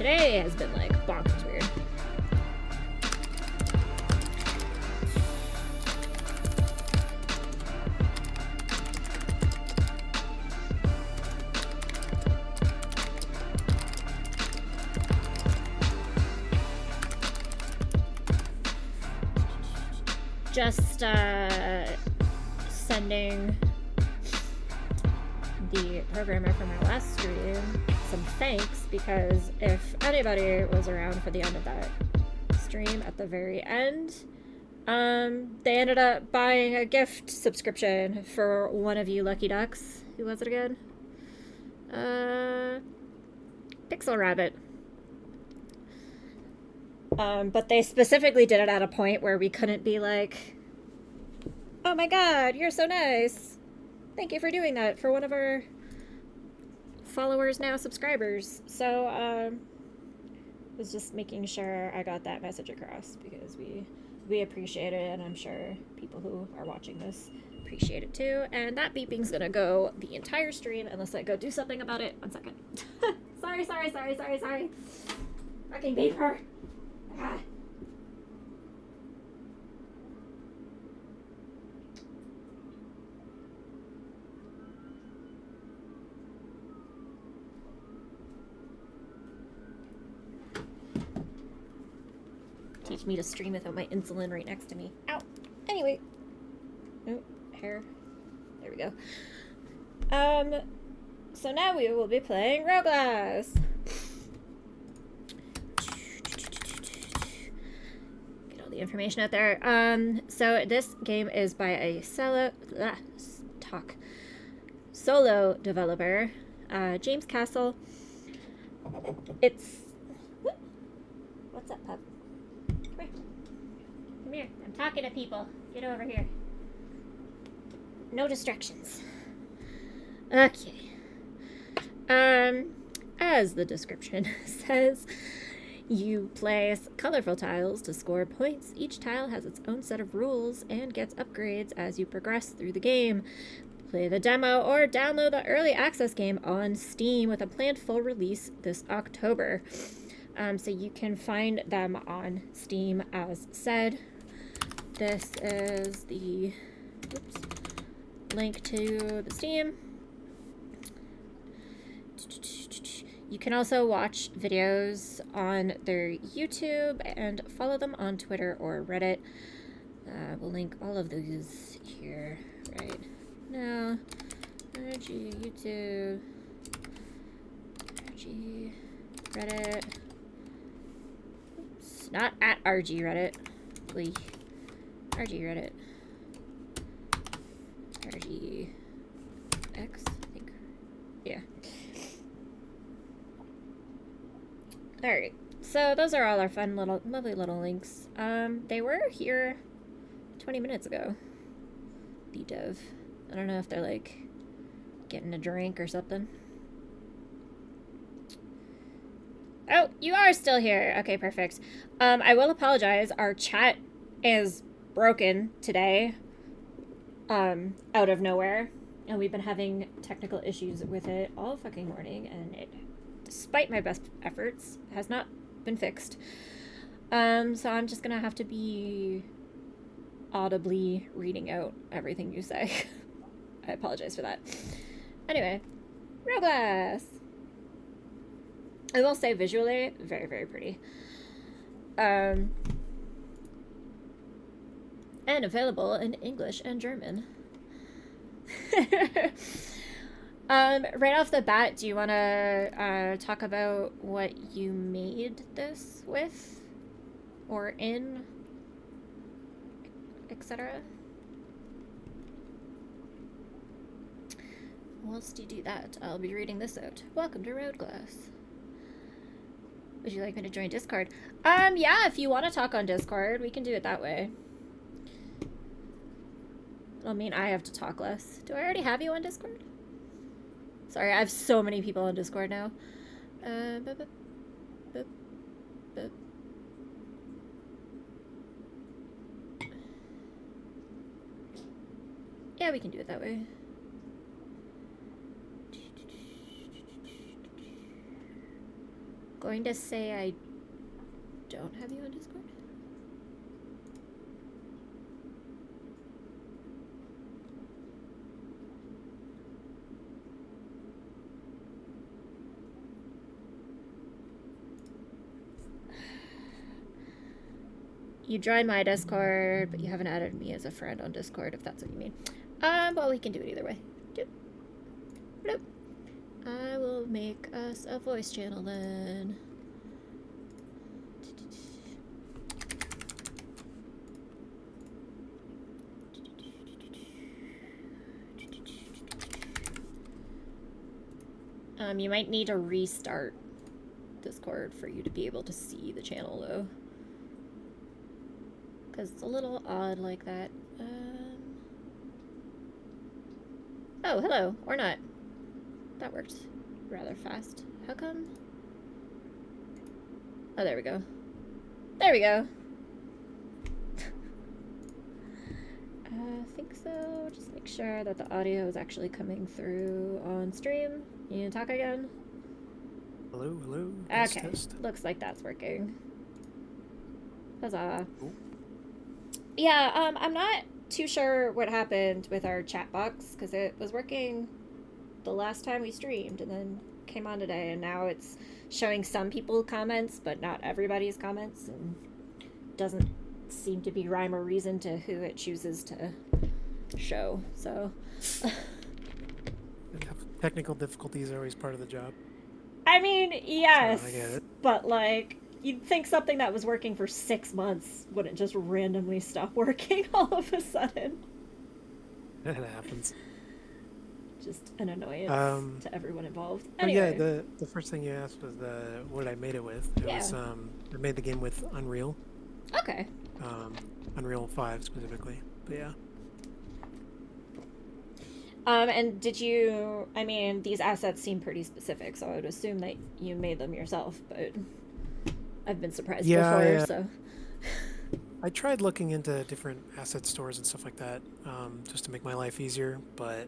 Today has been like bonkers weird. Just sending the programmer from our last stream some thanks, because if anybody was around for the end of that stream at the very end, they ended up buying a gift subscription for one of you lucky ducks. Who was it again? Pixel Rabbit. But they specifically did it at a point where we couldn't be like, oh my god, you're so nice. Thank you for doing that for one of our followers, now subscribers. So, was just making sure I got that message across, because we appreciate it, and I'm sure people who are watching this appreciate it too. And that beeping's gonna go the entire stream unless I go do something about it. 1 second. Sorry. Fucking beeper. Ah. Teach me to stream without my insulin right next to me. Ow. Anyway. Oh, hair. There we go. So now we will be playing RoGlass. Get all the information out there. So this game is by a solo developer, James Castle. It's... What's up, pup? Come here. I'm talking to people. Get over here. No distractions. Okay. As the description says, you place colorful tiles to score points. Each tile has its own set of rules and gets upgrades as you progress through the game. Play the demo or download the early access game on Steam with a planned full release this October. So you can find them on Steam as said. This is the link to the Steam. You can also watch videos on their YouTube and follow them on Twitter or Reddit. We'll link all of these here right now. RG, YouTube, RG, Reddit. Oops, not at RG Reddit. Please. RG Reddit. RG X, I think. Yeah. Alright, so those are all our fun little, lovely little links. They were here 20 minutes ago. The dev. I don't know if they're like getting a drink or something. Oh, you are still here. Okay, perfect. I will apologize. Our chat is broken today. Out of nowhere. And we've been having technical issues with it all fucking morning, and it, despite my best efforts, has not been fixed. So I'm just gonna have to be audibly reading out everything you say. I apologize for that. Anyway, RoGlass. I will say visually, very, very pretty. And available in English and German. Right off the bat, do you want to talk about what you made this with? Or in? Etc.? Whilst you do that, I'll be reading this out. Welcome to RoGlass. Would you like me to join Discord? Yeah, if you want to talk on Discord, we can do it that way. It'll mean I have to talk less. Do I already have you on Discord? Sorry, I have so many people on Discord now. Yeah, we can do it that way. going to say I don't have you on Discord. You joined my Discord, but you haven't added me as a friend on Discord, if that's what you mean. Well, we can do it either way. Nope. I will make us a voice channel then. You might need to restart Discord for you to be able to see the channel, though. Because it's a little odd like that. Oh, hello. Or not. That worked rather fast. How come? Oh, there we go. There we go. I think so. Just make sure that the audio is actually coming through on stream. You need to talk again? Hello, hello. Okay. Test. Looks like that's working. Huzzah. Cool. Yeah, I'm not too sure what happened with our chat box, because it was working the last time we streamed and then came on today, and now it's showing some people's comments, but not everybody's comments, and doesn't seem to be rhyme or reason to who it chooses to show, so... Technical difficulties are always part of the job. I mean, yes, I get it. But, like, you'd think something that was working for 6 months wouldn't just randomly stop working all of a sudden. It happens. Just an annoyance to everyone involved. Anyway. Yeah, the first thing you asked was what I made it with. It was I made the game with Unreal. Okay. Unreal 5 specifically. But yeah. And did you, I mean, these assets seem pretty specific, so I would assume that you made them yourself, but I've been surprised before, so. I tried looking into different asset stores and stuff like that, just to make my life easier, but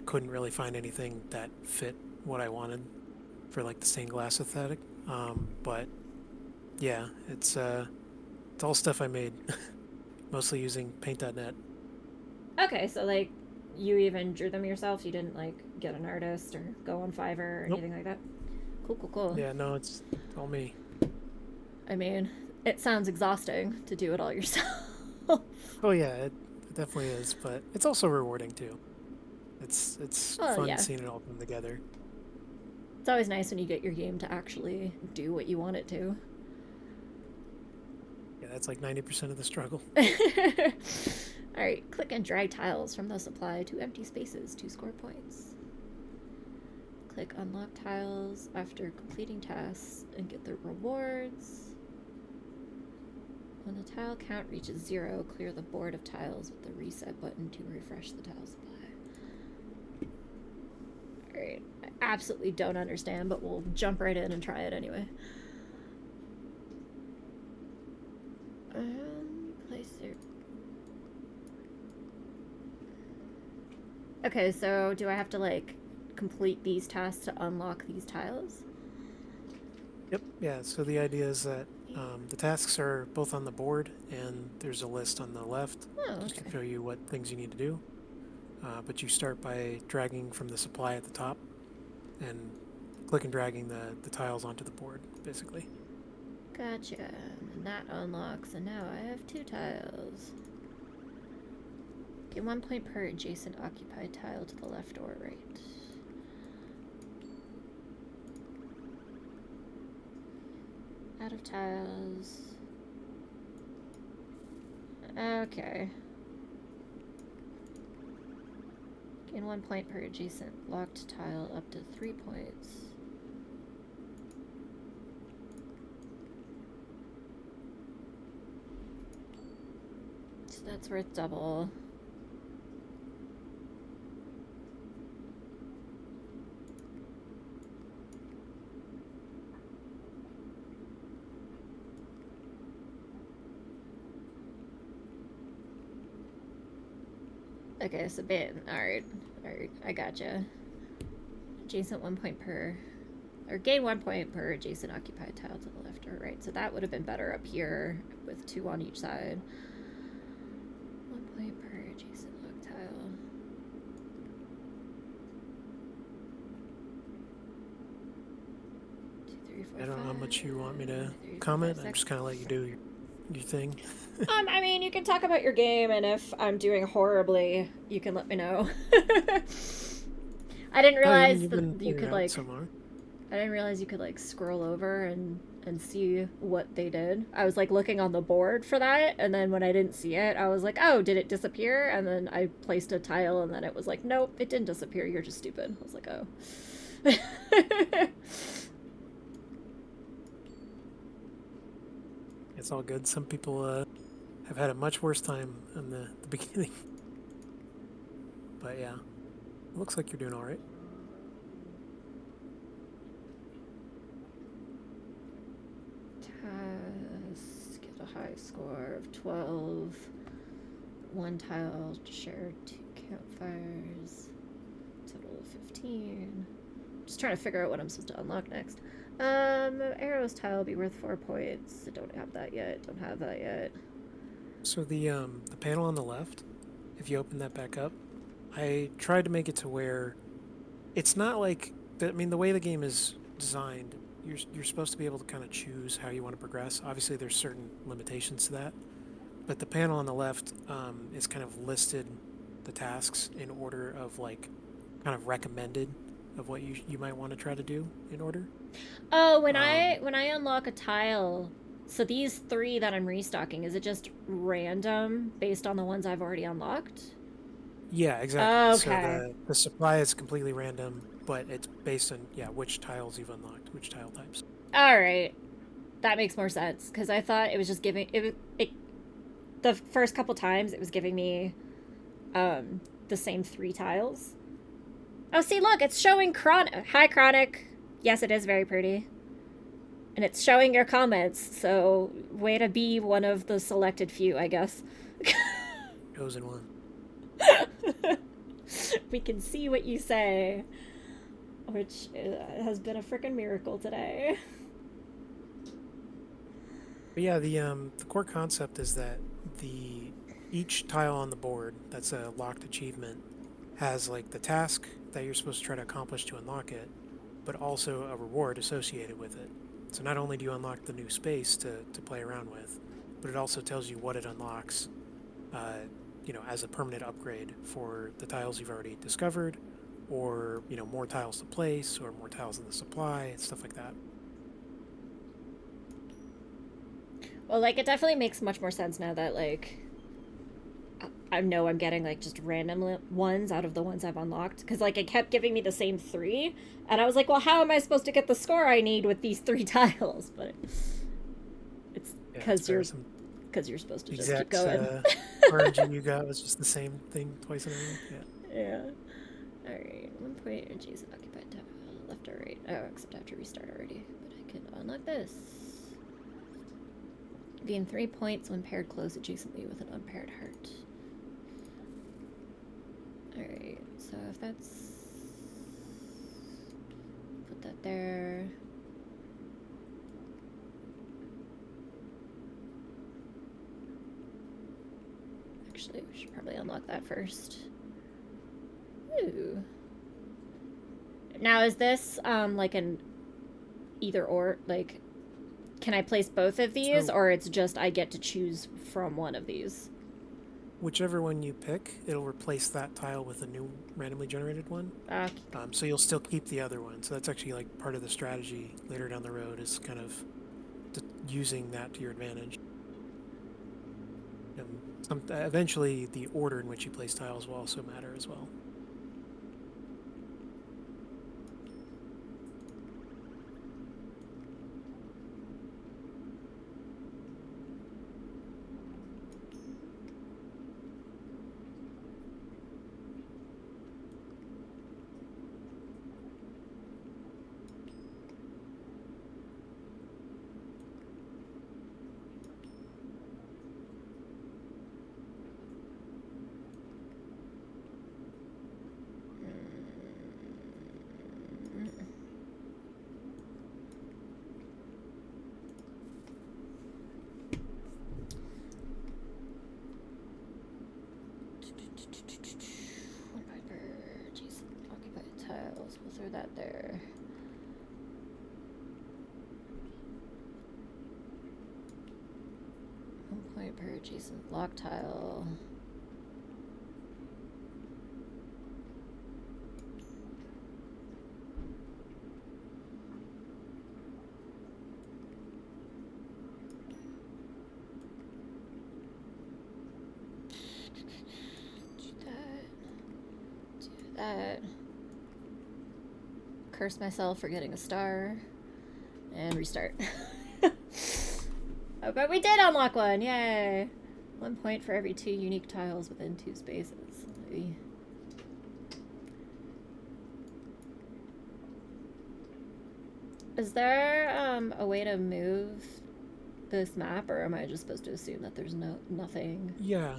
couldn't really find anything that fit what I wanted for like the stained glass aesthetic. But yeah, it's all stuff I made, mostly using paint.net. Okay, so like, you even drew them yourself? You didn't, like, get an artist or go on Fiverr or anything like that? Cool. Yeah, no, it's all me. I mean, it sounds exhausting to do it all yourself. Oh, yeah, it definitely is, but it's also rewarding, too. It's fun seeing it all come together. It's always nice when you get your game to actually do what you want it to. Yeah, that's like 90% of the struggle. Alright, click and drag tiles from the supply to empty spaces to score points. Click unlock tiles after completing tasks and get the rewards. When the tile count reaches 0, clear the board of tiles with the reset button to refresh the tile supply. Alright, I absolutely don't understand, but we'll jump right in and try it anyway. Place it. Okay, so do I have to, like, complete these tasks to unlock these tiles? Yep, yeah, so the idea is that the tasks are both on the board, and there's a list on the left just to show you what things you need to do. But you start by dragging from the supply at the top and click and dragging the tiles onto the board, basically. Gotcha. And that unlocks, and now I have 2 tiles. Get 1 point per adjacent occupied tile to the left or right. Out of tiles. Okay. Gain 1 point per adjacent locked tile up to 3 points. So that's worth double. Okay, so alright, I gotcha. Adjacent 1 point per Or gain 1 point per adjacent occupied tile to the left or right. So that would have been better up here with 2 on each side. 1 point per adjacent lock tile. I don't know how much you want me to comment. I'm just kind of let you do your thing. I mean, you can talk about your game, and if I'm doing horribly, you can let me know. I didn't realize that you could like. I didn't realize you could like scroll over and see what they did. I was like looking on the board for that, and then when I didn't see it, I was like, oh, did it disappear? And then I placed a tile, and then it was like, nope, it didn't disappear. You're just stupid. I was like, oh. It's all good. Some people have had a much worse time in the beginning. But yeah, it looks like you're doing all right. Task, get a high score of 12. 1 tile to share 2 campfires. Total of 15. Just trying to figure out what I'm supposed to unlock next. Arrows tile will be worth 4 points. I don't have that yet. Don't have that yet. So the panel on the left, if you open that back up, I tried to make it to where it's not like I mean the way the game is designed, you're supposed to be able to kind of choose how you want to progress. Obviously, there's certain limitations to that, but the panel on the left is kind of listed the tasks in order of like kind of recommended of what you might want to try to do in order. Oh, when I unlock a tile, so these 3 that I'm restocking, is it just random based on the ones I've already unlocked? Yeah, exactly. Okay. So the supply is completely random, but it's based on which tiles you've unlocked, which tile types. All right, that makes more sense because I thought it was just giving it. The first couple times it was giving me the same 3 tiles. Oh, see, look, it's showing Chronic. Hi, Chronic. Yes, it is very pretty. And it's showing your comments, so way to be one of the selected few, I guess. Chosen one. We can see what you say, which has been a freaking miracle today. But yeah, the core concept is that each tile on the board that's a locked achievement has like the task that you're supposed to try to accomplish to unlock it, but also a reward associated with it. So not only do you unlock the new space to play around with, but it also tells you what it unlocks, as a permanent upgrade for the tiles you've already discovered, or more tiles to place, or more tiles in the supply, stuff like that. Well, like, it definitely makes much more sense now that, like, I know I'm getting, like, just random ones out of the ones I've unlocked. Because, like, it kept giving me the same 3. And I was like, well, how am I supposed to get the score I need with these 3 tiles? But it's because you're supposed to just keep going. RNG you got was just the same thing twice in a row. Yeah. Alright, 1 point adjacent occupied tile, left or right. Oh, except I have to restart already. But I can unlock this. Gain 3 points when paired close adjacently with an unpaired heart. Alright, so if that's... Put that there. Actually, we should probably unlock that first. Ooh. Now, is this, like an either or, like... Can I place both of these, or it's just I get to choose from one of these? Whichever one you pick, it'll replace that tile with a new randomly generated one. Okay. So you'll still keep the other one. So that's actually like part of the strategy later down the road is kind of using that to your advantage. Eventually, the order in which you place tiles will also matter as well. We'll throw that there. One point per adjacent block tile. Curse myself for getting a star. And restart. Oh, but we did unlock one! Yay! 1 point for every 2 unique tiles within 2 spaces. Is there a way to move this map, or am I just supposed to assume that there's nothing? Yeah.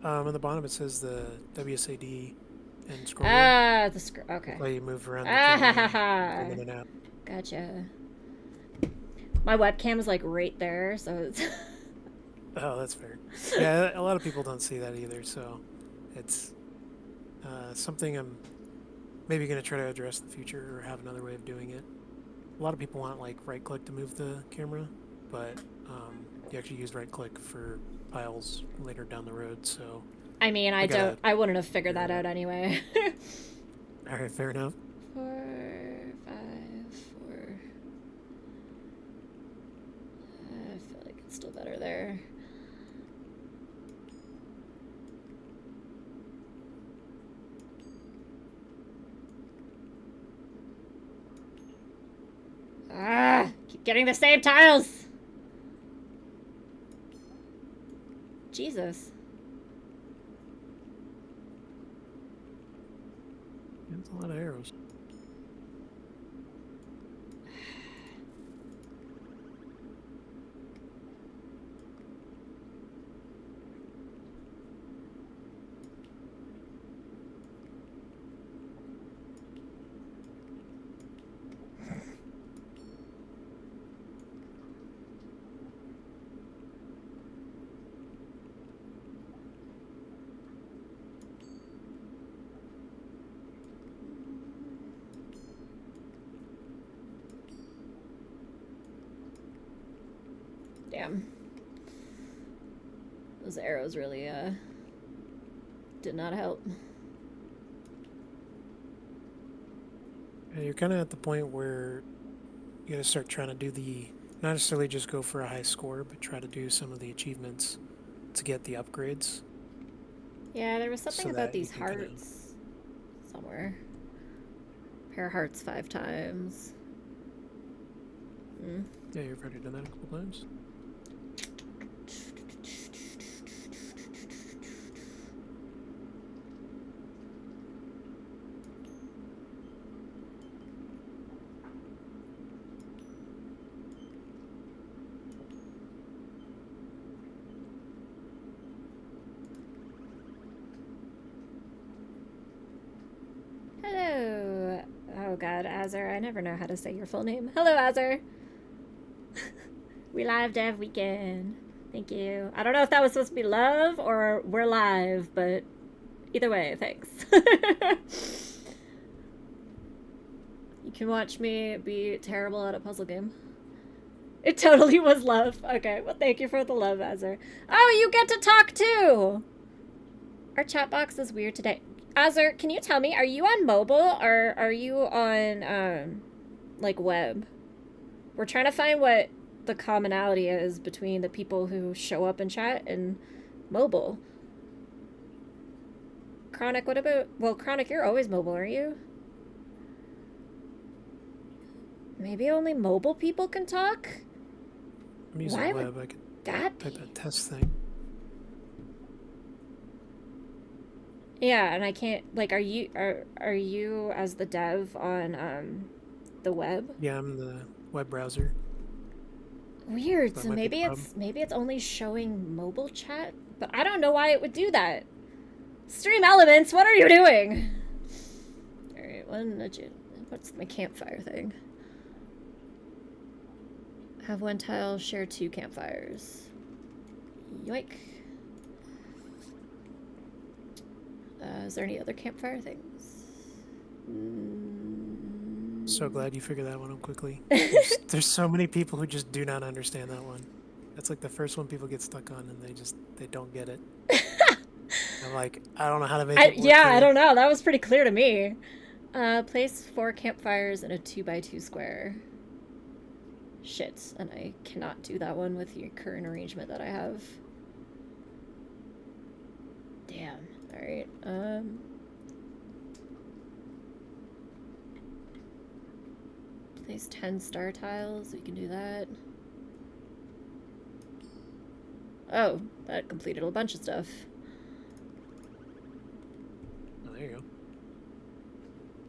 On the bottom it says the WSAD and scroll wheel. Ah, okay. Like you move around the camera, in and out. Gotcha. My webcam is like right there, so it's... Oh, that's fair. Yeah, a lot of people don't see that either, so it's something I'm maybe going to try to address in the future or have another way of doing it. A lot of people want like right click to move the camera, but you actually use right click for piles later down the road, so... I mean, I wouldn't have figured that out anyway. Alright, fair enough. 4, 5, 4. I feel like it's still better there. Ah! Keep getting the same tiles! Jesus. That's a lot of arrows. Damn. Those arrows really, did not help. Yeah, you're kind of at the point where you got to start trying to do not necessarily just go for a high score, but try to do some of the achievements to get the upgrades. Yeah, there was something So about that you these can kinda... hearts somewhere. Pair hearts 5 times. Yeah, you've already done that a couple times. Hello. Oh god, Azur, I never know how to say your full name. Hello, Azur. We live dev weekend. Thank you. I don't know if that was supposed to be love or we're live, but either way, thanks. You can watch me be terrible at a puzzle game. It totally was love. Okay, well, thank you for the love, Azur. Oh, you get to talk too! Our chat box is weird today. Azur, can you tell me, are you on mobile or are you on, like, web? We're trying to find what the commonality is between the people who show up in chat and mobile. Chronic, what about... Well, Chronic, you're always mobile, aren't you? Maybe only mobile people can talk? I'm using Why web. would I could that type be? that test thing. Yeah, and I can't... Like, are you as the dev on, the web? Yeah, I'm the web browser. Weird. That So might be the maybe it's only showing mobile chat, but I don't know why it would do that. Stream Elements, what are you doing? All right, what's my campfire thing? Have 1 tile, share 2 campfires. Yoink. Is there any other campfire things? so glad you figured that one out quickly. There's so many people who just do not understand that one. That's like the first one people get stuck on, and they don't get it. I'm like, I don't know how to make it work Yeah, for I you. don't know. That was pretty clear to me. Place 4 campfires in a 2x2 square. Shit, and I cannot do that one with your current arrangement that I have. Damn. Alright, place 10 star tiles, we can do that. Oh, that completed a bunch of stuff. Oh, there you go.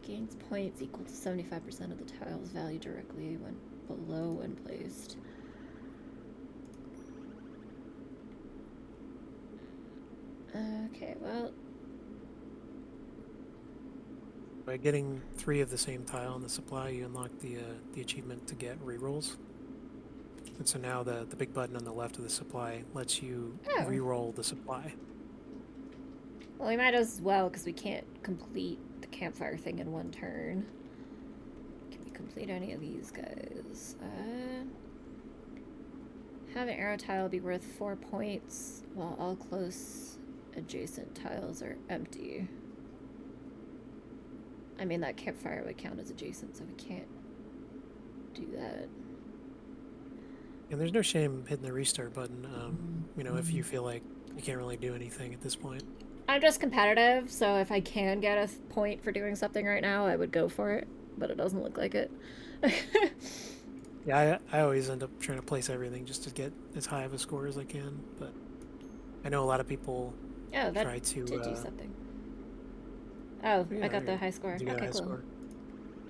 Gains points equal to 75% of the tile's value directly when below when placed. Okay, well... By getting 3 of the same tile in the supply, you unlock the achievement to get rerolls. And so now the big button on the left of the supply lets you Oh. reroll the supply. Well, we might as well, because we can't complete the campfire thing in one turn. Can we complete any of these guys? Have an arrow tile be worth 4 points, while all close adjacent tiles are empty. I mean, that campfire would count as adjacent, so we can't do that. And there's no shame hitting the restart button, you know, if you feel like you can't really do anything at this point. I'm just competitive, so if I can get a point for doing something right now, I would go for it, but it doesn't look like it. Yeah, I always end up trying to place everything just to get as high of a score as I can, but I know a lot of people Oh, that try to did do something. Oh, yeah, I got the high score. you got a Okay, high cool. score.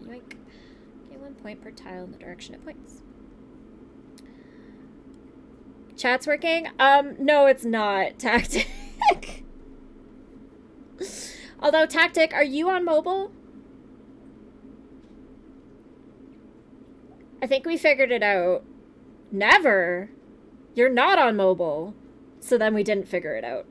Yoink. Get 1 point per tile in the direction it points. Chat's working? No, it's not. Tactic. Although, Tactic, are you on mobile? I think we figured it out. Never. You're not on mobile. So then we didn't figure it out.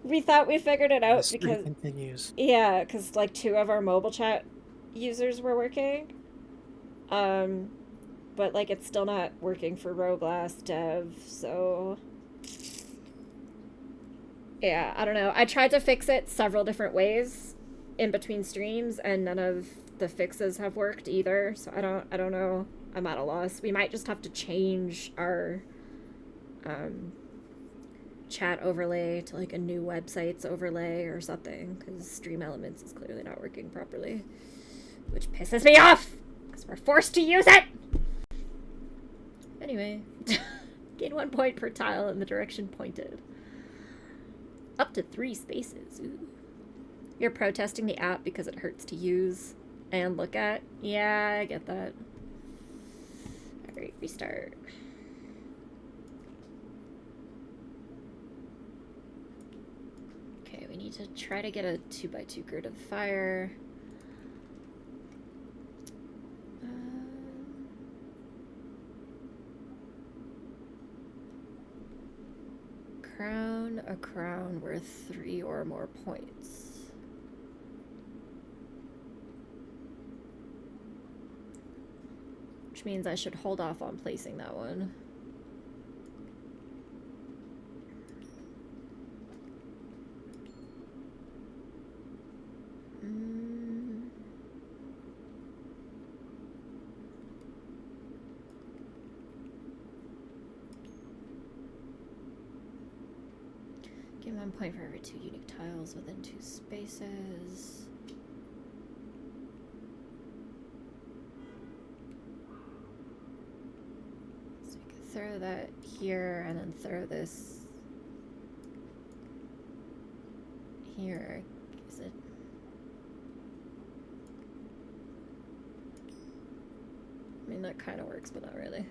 We thought we figured it out Mystery because... continues. Yeah, because like 2 of our mobile chat users were working. But like it's still not working for RoGlass dev, so... Yeah, I don't know. I tried to fix it several different ways in between streams, and none of the fixes have worked either, so I don't know. I'm at a loss. We might just have to change our chat overlay to like a new website's overlay or something, because Stream Elements is clearly not working properly, which pisses me off because we're forced to use it. Anyway, gain 1 point per tile in the direction pointed. Up to 3 spaces. Ooh. You're protesting the app because it hurts to use and look at. Yeah, I get that. Alright, restart. Okay, we need to try to get a 2x2 grid of fire. Crown a crown worth 3 or more points. Which means I should hold off on placing that one. Gain 1 point for every 2 unique tiles within 2 spaces. So we can throw that here and then throw this here. Is it? I mean, that kind of works, but not really.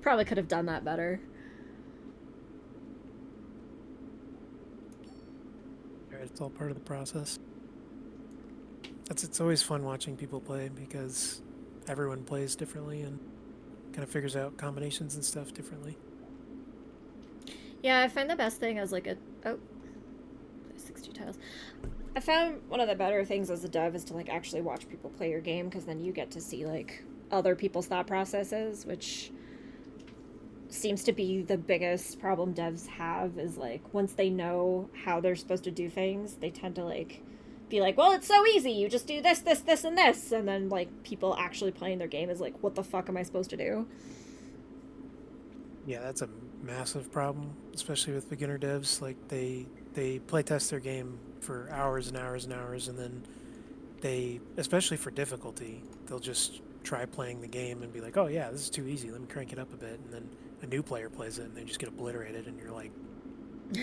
Probably could have done that better. It's all part of the process. It's always fun watching people play because everyone plays differently and kind of figures out combinations and stuff differently. Yeah, I find the best thing as like a... Oh. 62 tiles. I found one of the better things as a dev is to like actually watch people play your game, because then you get to see like other people's thought processes, which seems to be the biggest problem devs have, is like once they know how they're supposed to do things, they tend to like be like, well, it's so easy, you just do this, this, this, and this, and then like people actually playing their game is like, what the fuck am I supposed to do? Yeah, that's a massive problem, especially with beginner devs. Like they play test their game for hours and hours and hours, and then they, especially for difficulty, they'll just try playing the game and be like, "Oh yeah, this is too easy. Let me crank it up a bit." And then a new player plays it, and they just get obliterated, and you're like,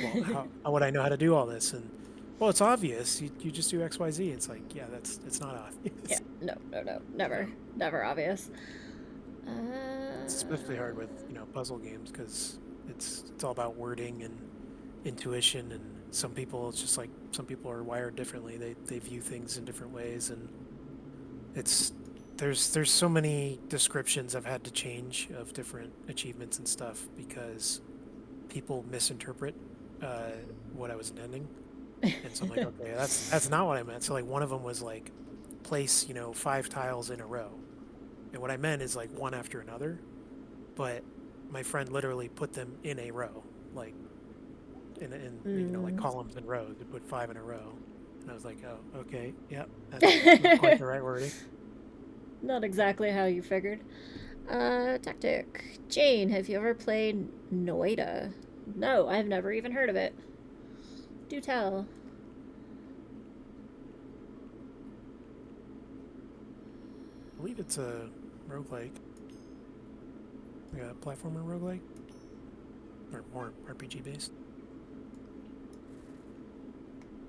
"Well, how would I know how to do all this?" And well, it's obvious. You just do X, Y, Z. It's like, yeah, it's not Yeah, obvious. no, no, no, never, So never obvious. it's especially hard with puzzle games because it's all about wording and intuition, and some people, it's just like some people are wired differently. They view things in different ways, and it's there's so many descriptions I've had to change of different achievements and stuff because people misinterpret uh, what I was intending, and so I'm like, okay, that's not what I meant. So like one of them was like place 5 tiles in a row, and what I meant is like one after another, but my friend literally put them in a row, like in like Mm. columns and rows. They put 5 in a row, and I was like, oh, okay, yep, that's not quite the right wording. Not exactly how you figured. Tactic. Jane, have you ever played Noida? No, I've never even heard of it. Do tell. I believe it's a roguelike, like a platformer roguelike, or more RPG based.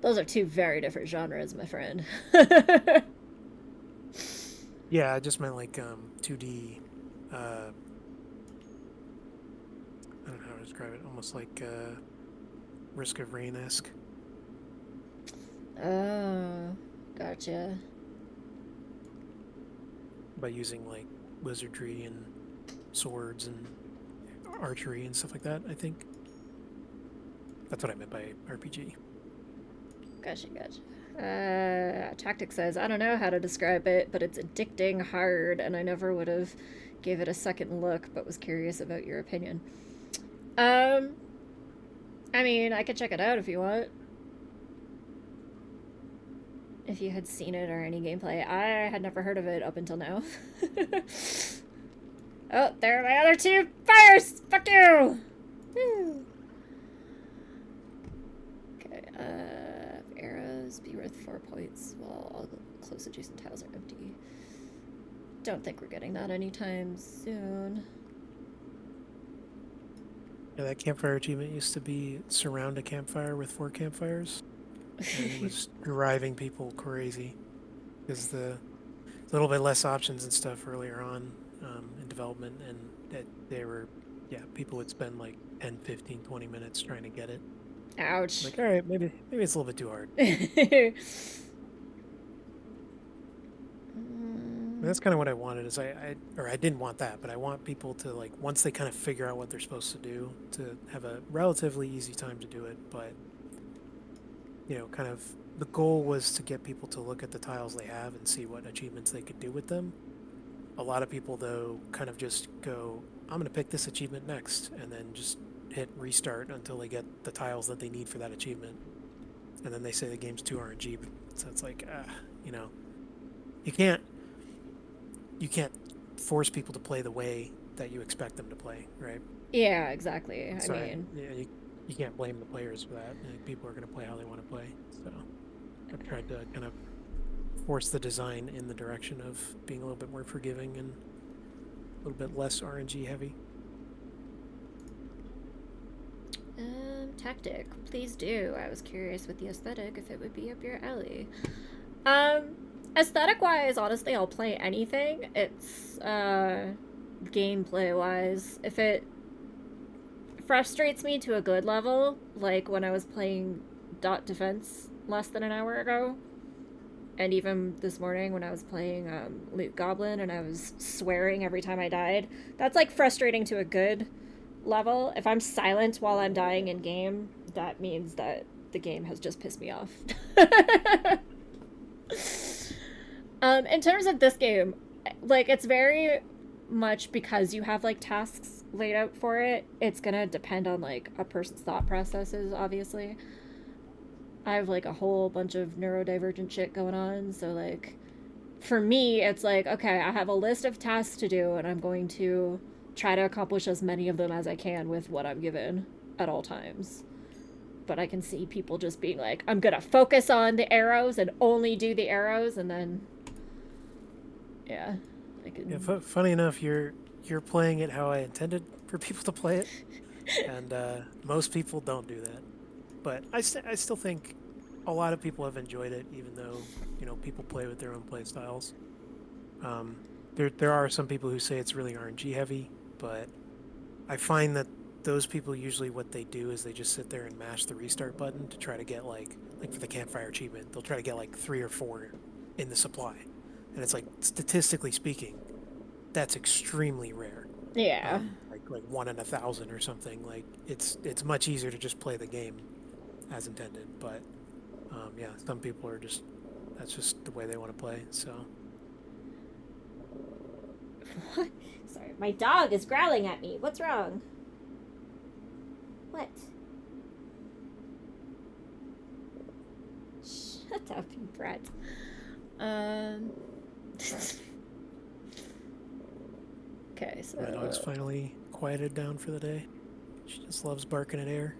Those are two very different genres, my friend. Yeah, I just meant like 2D. I don't know how to describe it. Almost like Risk of Rain esque Oh, gotcha. by using like wizardry and swords and archery and stuff like that. I think that's what I meant by RPG. Gotcha, gotcha. Tactic says, I don't know how to describe it, but it's addicting hard, and I never would have gave it a second look, but was curious about your opinion. Um, I mean, I could check it out if you want. If you had seen it or any gameplay. I had never heard of it up until now. Oh, there are my other two fires! Fuck you! Woo. Okay, arrows be worth 4 points while all the close adjacent tiles are empty. Don't think we're getting that anytime soon. Yeah, that campfire achievement used to be surround a campfire with 4 campfires, and it was driving people crazy because the little bit less options and stuff earlier on in development, and that they were, yeah, people would spend like 10, 15, 20 minutes trying to get it. Ouch. Like, all right, maybe it's a little bit too hard. And that's kind of what I wanted. Is I didn't want that, but I want people to, like, once they kind of figure out what they're supposed to do, to have a relatively easy time to do it. But kind of the goal was to get people to look at the tiles they have and see what achievements they could do with them. A lot of people, though, kind of just go, I'm going to pick this achievement next, and then just hit restart until they get the tiles that they need for that achievement. And then they say the game's too RNG. So it's like, you know, you can't you can't force people to play the way that you expect them to play, right? Yeah, exactly. I So mean, yeah, you can't blame the players for that. Like, people are going to play how they want to play. So I've tried to kind of force the design in the direction of being a little bit more forgiving and a little bit less RNG heavy. tactic. Please do. I was curious with the aesthetic if it would be up your alley. Um, aesthetic wise, honestly, I'll play anything. It's gameplay wise. If it frustrates me to a good level, like when I was playing Dot Defense less than an hour ago, and even this morning when I was playing Loot Goblin and I was swearing every time I died, that's like frustrating to a good level. If I'm silent while I'm dying in game, that means that the game has just pissed me off. In terms of this game, like, it's very much because you have like tasks laid out for it. It's gonna depend on like a person's thought processes, obviously. I have like a whole bunch of neurodivergent shit going on, so like for me it's like, okay, I have a list of tasks to do and I'm going to try to accomplish as many of them as I can with what I'm given at all times. But I can see people just being like, I'm gonna focus on the arrows and only do the arrows, and then yeah, I can. Yeah, funny enough, you're playing it how I intended for people to play it, and most people don't do that. But I still think a lot of people have enjoyed it, even though people play with their own play styles. Um, there are some people who say it's really RNG heavy, but I find that those people usually what they do is they just sit there and mash the restart button to try to get like for the campfire achievement, they'll try to get like 3 or 4 in the supply, and it's like statistically speaking, that's extremely rare. Yeah. Like 1 in 1,000 or something. Like it's much easier to just play the game as intended. But yeah, some people are just that's just the way they want to play. So What? Sorry, my dog is growling at me. What's wrong? What? Shut up, you brat. Okay, so my dog's finally quieted down for the day. She just loves barking at air.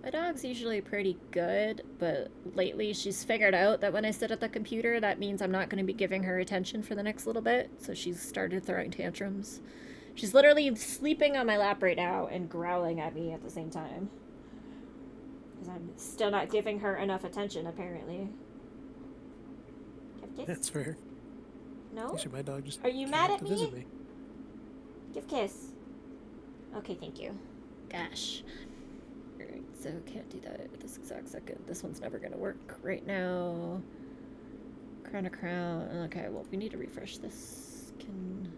my dog's usually pretty good, but lately she's figured out that when I sit at the computer, that means I'm not going to be giving her attention for the next little bit, so she's started throwing tantrums. She's literally sleeping on my lap right now and growling at me at the same time. Because I'm still not giving her enough attention, apparently. Give kiss? That's fair. No? Actually, my dog just Are you came mad up at to me? visit me. Give kiss. Okay, thank you. Gosh. Alright, so can't do that at this exact second. This one's never gonna work right now. Crown to crown. Okay, well, we need to refresh this. Can...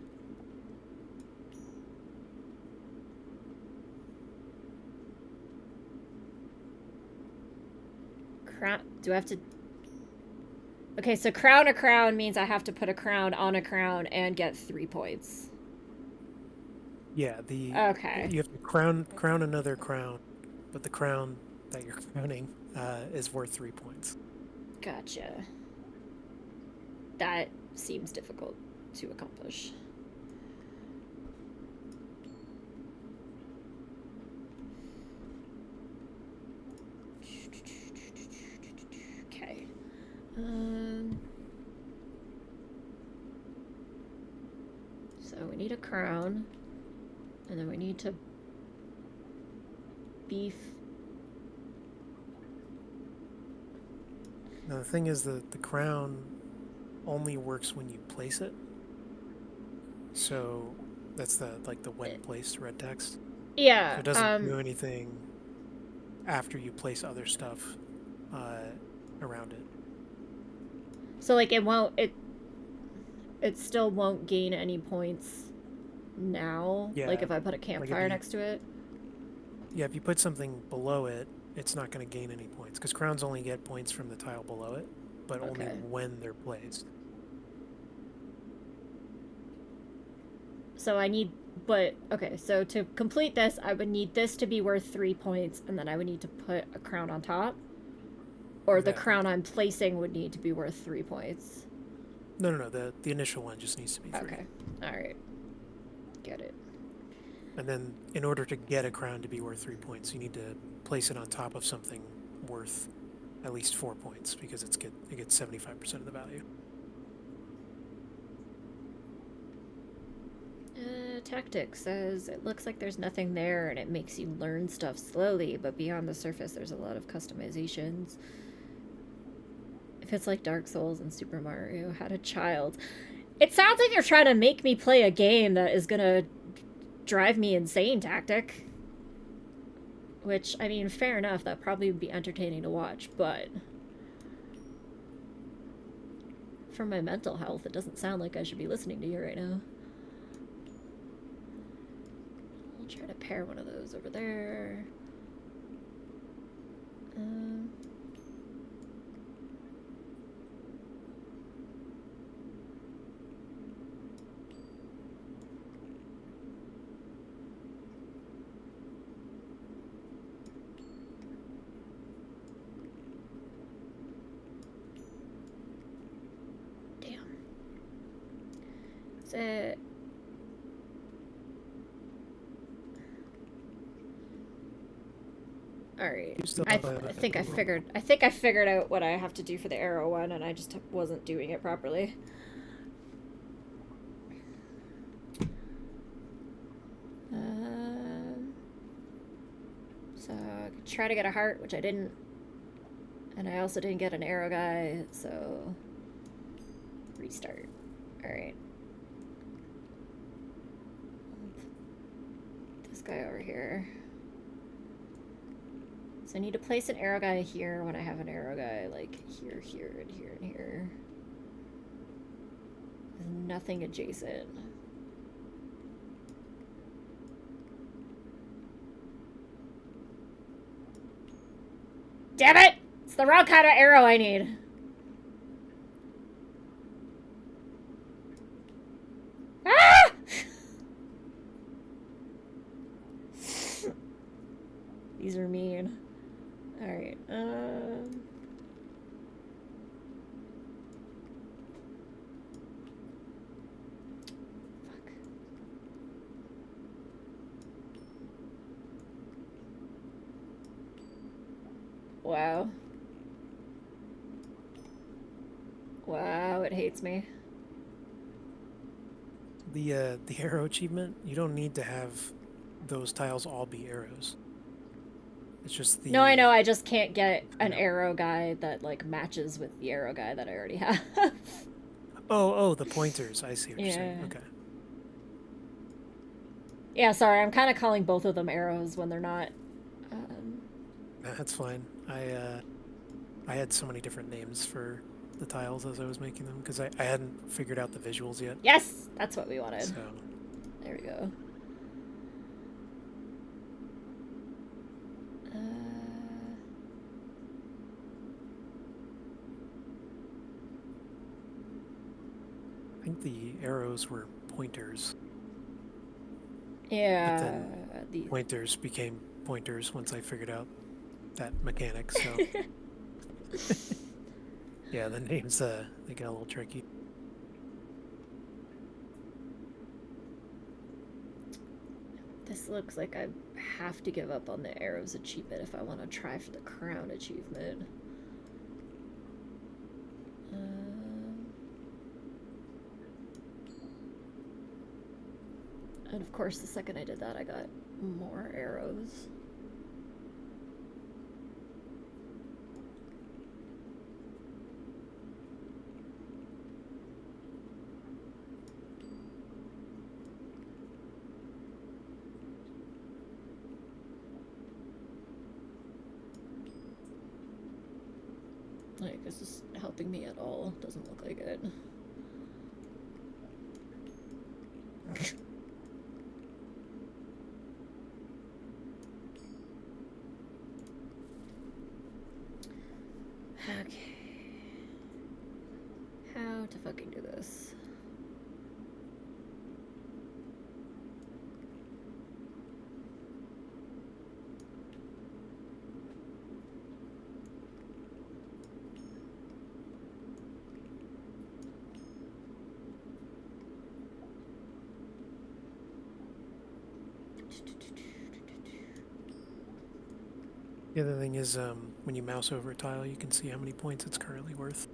Crown... Do I have to... Okay, so crown a crown means I have to put a crown on a crown and get 3 points. Yeah, Okay. you have to crown another crown, but the crown that you're crowning is worth 3 points. Gotcha. That seems difficult to accomplish. Okay. So we need a crown, and then we need to beef. Now the thing is the crown only works when you place it. So that's the when placed red text. Yeah. So it doesn't do anything after you place other stuff around it. So like it won't it still won't gain any points now. Yeah, like if I put a campfire you, next to it. Yeah, if you put something below it, it's not going to gain any points because crowns only get points from the tile below it, but only when they're placed. So I need, but okay, so to complete this, I would need this to be worth 3 points, and then I would need to put a crown on top. Or exactly. The crown I'm placing would need to be worth 3 points. No. The initial one just needs to be 3. Okay. All right. Get it. And then in order to get a crown to be worth 3 points, you need to place it on top of something worth at least 4 points because it gets 75% of the value. Tactic says it looks like there's nothing there and it makes you learn stuff slowly, but beyond the surface there's a lot of customizations. If it's like Dark Souls and Super Mario had a child. It sounds like you're trying to make me play a game that is gonna drive me insane, Tactic. Which, I mean, fair enough, that probably would be entertaining to watch, but for my mental health, it doesn't sound like I should be listening to you right now. I'll try to pair one of those over there. Is it... Alright. You still I think I figured out what I have to do for the arrow one, and I just wasn't doing it properly. So I could try to get a heart, which I didn't. And I also didn't get an arrow guy, so restart. Alright. This guy over here. So I need to place an arrow guy here when I have an arrow guy, like here, here, and here, and here. There's nothing adjacent. Damn it! It's the wrong kind of arrow I need. Ah! These are mean. Alright, fuck. Wow. Wow, it hates me. The arrow achievement, you don't need to have those tiles all be arrows. It's just the... No, I know, I just can't get an arrow guy that, like, matches with the arrow guy that I already have. Oh, the pointers. I see what you're saying. Yeah. Okay. Yeah, sorry, I'm kind of calling both of them arrows when they're not. That's fine. I had so many different names for the tiles as I was making them because I hadn't figured out the visuals yet. Yes! That's what we wanted. So There we go. I think the arrows were pointers. Yeah. But then pointers became pointers once I figured out that mechanic, so... Yeah, the names, they get a little tricky. This looks like I have to give up on the arrows achievement if I want to try for the crown achievement. And of course, the second I did that, I got more arrows. Like, this is helping me at all. Doesn't look like it. Okay. How to fucking do this? The other thing is, when you mouse over a tile, you can see how many points it's currently worth.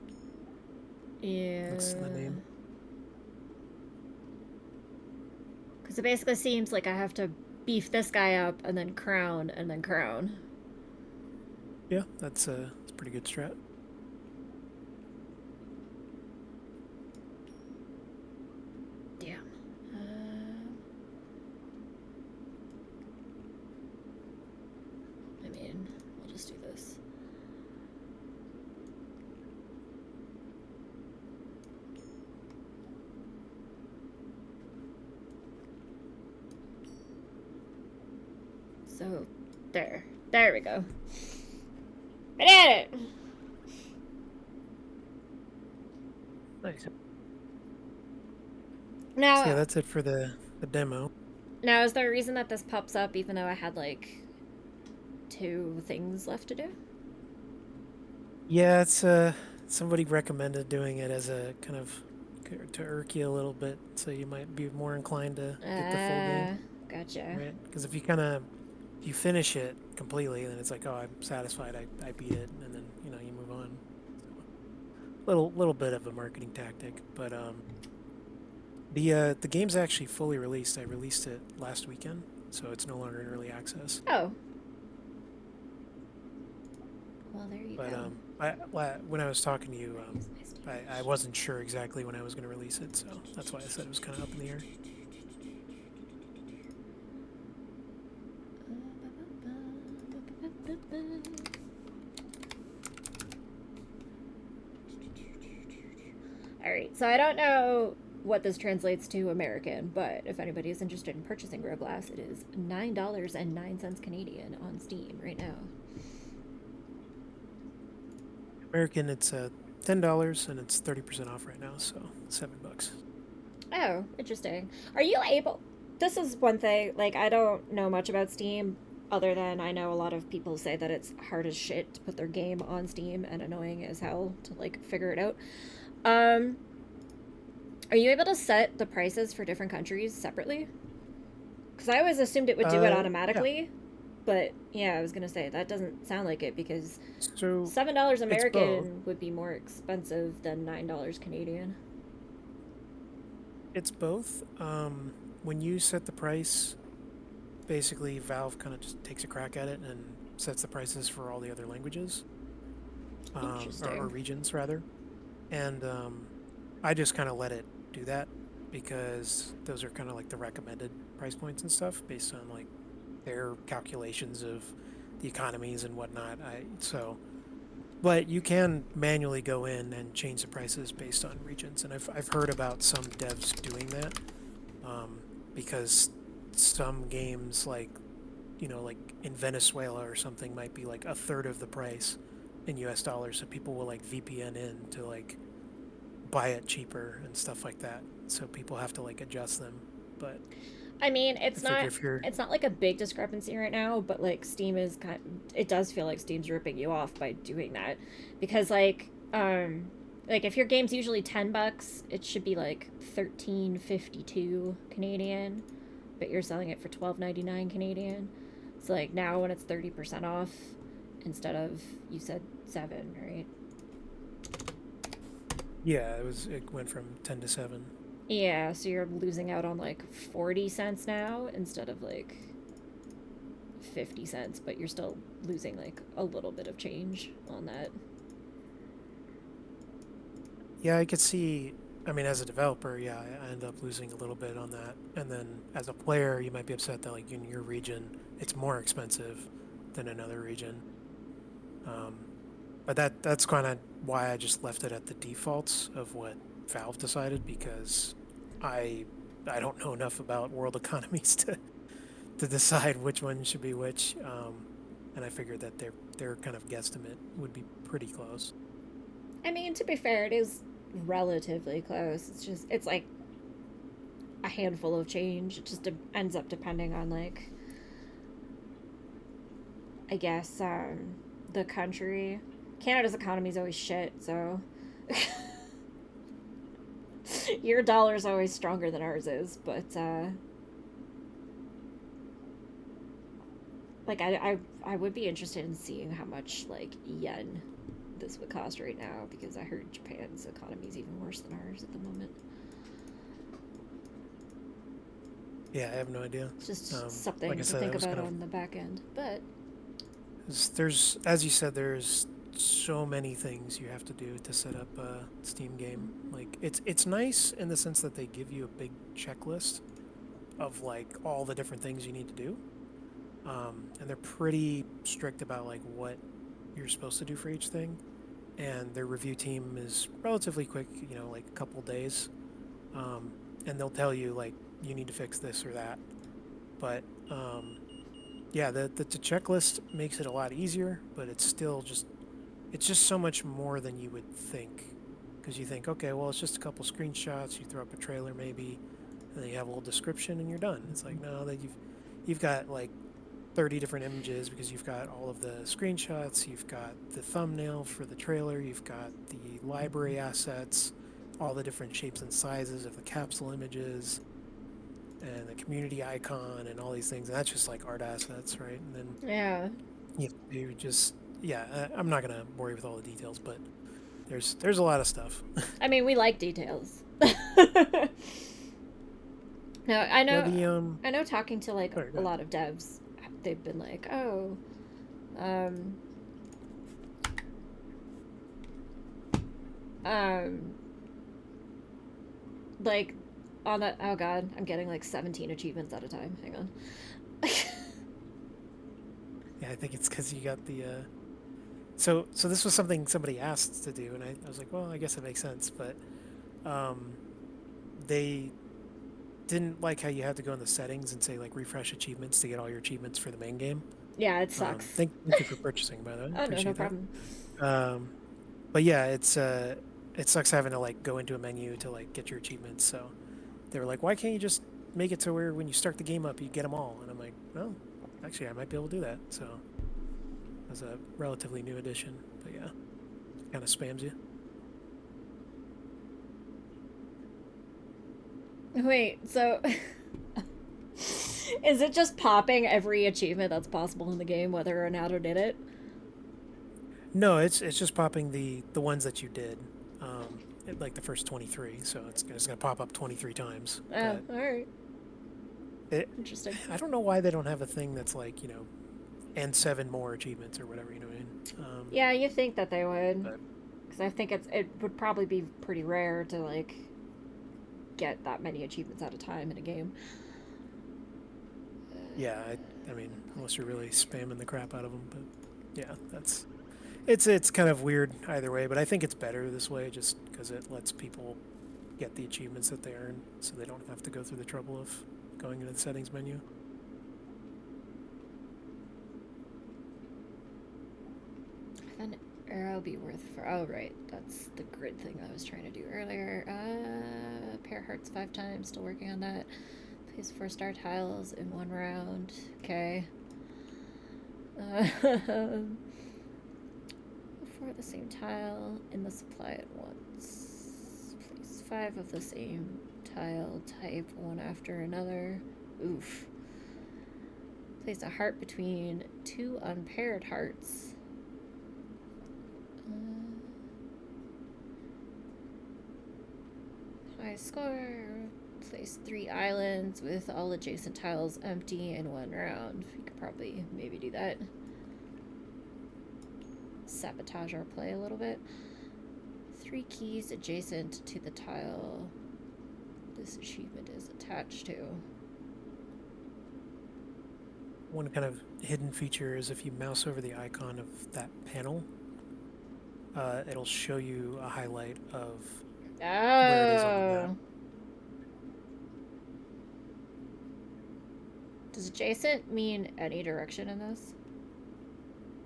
Yeah. That's the name. Because it basically seems like I have to beef this guy up and then crown and then crown. Yeah, that's a pretty good strat. Damn. I mean, we'll just do this. So, there. There we go. I did it! Nice. Now, So yeah, that's it for the demo. now, is there a reason that this pops up even though I had, like, 2 things left to do? Yeah, it's somebody recommended doing it as a kind of to irk you a little bit, so you might be more inclined to get the full game, Uh, gotcha. right? Because if you finish it completely, then it's like, oh, I'm satisfied, I beat it, and then you move on. So, little bit of a marketing tactic, but the game's actually fully released. I released it last weekend, so it's no longer in early access. Oh, well, there you But go. when I was talking to you, Use my Steam I wasn't sure exactly when I was going to release it, so that's why I said it was kind of up in the air. All right, so I don't know what this translates to American, but if anybody is interested in purchasing RoGlass, it is $9.09 Canadian on Steam right now. American, it's $10 and it's 30% off right now, so $7. Oh, interesting. Are you able? This is one thing, like, I don't know much about Steam other than I know a lot of people say that it's hard as shit to put their game on Steam and annoying as hell to, like, figure it out. Um, are you able to set the prices for different countries separately? Because I always assumed it would do it Yeah. automatically, but yeah, I was gonna say that doesn't sound like it because So $7 it's both. American would be more expensive than $9 Canadian. It's both. When you set the price, basically Valve kind of just takes a crack at it and sets the prices for all the other languages, or Interesting. regions rather. And I just kind of let it do that because those are kind of like the recommended price points and stuff based on like their calculations of the economies and whatnot. But you can manually go in and change the prices based on regions, and I've heard about some devs doing that, um, because some games like in Venezuela or something might be like a third of the price in U.S. dollars, so people will like VPN in to like buy it cheaper and stuff like that. So people have to like adjust them. But I mean, I figure if you're it's not like a big discrepancy right now, but like Steam is it does feel like Steam's ripping you off by doing that because like if your game's usually $10, it should be like 13.52 Canadian, but you're selling it for 12.99 Canadian. So like now when it's 30% off instead of you said 7, right? yeah, it went from 10 to 7. Yeah, so you're losing out on like 40 cents now instead of like 50 cents, but you're still losing like a little bit of change on that. Yeah, I could see. I mean, as a developer, yeah, I end up losing a little bit on that. And then as a player, you might be upset that like in your region, it's more expensive than another region. Um, but that's kind of why I just left it at the defaults of what Valve decided because I I don't know enough about world economies to decide which one should be which. And I figured that their kind of guesstimate would be pretty close. I mean, to be fair, it is relatively close. It's like a handful of change. It just ends up depending on like, I guess, the country. Canada's economy is always shit, so your dollar's always stronger than ours is. But like I would be interested in seeing how much like yen this would cost right now because I heard Japan's economy is even worse than ours at the moment. Yeah, I have no idea. It's just Like I something to said, think it was about kind of on the back end. But there's as you said, there's so many things you have to do to set up a Steam game. Like it's nice in the sense that they give you a big checklist of like all the different things you need to do, and they're pretty strict about like what you're supposed to do for each thing. And their review team is relatively quick, like a couple days, um, and they'll tell you like you need to fix this or that. But yeah, the checklist makes it a lot easier, but it's just so much more than you would think. Because you think, okay, well, it's just a couple screenshots. You throw up a trailer, maybe, and then you have a little description, and you're done. It's like no, that you've got like 30 different images because you've got all of the screenshots, you've got the thumbnail for the trailer, you've got the library assets, all the different shapes and sizes of the capsule images and the community icon and all these things. And that's just like art assets, right? And then Yeah. you just yeah. I'm not gonna bore you with all the details, but there's a lot of stuff. I mean, we like details. No, Yeah, the I know talking to like sorry, go a ahead. lot of devs, they've been like, "Oh, um um like on the oh god, I'm getting like 17 achievements at a time. Hang on." Yeah, I think it's because you got the so this was something somebody asked to do, and I was like, well, I guess it makes sense, but um, they didn't like how you had to go in the settings and say like refresh achievements to get all your achievements for the main game. Yeah, it sucks. Thank you for purchasing, by the way. Oh, no, no Appreciate that. problem. Um, but yeah, it sucks having to like go into a menu to like get your achievements. So they were like, why can't you just make it to where when you start the game up, you get them all? And I'm like, well, actually, I might be able to do that. So it was a relatively new addition, but yeah, kind of spams you. Wait, so is it just popping every achievement that's possible in the game, whether or not I did it? No, it's just popping the ones that you did, like the first 23. So it's gonna pop up 23 times. Oh, But all right, it, interesting. I don't know why they don't have a thing that's like and 7 more achievements or whatever. You know what I mean? Yeah, you think that they would, But because I think it would probably be pretty rare to like get that many achievements at a time in a game. yeah, I mean, unless you're really spamming the crap out of them. But yeah, it's kind of weird either way. But I think it's better this way, just because it lets people get the achievements that they earn, so they don't have to go through the trouble of going into the settings menu. An arrow be worth for. Oh, right. That's the grid thing I was trying to do earlier. Pair hearts 5 times. Still working on that. Place 4-star tiles in 1 round. Okay. For the same tile in the supply at once. Place 5 of the same tile type, one after another. Oof. Place a heart between 2 unpaired hearts. High score. Place 3 islands with all adjacent tiles empty in 1 round. We could probably maybe do that. Sabotage our play a little bit. 3 keys adjacent to the tile this achievement is attached to. One kind of hidden feature is if you mouse over the icon of that panel, it'll show you a highlight of where it is on the map. Oh. Does adjacent mean any direction in this?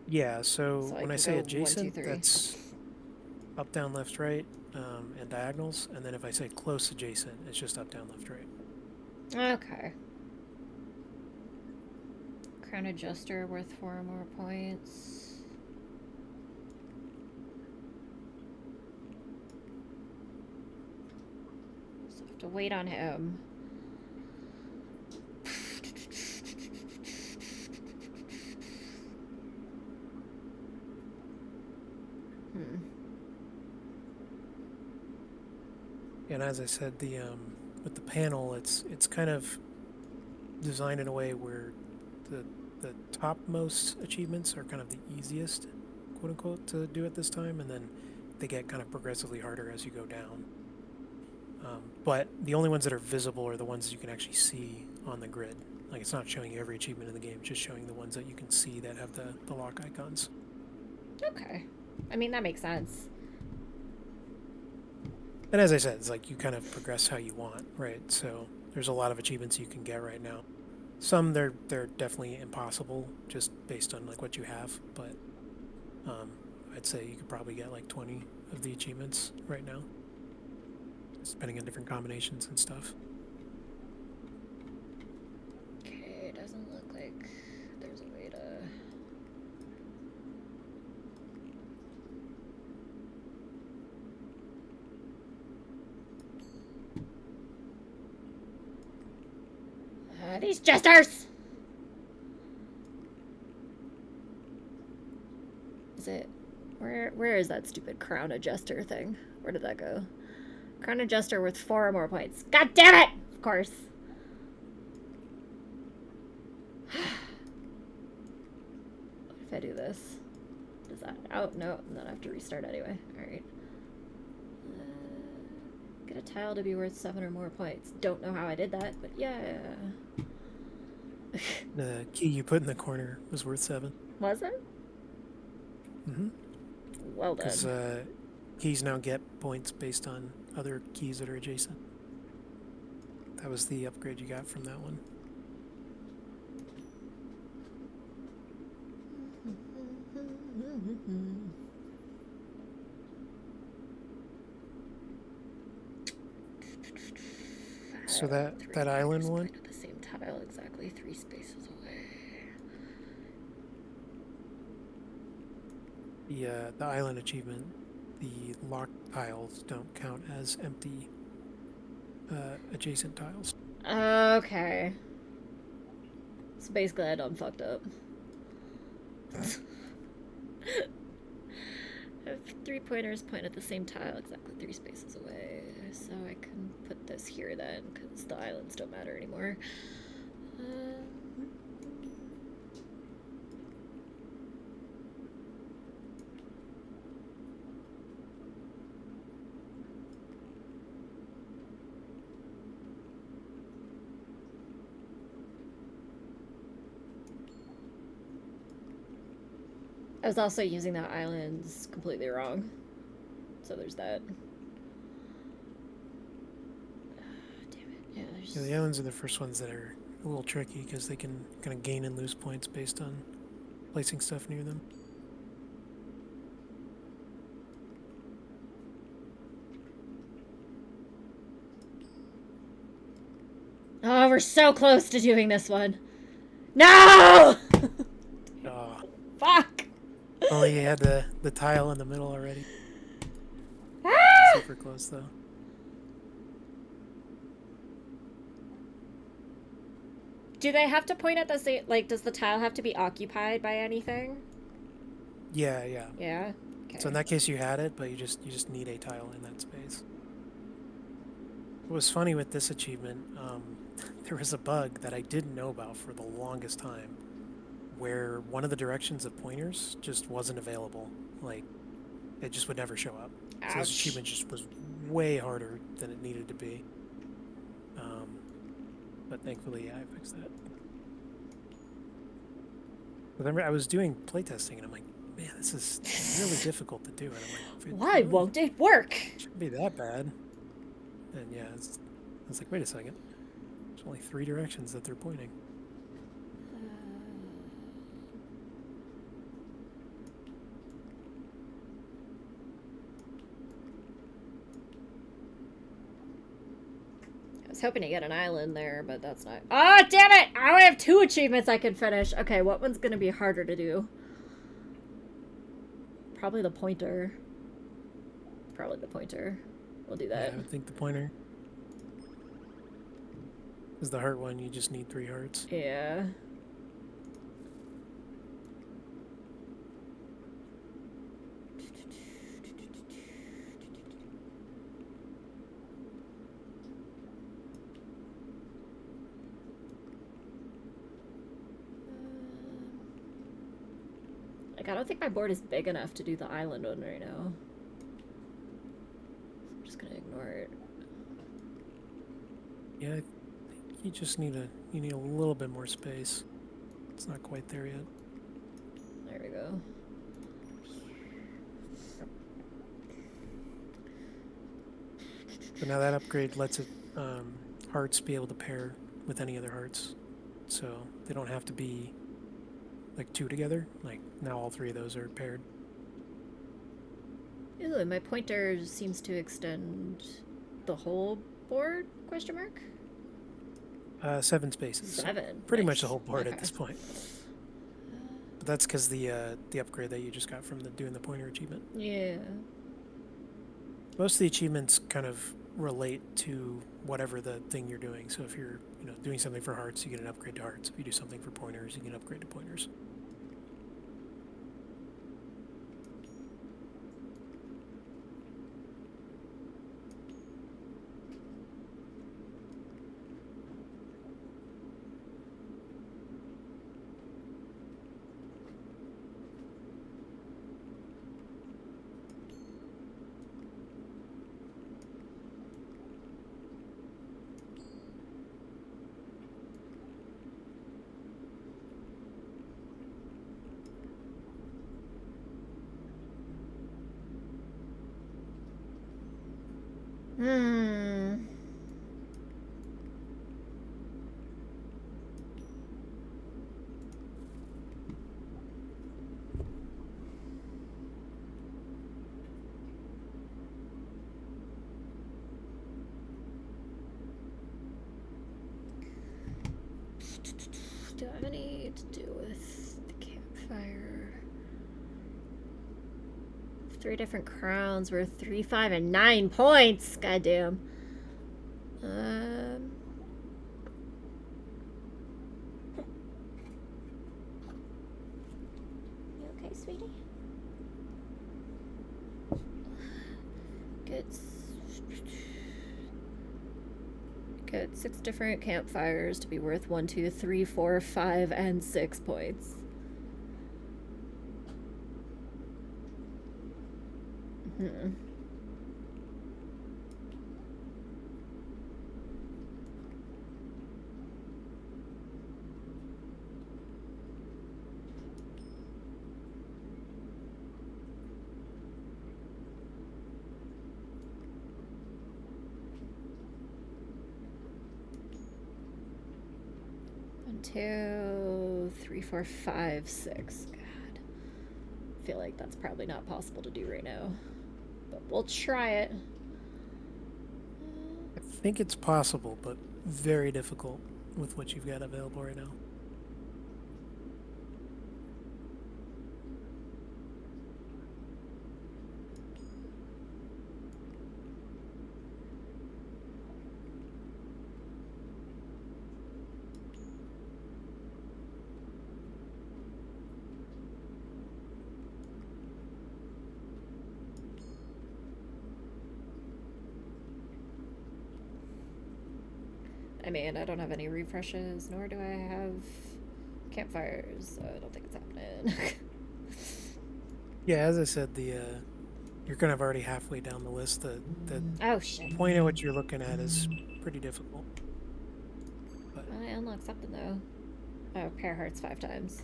Yeah, so So I when I can say go 1, 2, adjacent, 3. that's up, down, left, right, and diagonals. And then if I say close adjacent, it's just up, down, left, right. Okay. Crown adjuster worth 4 more points. So I have to wait on him. Hmm. And as I said, the with the panel, it's kind of designed in a way where the the topmost achievements are kind of the easiest, quote unquote, to do at this time, and then they get kind of progressively harder as you go down. But the only ones that are visible are the ones you can actually see on the grid. Like it's not showing you every achievement in the game, it's just showing the ones that you can see that have the lock icons. Okay. I mean, that makes sense. And as I said, it's like you kind of progress how you want, right? So there's a lot of achievements you can get right now. Some they're definitely impossible just based on like what you have, but um, I'd say you could probably get like 20 of the achievements right now, just depending on different combinations and stuff. Okay, it doesn't look like there's a way to. these jesters! Is it... Where is that stupid Crown Adjuster thing? Where did that go? Crown Adjuster with 4 or more points. God damn it! Of course. What if I do this? Does that... Oh, no. Then I have to restart anyway. Alright. Get a tile to be worth 7 or more points. Don't know how I did that, but yeah. The key you put in the corner was worth 7. Was it? Mm-hmm. Well done. Because keys now get points based on other keys that are adjacent. That was the upgrade you got from that one. So that island one? At the same tile, exactly 3 spaces away. The island achievement, the locked tiles don't count as empty adjacent tiles. Okay. So basically I done fucked up. I have 3 pointers point at the same tile, exactly 3 spaces away. So I can put this here then, because the islands don't matter anymore. I was also using the islands completely wrong. So there's that. Damn it. Yeah, there's... Yeah, the islands are the first ones that are a little tricky because they can kind of gain and lose points based on placing stuff near them. Oh, we're so close to doing this one. No! Fuck! Only you had the tile in the middle already. Ah! Super close though. Do they have to point at the same... Like, does the tile have to be occupied by anything? Yeah. Yeah? Okay. So in that case you had it, but you just need a tile in that space. What was funny with this achievement, there was a bug that I didn't know about for the longest time, where one of the directions of pointers just wasn't available. Like, it just would never show up. Ouch. So this achievement just was way harder than it needed to be. But thankfully, yeah, I fixed that. But then I was doing playtesting, and I'm like, man, this is really difficult to do. And I'm like, why really won't it work? Shouldn't be that bad. And yeah, I was like, wait a second. There's only 3 directions that they're pointing. I was hoping to get an island there, but that's not... Oh, damn it! I only have 2 achievements I can finish. Okay, what one's gonna be harder to do? Probably the pointer. Probably the pointer. We'll do that. Yeah, I would think the pointer. Is the heart one, you just need 3 hearts. Yeah. Like, I don't think my board is big enough to do the island one right now. So I'm just gonna ignore it. Yeah, I think you just need a little bit more space. It's not quite there yet. There we go. But now that upgrade lets it hearts be able to pair with any other hearts, so they don't have to be like 2 together. Like now all 3 of those are paired. Ooh, and my pointer seems to extend the whole board? Question mark? 7 spaces. 7. Pretty Nice. much the whole board Okay. at this point. But that's because the upgrade that you just got from doing the pointer achievement. Yeah. Most of the achievements kind of relate to whatever the thing you're doing. So if you're, doing something for hearts, you get an upgrade to hearts. If you do something for pointers, you get an upgrade to pointers. Hmm. Do I have any to do with the campfire? 3 different crowns worth 3, 5, and 9 points. Goddamn. You okay, sweetie? Get 6 different campfires to be worth 1, 2, 3, 4, 5, and 6 points. Hmm. One, 2, 3, 4, 5, 6. God. I feel like that's probably not possible to do right now. But we'll try it. I think it's possible, but very difficult with what you've got available right now. I mean, I don't have any refreshes, nor do I have campfires, so I don't think it's happening. Yeah, as I said, you're kind of already halfway down the list. The Oh, shit. point of what you're looking at is pretty difficult. But I unlocked something, though. Oh, pair hearts 5 times.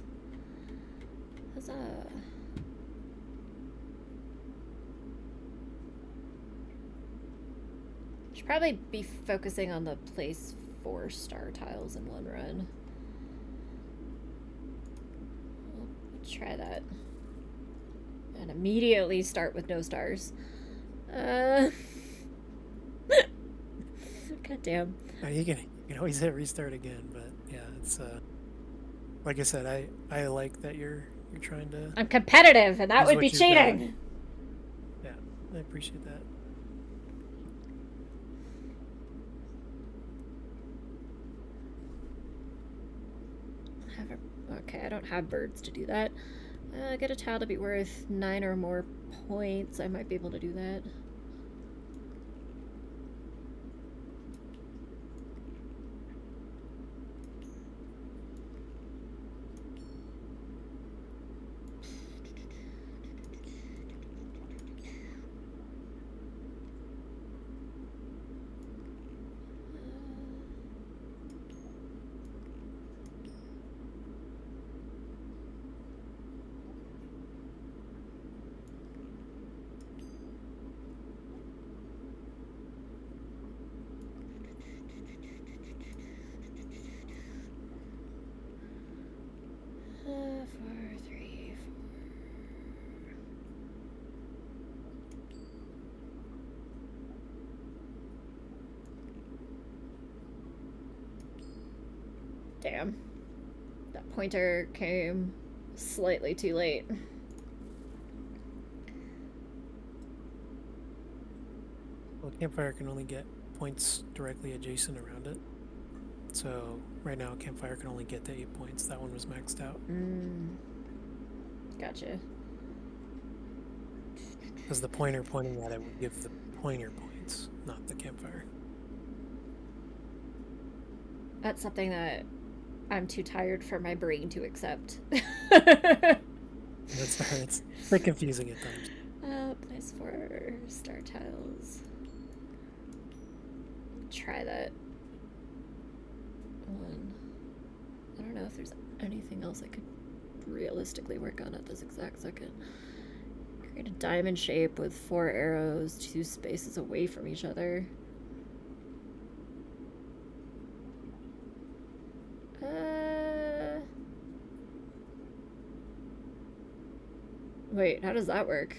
Huzzah. Should probably be focusing on the place 4 star tiles in one run. We'll try that. And immediately start with no stars. God damn. you can always hit restart again. But yeah, it's like I said, I like that you're trying to I'm competitive, and that use would be what you've got. cheating. Yeah, I appreciate that. Okay, I don't have birds to do that. Get a tile to be worth 9 or more points. I might be able to do that. Four, 3, 4. Damn. That pointer came slightly too late. Well, campfire can only get points directly adjacent around it. So right now, campfire can only get to 8 points. That one was maxed out. Gotcha. Because the pointer pointing at it would give the pointer points, not the campfire. That's something that I'm too tired for my brain to accept. That's fair. It's a bit confusing at times. Nice for star tiles. Try that one. I don't know if there's anything else I could realistically work on at this exact second. Create a diamond shape with 4 arrows, 2 spaces away from each other. Wait, how does that work?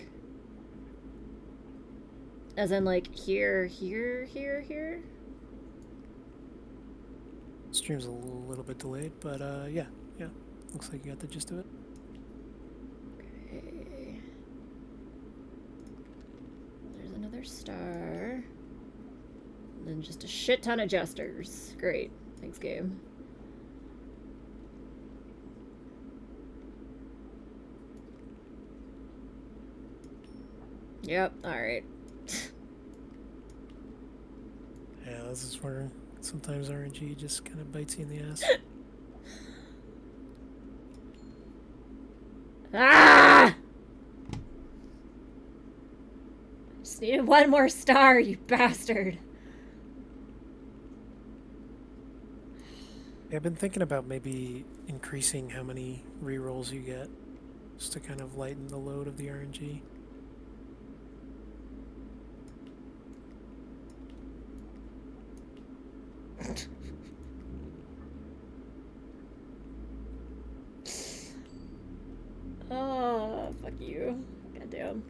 As in, like, here, here, here, here? Stream's a little bit delayed, but yeah. Looks like you got the gist of it. Okay. There's another star. And then just a shit ton of jesters. Great. Thanks, game. Yep, alright. Yeah, this is where sometimes RNG just kind of bites you in the ass. Ah! Just needed one more star, you bastard. Yeah, I've been thinking about maybe increasing how many rerolls you get, just to kind of lighten the load of the RNG. Oh, fuck you. Goddamn.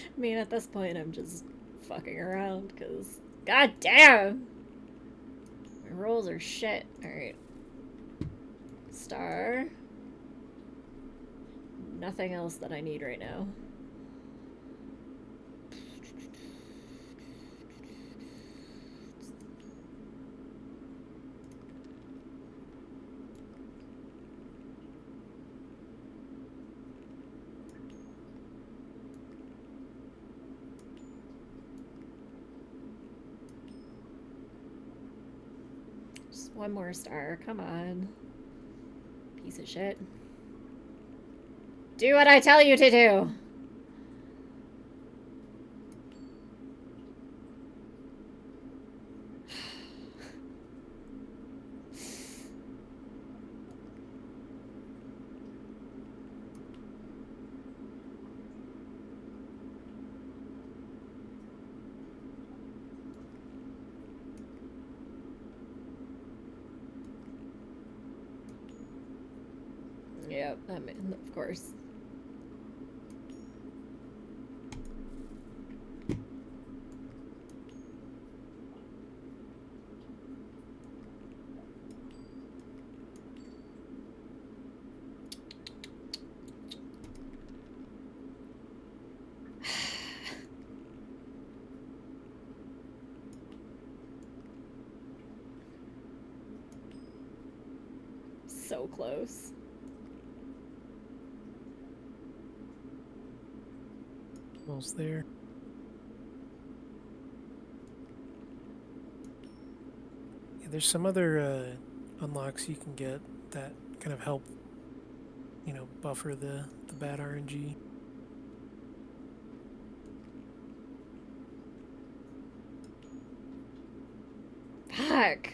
I mean, at this point, I'm just fucking around, because... God damn! My rolls are shit. Alright. Star. Nothing else that I need right now. Just one more star. Come on. Piece of shit. Do what I tell you to do! Yep, I mean, of course. So close. Almost there. Yeah, there's some other unlocks you can get that kind of help, buffer the bad RNG. Fuck.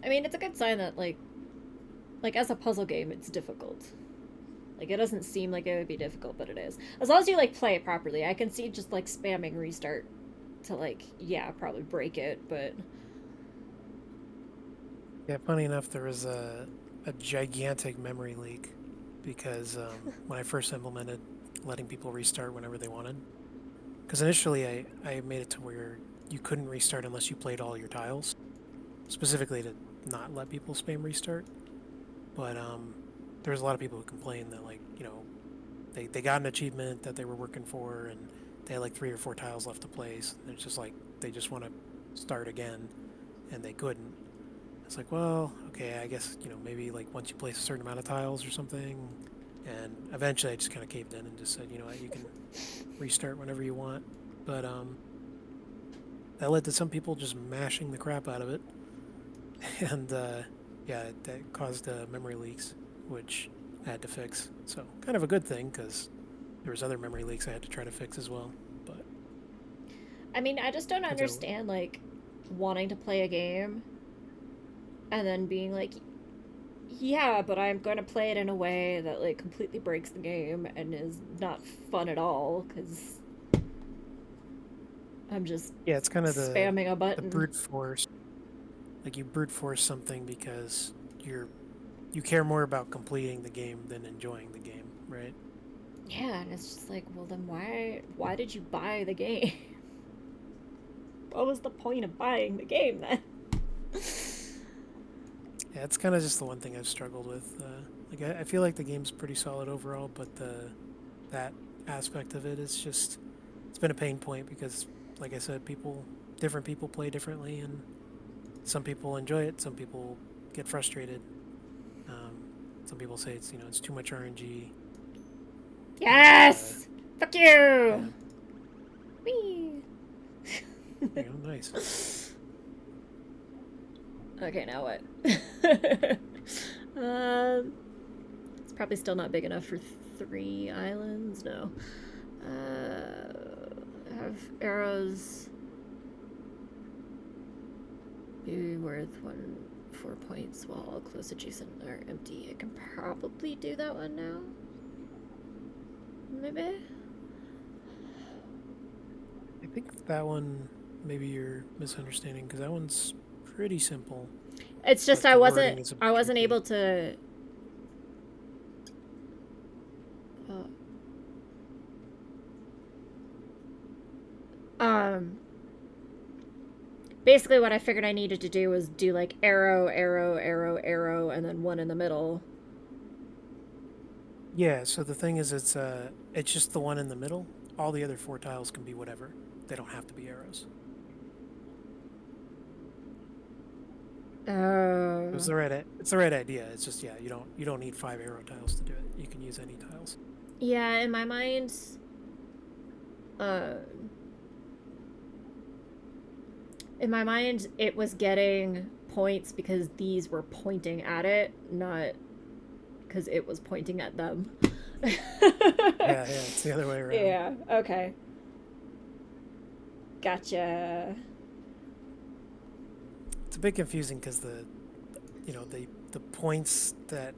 I mean, it's a good sign that like as a puzzle game, it's difficult. Like it doesn't seem like it would be difficult, but it is. As long as you like play it properly. I can see just like spamming restart to like yeah, probably break it, but Yeah, funny enough, there was a gigantic memory leak because when I first implemented letting people restart whenever they wanted, because initially I made it to where you couldn't restart unless you played all your tiles, specifically to not let people spam restart. But there was a lot of people who complained that like they got an achievement that they were working for and they had like 3 or 4 tiles left to place. And it's just like they just want to start again and they couldn't. It's like, well, okay, I guess, maybe like once you place a certain amount of tiles or something. And eventually I just kind of caved in and just said, you know what, you can restart whenever you want. But that led to some people just mashing the crap out of it. And yeah, that caused memory leaks, which I had to fix. So kind of a good thing because there was other memory leaks I had to try to fix as well. But I mean, I just don't I did. understand like wanting to play a game and then being like, yeah, but I'm going to play it in a way that like completely breaks the game and is not fun at all because I'm just Yeah, it's kind of spamming a the button. brute force. Like you brute force something because you care more about completing the game than enjoying the game, right? Yeah, and it's just like, well, then why did you buy the game? What was the point of buying the game then? Yeah, it's kind of just the one thing I've struggled with. Like I feel like the game's pretty solid overall, but that aspect of it is just it's been a pain point because, like I said, different people play differently, and some people enjoy it, some people get frustrated. Um, some people say it's too much RNG, and Yes! Fuck you! yeah, Whee! nice. Okay, now what? It's probably still not big enough for 3 islands. No. Have arrows be worth 4 points while all close adjacent are empty. I can probably do that one now. Maybe. I think that one maybe you're misunderstanding because that one's pretty simple, It's just but I the wasn't wording is a bit I wasn't tricky. able to. Uh, um. Basically, what I figured I needed to do was do like arrow, arrow, arrow, arrow, and then one in the middle. Yeah, so the thing is it's just the one in the middle. All the other 4 tiles can be whatever. They don't have to be arrows. Oh. It's the right idea. It's just yeah, you don't need 5 arrow tiles to do it. You can use any tiles. Yeah, in my mind, uh, it was getting points because these were pointing at it, not because it was pointing at them. Yeah, it's the other way around. Yeah, okay. Gotcha. It's a bit confusing because the points that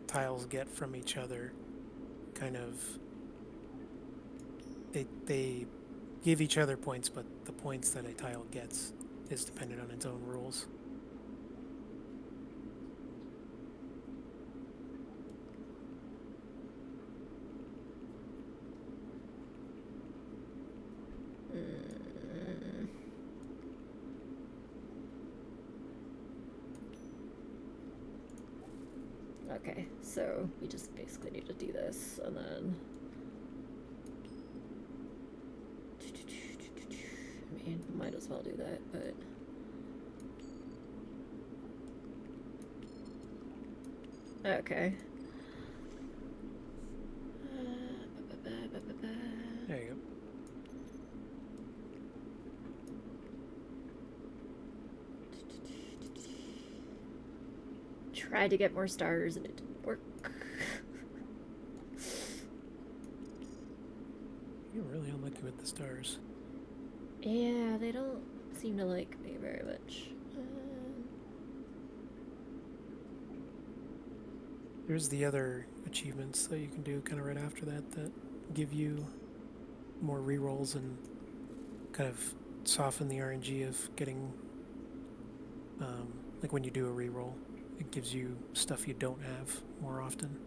tiles get from each other kind of they give each other points, but the points that a tile gets is dependent on its own rules. Mm. Okay, so we just basically need to do this and then. I mean, might as well do that, but. Okay. There you go. Tried to get more stars and it didn't work. You're really unlucky with the stars. Yeah, they don't seem to like me very much. There's the other achievements that you can do kind of right after that that give you more rerolls and kind of soften the RNG of getting, like when you do a reroll, it gives you stuff you don't have more often.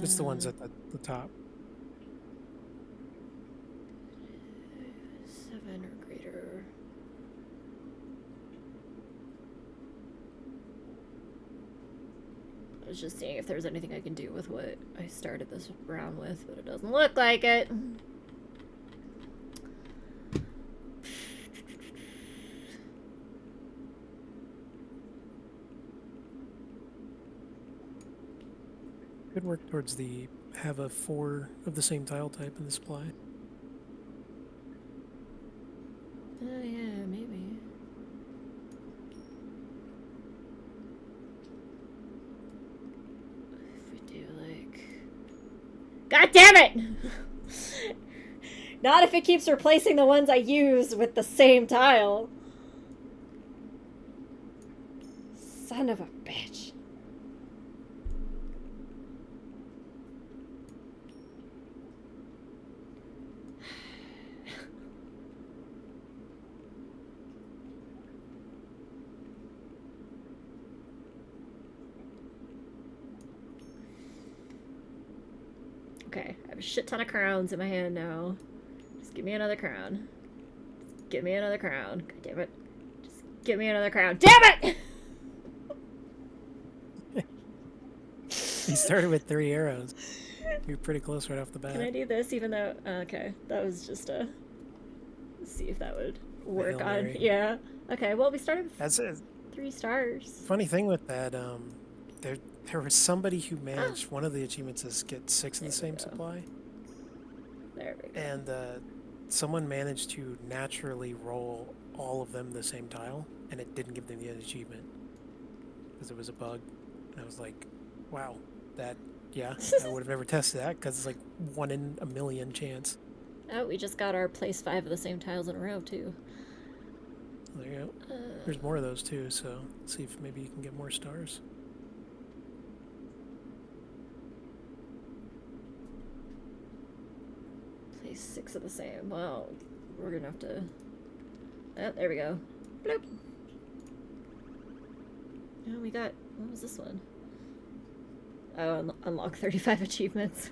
It's the ones at the top. 7 or greater. I was just seeing if there's anything I can do with what I started this round with, but it doesn't look like it. Could work towards the have a 4 of the same tile type in the supply. Oh yeah, maybe. If we do like... God damn it! Not if it keeps replacing the ones I use with the same tile. Son of a bitch. Okay, I have a shit ton of crowns in my hand now. Just give me another crown. Just give me another crown. God damn it. Just give me another crown. Damn it! You started with 3 arrows. You're pretty close right off the bat. Can I do this even though... Okay, that was just a... Let's see if that would work on... Yeah. Okay, well, we started with 3 stars. Funny thing with that, there was somebody who managed... One of the achievements is get 6 of the same supply. There we go. And someone managed to naturally roll all of them the same tile, and it didn't give them the achievement. Because it was a bug. And I was like, wow, that... Yeah, I would have never tested that because it's like 1 in a million chance. Oh, we just got our place 5 of the same tiles in a row, too. There you go. There's more of those, too, so let's see if maybe you can get more stars. Place 6 of the same. Well, we're gonna have to... Oh, there we go. Bloop. Oh, we got... What was this one? Oh, unlock 35 achievements.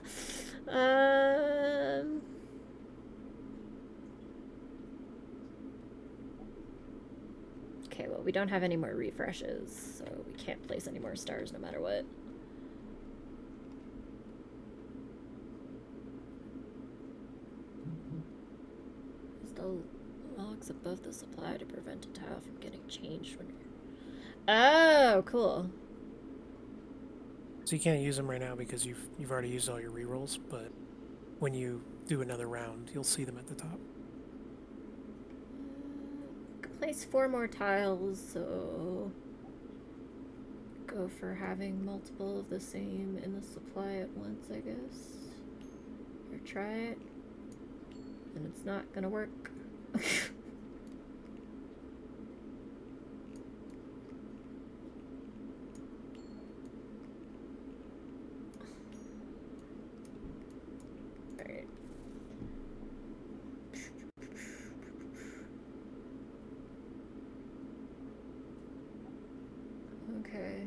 Okay, well, we don't have any more refreshes, so we can't place any more stars no matter what. Still logs above the supply to prevent a tile from getting changed when you're... Oh, cool. So you can't use them right now because you've already used all your rerolls, but when you do another round, you'll see them at the top. Place 4 more tiles, so go for having multiple of the same in the supply at once, I guess. Or try it. And it's not gonna work. Okay.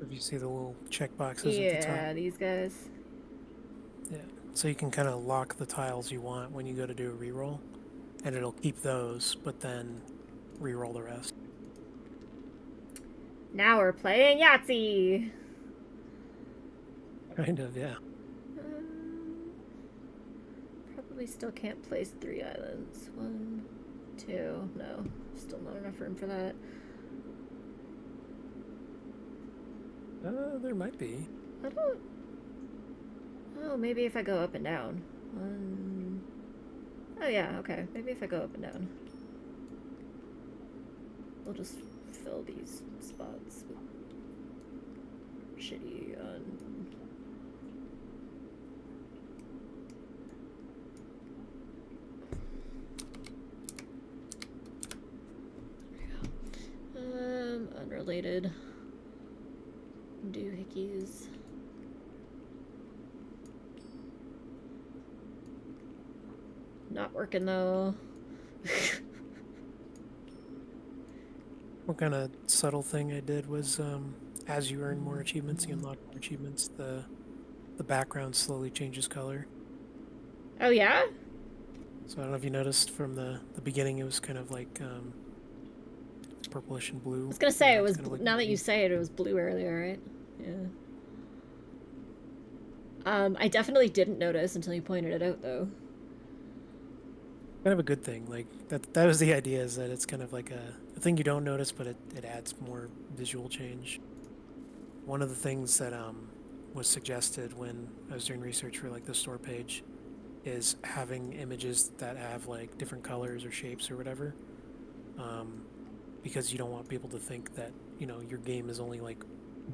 If you see the little check boxes at the top. Yeah, these guys. Yeah. So you can kind of lock the tiles you want when you go to do a reroll, and it'll keep those, but then reroll the rest. Now we're playing Yahtzee! Kind of, yeah. Probably still can't place 3 islands. 1, 2, no. Still not enough room for that. There might be. I don't... Oh, maybe if I go up and down. 1... Oh yeah, okay. Maybe if I go up and down. We'll just fill these spots with shitty unrelated doohickeys. Not working though. One kind of subtle thing I did was, as you earn more achievements, you unlock more achievements. The background slowly changes color. Oh yeah? So I don't know if you noticed from the beginning, it was kind of like purplish and I blue, was gonna and say now it it's was. kind of like Now that you green. say it, it was blue earlier, right? Yeah. I definitely didn't notice until you pointed it out, though. Kind of a good thing. Like that was the idea, is that it's kind of like a thing you don't notice, but it adds more visual change. One of the things that was suggested when I was doing research for like the store page is having images that have like different colors or shapes or whatever, um, because you don't want people to think that, your game is only like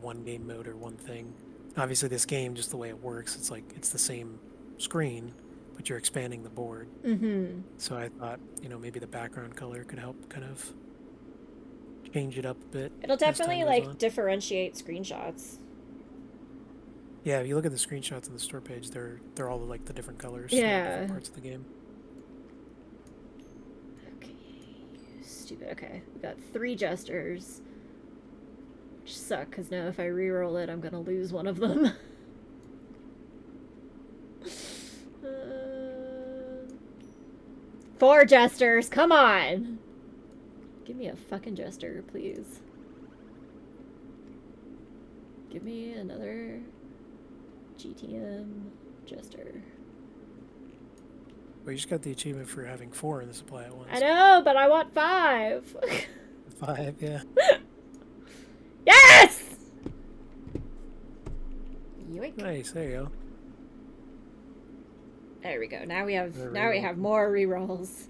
one game mode or one thing. Obviously, this game, just the way it works, it's like it's the same screen, but you're expanding the board. Mm-hmm. So I thought, maybe the background color could help kind of change it up a bit It'll as time definitely goes like on. differentiate screenshots. Yeah, if you look at the screenshots on the store page, they're all like the different colors throughout Yeah. different parts of the game. Okay. Stupid. Okay, we got 3 jesters, which suck because now if I re-roll it, I'm gonna lose one of them. uh, 4 jesters. Come on. Give me a fucking jester, please. Give me another GTM jester. Well, you just got the achievement for having 4 in the supply at once. I know, but I want 5. 5, yeah. Yes! Yoink. Nice, there you go. There we go. Now we have Reroll. more rerolls.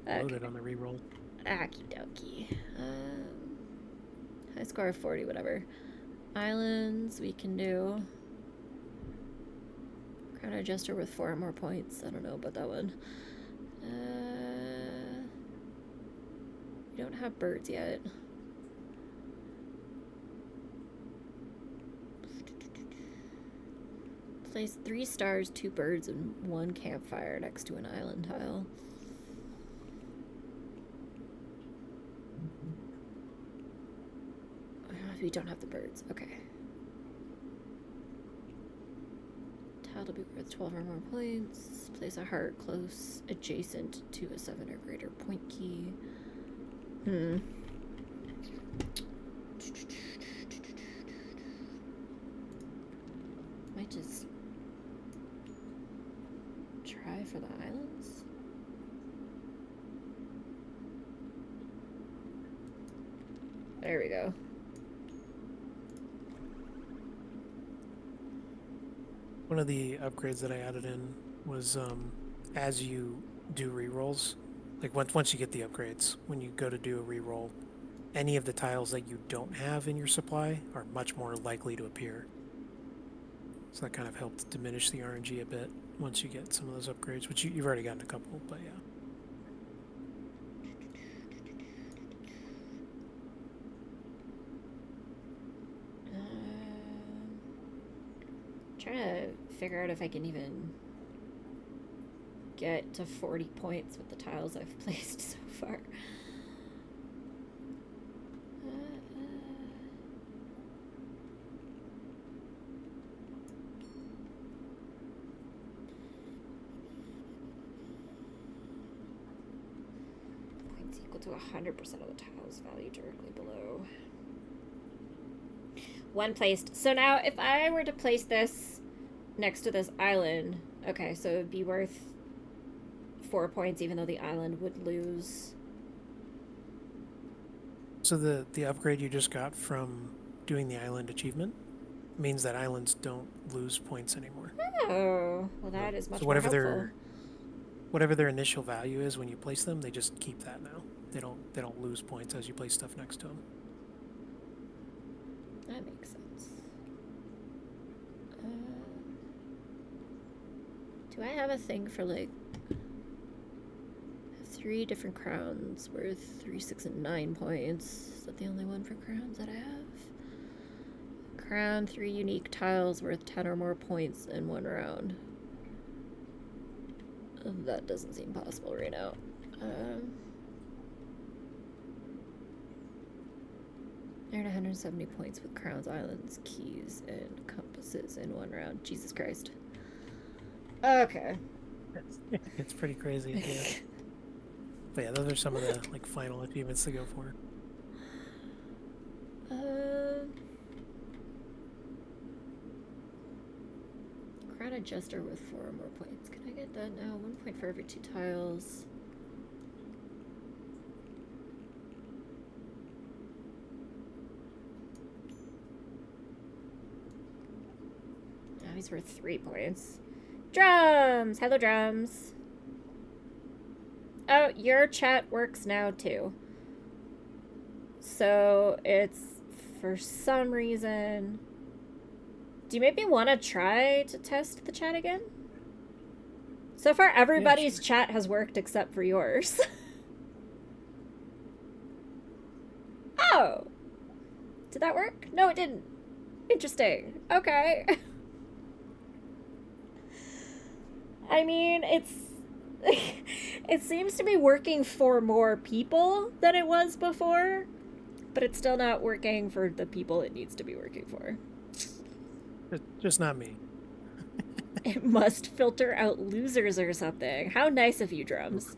Loaded on the reroll. Okie dokie. High score of 40, whatever. Islands we can do. Crown adjuster with 4 or more points. I don't know about that one. We don't have birds yet. Place 3 stars, 2 birds, and 1 campfire next to an island tile. We don't have the birds. Okay. Tile to be worth 12 or more points. Place a heart close adjacent to a 7 or greater point key. Might just try for the islands. There we go. One of the upgrades that I added in was, as you do rerolls, like once you get the upgrades, when you go to do a reroll, any of the tiles that you don't have in your supply are much more likely to appear. So that kind of helped diminish the RNG a bit once you get some of those upgrades, which you've already gotten a couple, but yeah. Trying to figure out if I can even get to 40 points with the tiles I've placed so far. Points equal to 100% of the tiles value directly below. 1 placed. So now if I were to place this next to this island, okay, so it would be worth 4 points even though the island would lose. So the upgrade you just got from doing the island achievement means that islands don't lose points anymore. Oh, well that is much So more whatever helpful. whatever their initial value is when you place them, they just keep that now. They don't lose points as you place stuff next to them. That makes sense. Do I have a thing for like 3 different crowns worth 3, 6, and 9 points? Is that the only one for crowns that I have? Crown 3 unique tiles worth 10 or more points in 1 round. That doesn't seem possible right now. Earn 170 points with crowns, islands, keys, and compasses in one round. Jesus Christ. Okay. It's pretty crazy, yeah. But yeah, those are some of the like final achievements to go for. Crown adjuster with 4 or more points. Can I get that now? 1 point for every 2 tiles. Now he's worth 3 points. Drums! Hello, drums. Oh, your chat works now, too. So, it's, for some reason... Do you maybe want to try to test the chat again? So far, everybody's sure. chat has worked except for yours. Oh! Did that work? No, it didn't. Interesting. Okay. I mean, it's... it seems to be working for more people than it was before, but it's still not working for the people it needs to be working for. Just not me. It must filter out losers or something. How nice of you, Drums.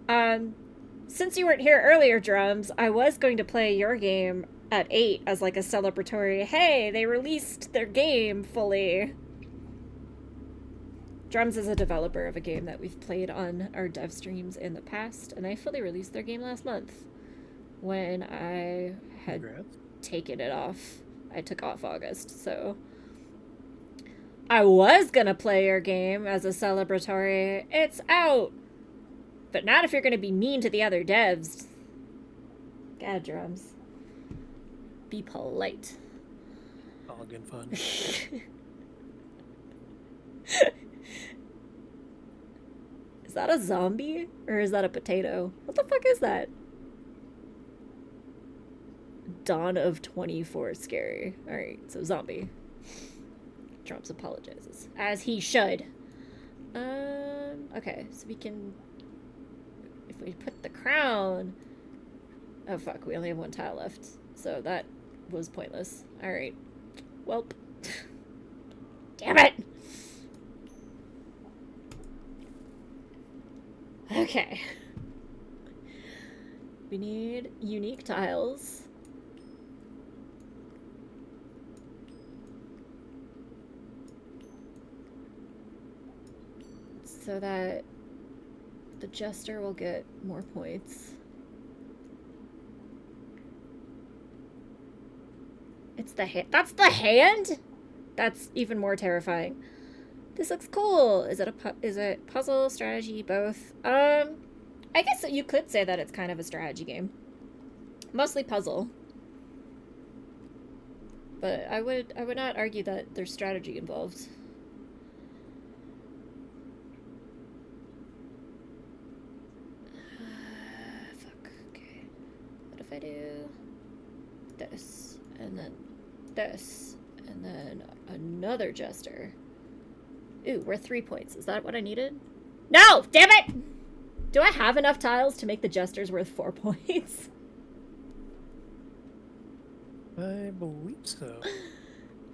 Since you weren't here earlier, Drums, I was going to play your game at 8 as like a celebratory, hey, they released their game fully. Drums is a developer of a game that we've played on our dev streams in the past, and they fully released their game last month when I had taken it off. I took off August, so I was gonna play your game as a celebratory. It's out! But not if you're gonna be mean to the other devs. God, Drums. Be polite. All good fun. Is that a zombie? Or is that a potato? What the fuck is that? Dawn of 24 scary. Alright, so zombie. Drums apologizes. As he should. Okay, so we can... If we put the crown... Oh fuck, we only have 1 tile left. So that was pointless. Alright. Welp. Damn it! Okay. We need unique tiles. So that the jester will get more points. It's the hand. That's the hand? That's even more terrifying. This looks cool. Is it puzzle, strategy, both? I guess you could say that it's kind of a strategy game. Mostly puzzle. But I would not argue that there's strategy involved. Fuck. Okay. What if I do this and then this and then another jester? Ooh, we're 3 points. Is that what I needed? No! Damn it! Do I have enough tiles to make the jesters worth 4 points? I believe so.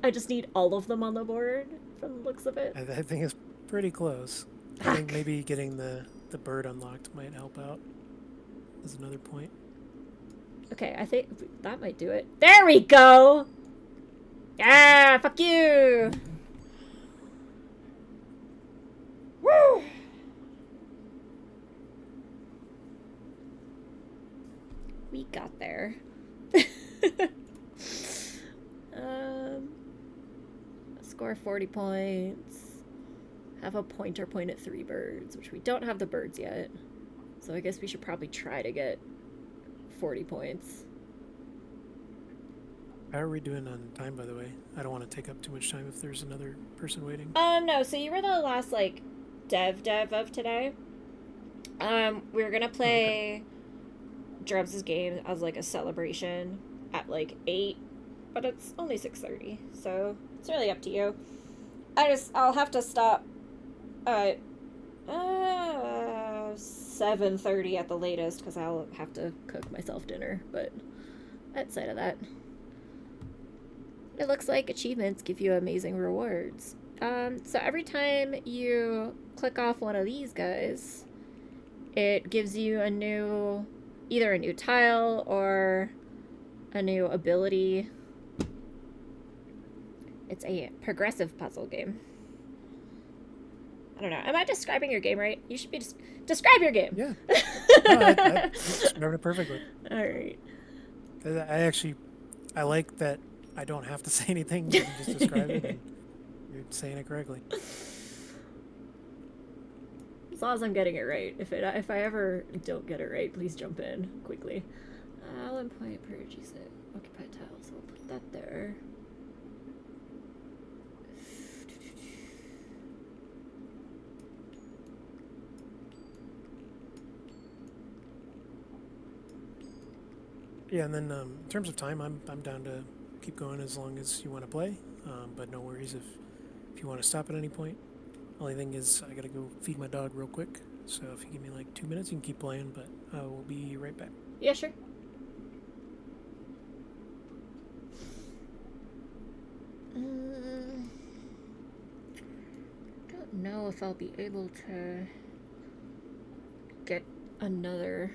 I just need all of them on the board from the looks of it. I think it's pretty close. I think maybe getting the bird unlocked might help out. Is another point. Okay, I think that might do it. There we go! Yeah, fuck you! Woo! We got there. Score 40 points. Have a pointer point at 3 birds, which we don't have the birds yet. So I guess we should probably try to get 40 points. How are we doing on time, by the way? I don't want to take up too much time if there's another person waiting. No, so you were the last, like, dev of today. We were gonna play Drums' game as, like, a celebration at, like, 8, but it's only 6:30, so it's really up to you. I'll have to stop 7:30 at the latest, because I'll have to cook myself dinner. But outside of that, it looks like achievements give you amazing rewards. So every time you click off one of these guys, it gives you either a new tile or a new ability. It's a progressive puzzle game. I don't know. Am I describing your game right? You should be describe your game. Yeah. No, I described it perfectly. All right. I like that I don't have to say anything. You can just describe it, and you're saying it correctly. As long as I'm getting it right. If I ever don't get it right, please jump in quickly. 1 point per GC occupied tile, so we'll put that there. Yeah, and then in terms of time, I'm down to keep going as long as you want to play. But no worries if you want to stop at any point. Only thing is I gotta go feed my dog real quick. So if you give me like 2 minutes, you can keep playing. But we'll be right back. Yeah, sure. Don't know if I'll be able to get another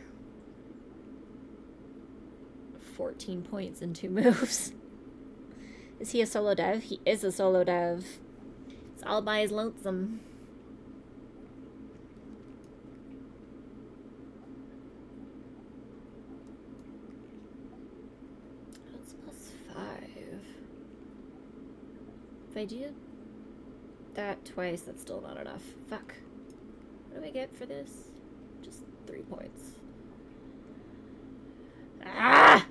14 points in 2 moves. Is he a solo dev? He is a solo dev. It's all by his lonesome. That's +5. If I do that twice, that's still not enough. Fuck. What do I get for this? Just 3 points. Ah!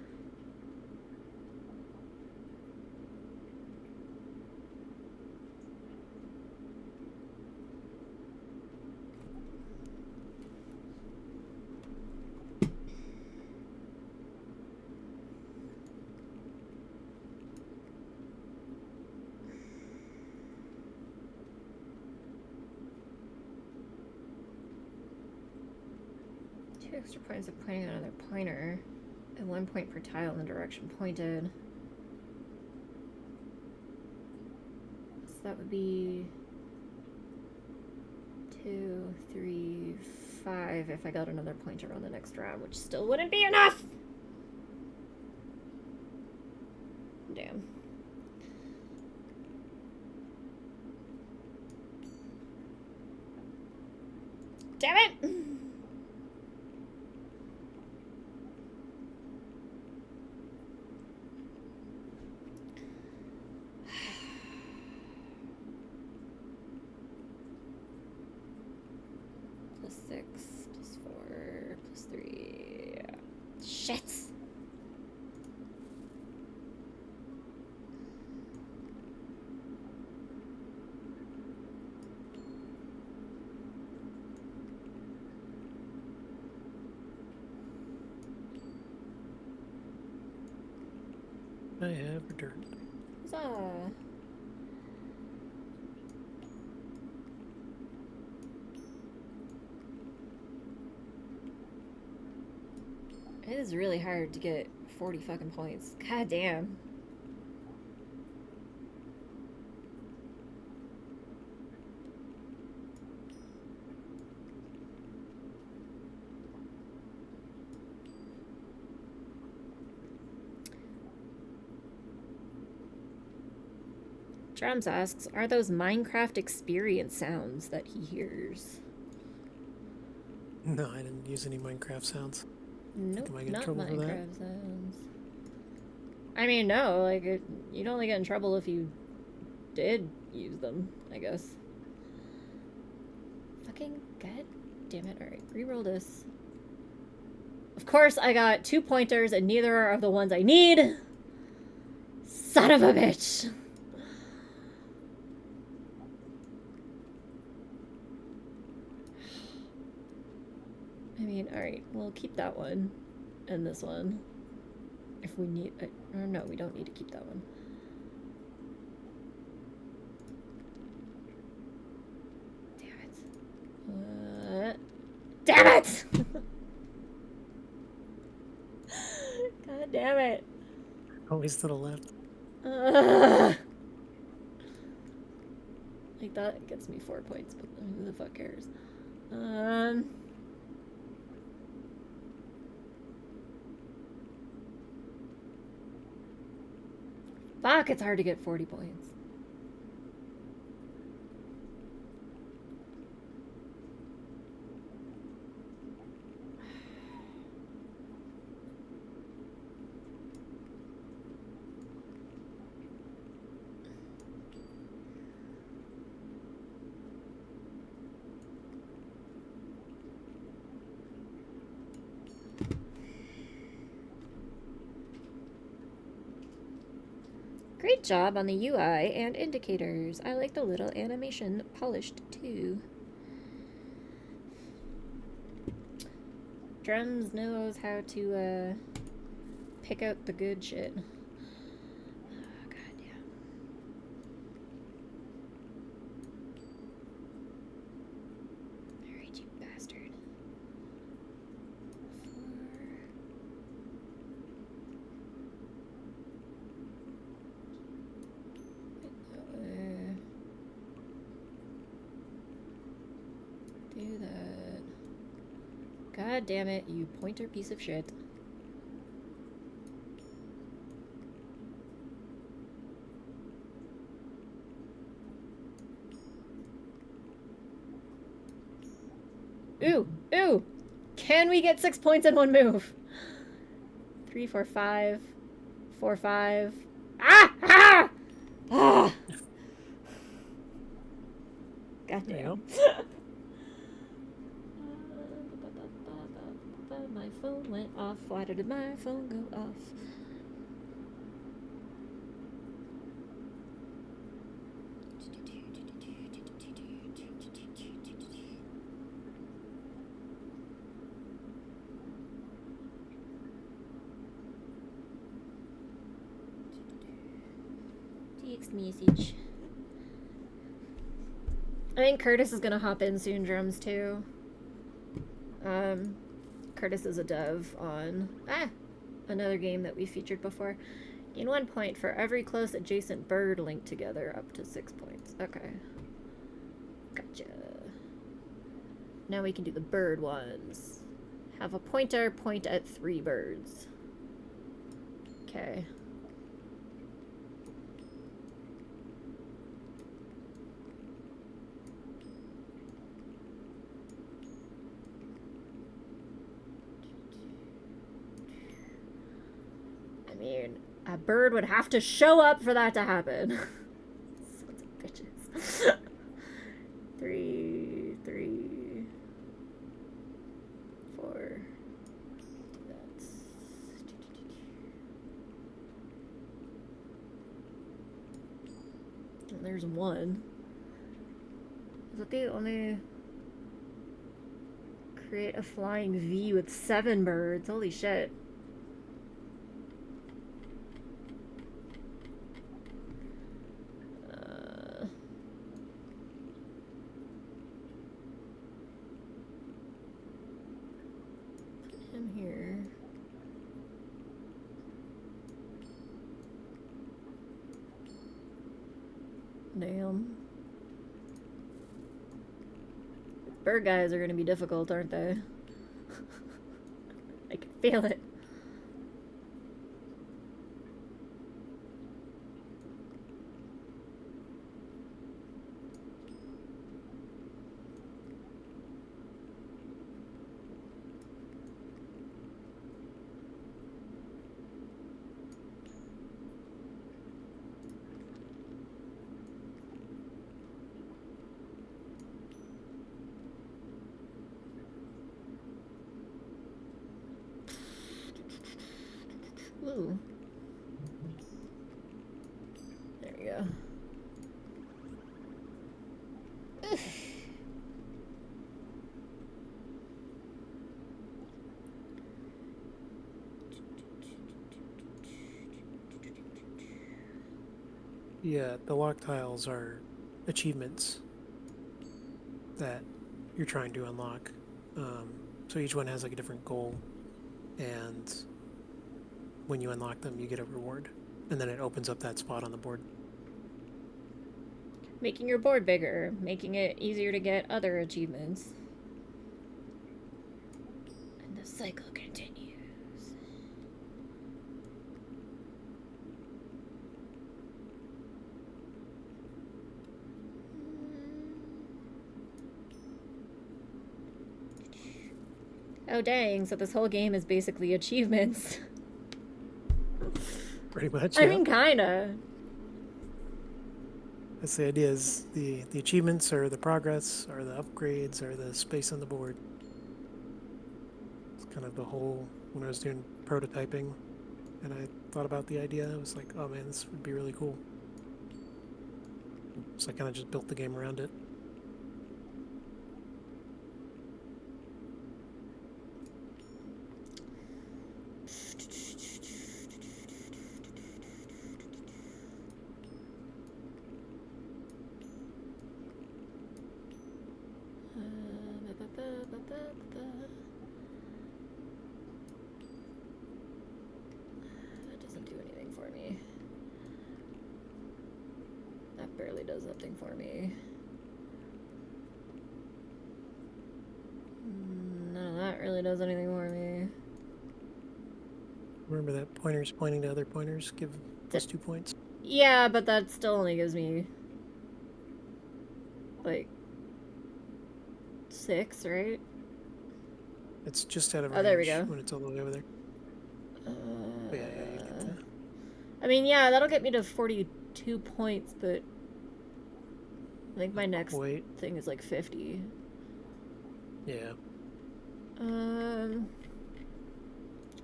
Extra points of pointing another pointer, and 1 point per tile in the direction pointed. So that would be 2, 3, 5 if I got another pointer on the next round, which still wouldn't be enough! Damn. Damn it! +6, +4, +3. Shit! I have returned. Huzzah! It is really hard to get 40 fucking points. God damn. Drums asks, are those Minecraft experience sounds that he hears? No, I didn't use any Minecraft sounds. Nope, Am I getting in not trouble for that? Minecraft sounds. I mean, no, like, you'd only get in trouble if you did use them, I guess. Fucking god damn it. Alright, reroll this. Of course, I got 2 pointers and neither are of the ones I need. Son of a bitch. I mean, alright, we'll keep that one and this one. If we need, or no, we don't need to keep that one. Damn it. What? God damn it. Always to the left. Ugh. Like, that gets me 4 points, but who the fuck cares? Fuck, it's hard to get 40 points. Great job on the UI and indicators. I like the little animation polished too. Drums knows how to pick out the good shit. Oh, goddamn. Alright, you bastard. 4. Do that. God damn it, you pointer piece of shit. Ooh, ooh! Can we get 6 points in one move? 3, 4, 5. 4, 5. Ah! Ah! Ah! God damn. My phone went off. Why did my phone go off? Text message. I think Curtis is gonna hop in soon, drums too. Curtis is a dev on another game that we featured before. Gain 1 point for every close adjacent bird linked together, up to 6 points. Okay. Gotcha. Now we can do the bird ones. Have a pointer point at 3 birds. Okay. I mean, a bird would have to show up for that to happen. Sons of bitches. 3, 3, 4. That's. And there's 1. Is that the only. Create a flying V with 7 birds. Holy shit. Damn. Bird guys are gonna be difficult, aren't they? I can feel it. Ooh. There you go. Yeah, the lock tiles are achievements that you're trying to unlock. So each one has like a different goal, and when you unlock them, you get a reward, and then it opens up that spot on the board. Making your board bigger, making it easier to get other achievements. And the cycle continues. Oh dang, so this whole game is basically achievements. Pretty much, I yeah. mean, kinda. That's the idea: is the achievements, or the progress, or the upgrades, or the space on the board. It's kind of the whole. When I was doing prototyping, and I thought about the idea, I was like, oh man, this would be really cool. So I kind of just built the game around it. That doesn't do anything for me. That barely does something for me. None of that really does anything for me. Remember that pointers pointing to other pointers give plus 2 points. Yeah, but that still only gives me like 6, right? It's just out of Oh, there we range go. when it's all the way over there. But yeah, you get that. I mean, yeah, that'll get me to 42 points, but I think my next thing is like 50. Yeah. I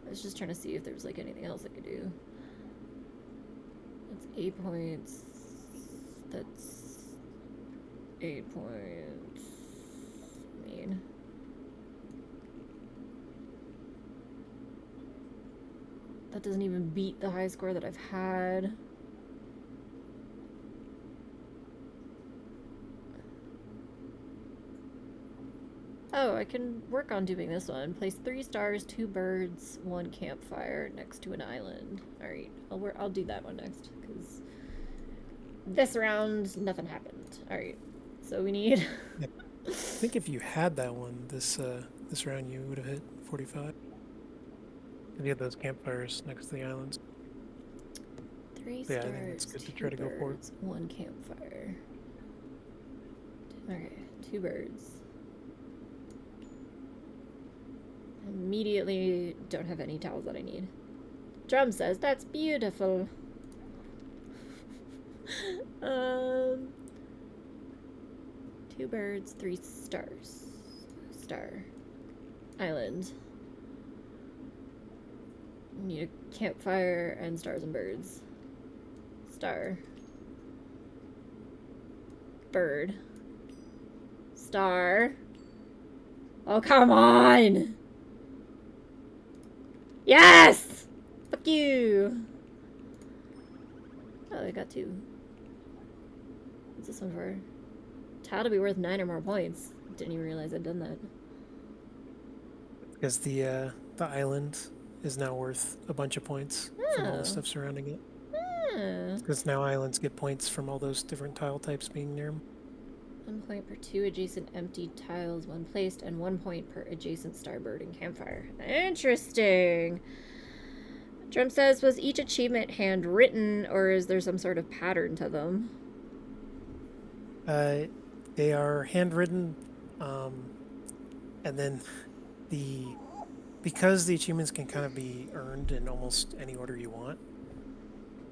was just trying to see if there was like anything else I could do. That's 8 points. That's 8 points. I mean, that doesn't even beat the high score that I've had. Oh, I can work on doing this one. Place 3 stars, 2 birds, 1 campfire next to an island. Alright, I'll do that one next, because this round, nothing happened. Alright, so we need... I think if you had that one, this round, you would have hit 45. And you had those campfires next to the islands. 3 Yeah, stars, I think it's good to 2 try to go for it. birds, 1 campfire. Okay, 2 birds. Immediately don't have any towels that I need. Drum says, that's beautiful. 2 birds, 3 stars. Star. Island. Need a campfire and stars and birds. Star. Bird. Star. Oh, come on! Yes! Fuck you! Oh, I got 2. What's this one for? Tile to be worth 9 or more points. Didn't even realize I'd done that. Because the island is now worth a bunch of points from all the stuff surrounding it. Because now islands get points from all those different tile types being near them. 1 point per 2 adjacent empty tiles when placed, and 1 point per adjacent starbird and campfire. Interesting. Drum says, was each achievement handwritten, or is there some sort of pattern to them? They are handwritten, and then because the achievements can kind of be earned in almost any order you want,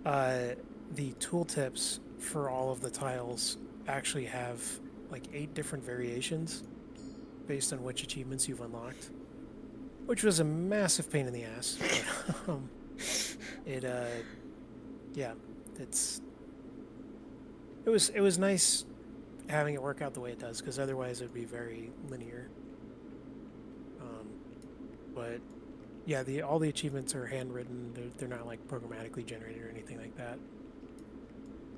the tooltips for all of the tiles actually have like 8 different variations based on which achievements you've unlocked, which was a massive pain in the ass. But, yeah, it was nice having it work out the way it does, because otherwise it would be very linear. But yeah, all the achievements are handwritten. They're not like programmatically generated or anything like that.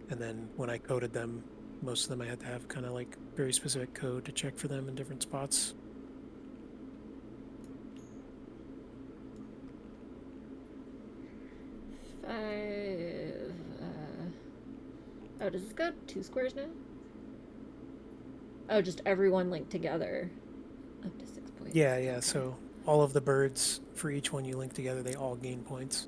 And then when I coded them, most of them I had to have kind of like very specific code to check for them in different spots. Oh, does this go 2 squares now? Oh, just everyone linked together. Up to 6 points. Yeah, yeah. Okay. So all of the birds for each one you link together, they all gain points.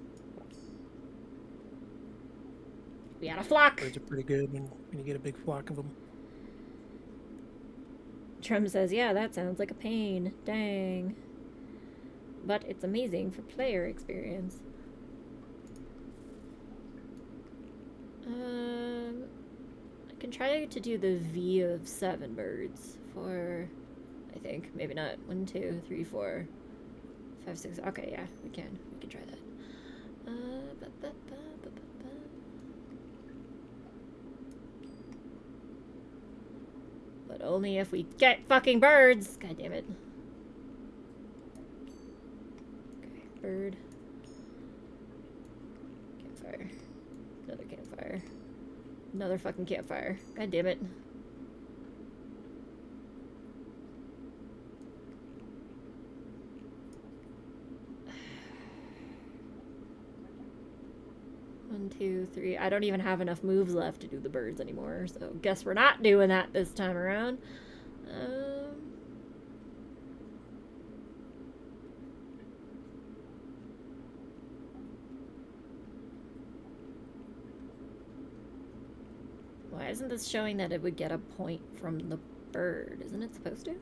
We had a flock! Birds are pretty good when you get a big flock of them. Trum says, yeah, that sounds like a pain. Dang. But it's amazing for player experience. I can try to do the V of 7 birds for, I think, maybe not 1, 2, 3, 4, 5, 6. Okay, yeah, we can try that. Ba, ba, ba, ba, ba, ba. But only if we get fucking birds. God damn it. Okay, bird. Campfire. Another campfire. Another fucking campfire. God damn it. One, two, three. I don't even have enough moves left to do the birds anymore, so guess we're not doing that this time around. Why isn't this showing that it would get a point from the bird? Isn't it supposed to?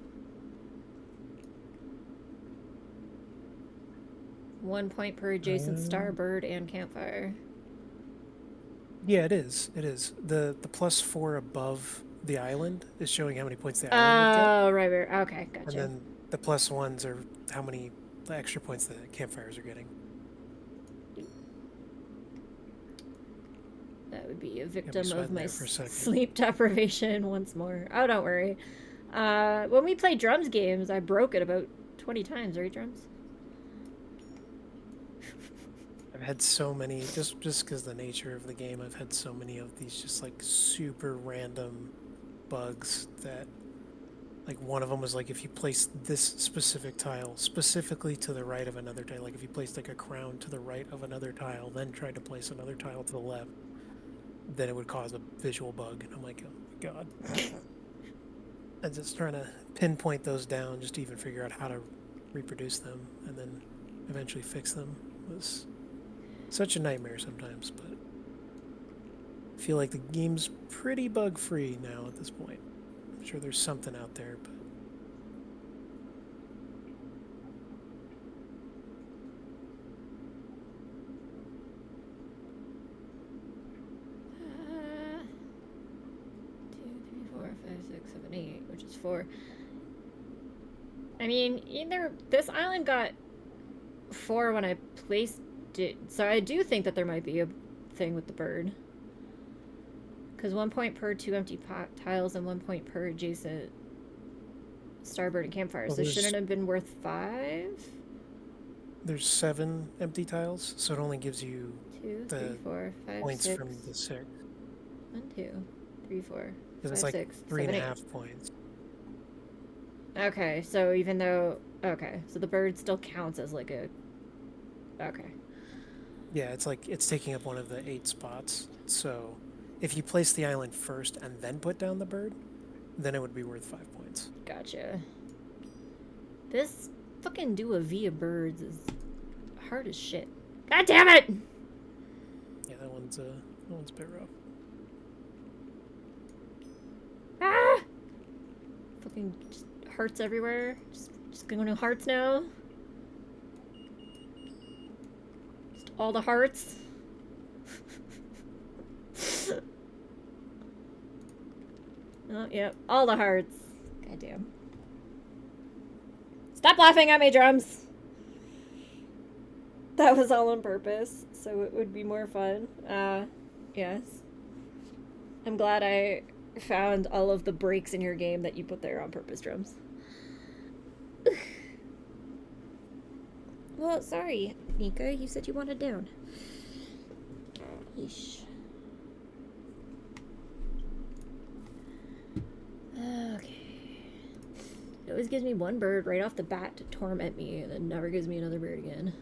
1 point per adjacent star, bird, and campfire. Yeah, it is. It is. The +4 above the island is showing how many points the island would get. Oh, right. Okay, gotcha. And then the +1s are how many extra points the campfires are getting. That would be a victim of my for a second. sleep deprivation once more. Oh, don't worry. When we play drums games, I broke it about 20 times, right, drums? I've had so many, just because the nature of the game, I've had so many of these just like super random bugs that, like, one of them was like if you place this specific tile specifically to the right of another tile, like if you placed like a crown to the right of another tile, then tried to place another tile to the left, then it would cause a visual bug. And I'm like, oh my god. I'm just trying to pinpoint those down just to even figure out how to reproduce them and then eventually fix them was such a nightmare sometimes, but I feel like the game's pretty bug-free now at this point. I'm sure there's something out there, but... Which is 4. I mean, either this island got 4 when I placed it, so I do think that there might be a thing with the bird. Because 1 point per 2 empty tiles and 1 point per adjacent starboard and campfire. Well, so shouldn't it have been worth 5? There's 7 empty tiles, so it only gives you 2, the 3, 4, 5, points 6. from the 6. 1, 2, 3, 4, Because 5, it's like 6, 3.5 points. Okay, so even though... Okay, so the bird still counts as like a... Okay. Yeah, it's like it's taking up one of the 8 spots. So if you place the island first and then put down the bird, then it would be worth 5 points. Gotcha. This fucking do a V of birds is hard as shit. God damn it! Yeah, that one's a bit rough. Ah! Fucking just hearts everywhere. Just going to hearts now. Just all the hearts. Oh, yep, all the hearts. God damn. Stop laughing at me, drums! That was all on purpose, so it would be more fun. Yes. I'm glad I found all of the breaks in your game that you put there on purpose, drums. Well, sorry, Nika. You said you wanted down. Yeesh. Okay. It always gives me one bird right off the bat to torment me, and then never gives me another bird again.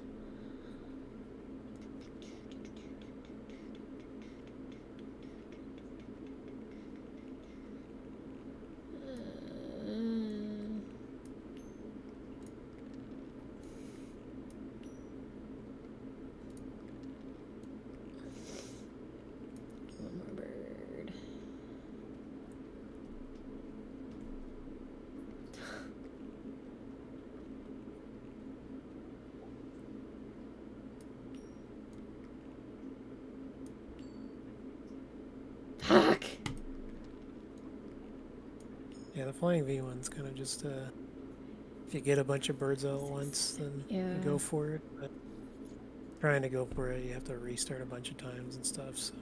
Yeah, the flying V one's kind of just if you get a bunch of birds all at once, then you Yeah. go for it. But trying to go for it, you have to restart a bunch of times and stuff. So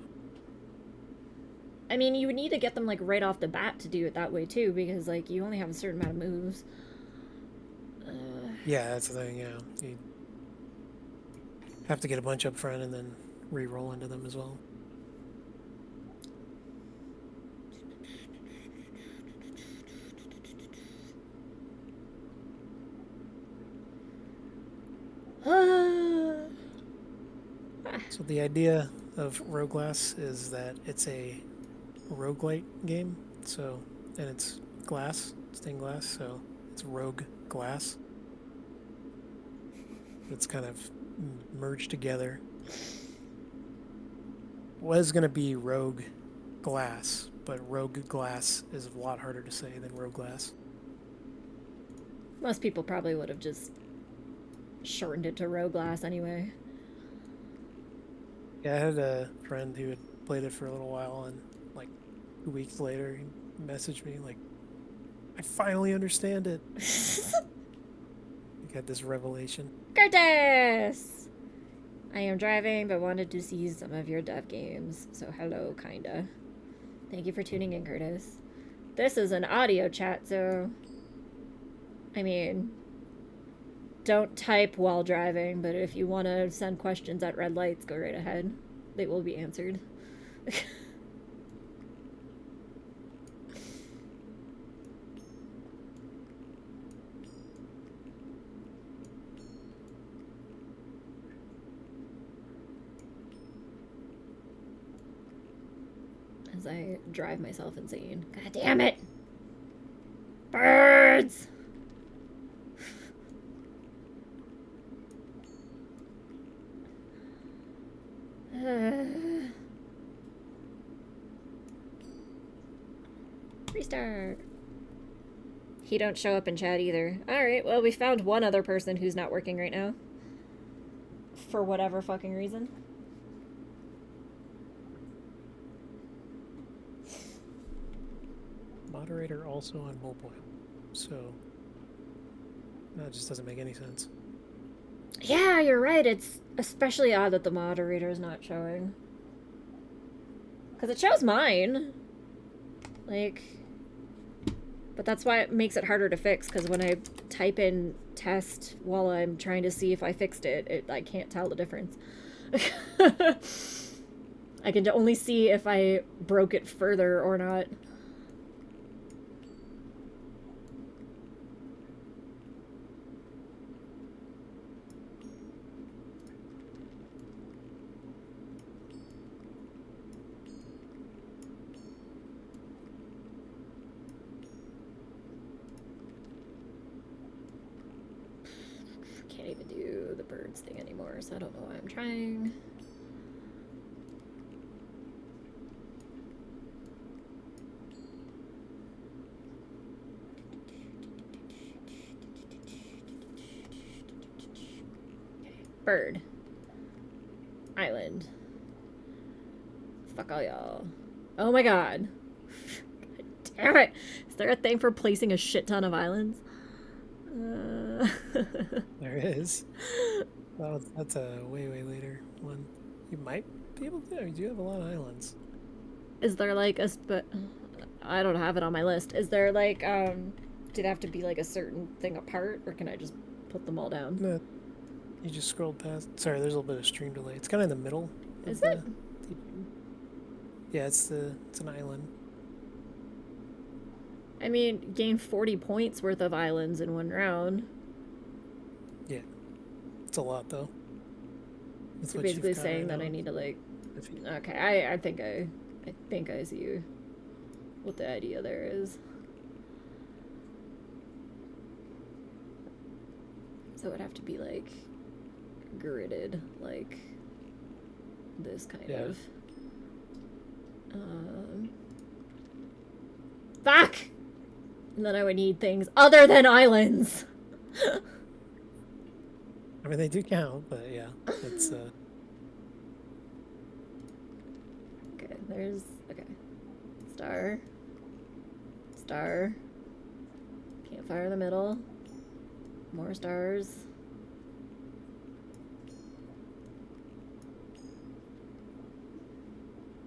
I mean, you would need to get them like right off the bat to do it that way too, because like you only have a certain amount of moves. yeah, that's the thing. Yeah, you have to get a bunch up front and then re-roll into them as well. So the idea of RoGlass is that it's a roguelite game. So and it's glass, stained glass. So it's Rogue Glass. It's kind of merged together. Was going to be Rogue Glass, but Rogue Glass is a lot harder to say than Rogue Glass. Most people probably would have just shortened it to RoGlass anyway. Yeah, I had a friend who had played it for a little while, and like 2 weeks later, he messaged me like, "I finally understand it." He got this revelation. Curtis! I am driving, but wanted to see some of your dev games. So hello, kinda. Thank you for tuning in, Curtis. This is an audio chat, so I mean, don't type while driving, but if you want to send questions at red lights, go right ahead. They will be answered. As I drive myself insane. God damn it! Birds! Restart. He don't show up in chat either. Alright, well, we found one other person who's not working right now. For whatever fucking reason. Moderator also on mobile, so that just doesn't make any sense. Yeah, you're right. It's especially odd that the moderator is not showing. Because it shows mine. Like, but that's why it makes it harder to fix, because when I type in test while I'm trying to see if I fixed it, I can't tell the difference. I can only see if I broke it further or not. Can't even do the birds thing anymore, so I don't know why I'm trying. Bird. Island. Fuck all y'all. Oh my god. God damn it. Is there a thing for placing a shit ton of islands? There is. Well, that's a way way later one. You might be able to. You do have a lot of islands. Is there like a I don't have it on my list. Is there like do they have to be like a certain thing apart, or can I just put them all down? No, you just scrolled past. Sorry, there's a little bit of stream delay. It's kind of in the middle. Is it? Yeah, it's an island. I mean, gain 40 points worth of islands in one round. Yeah, it's a lot though. That's You're what basically you've got saying right that now. I need to like. If you, Okay, I think I see what the idea there is. So it would have to be like gridded, like this kind Yeah. of. Fuck! And then I would need things other than islands. I mean, they do count, but yeah, it's Okay, there's okay. Star. Star. fire the middle. More stars.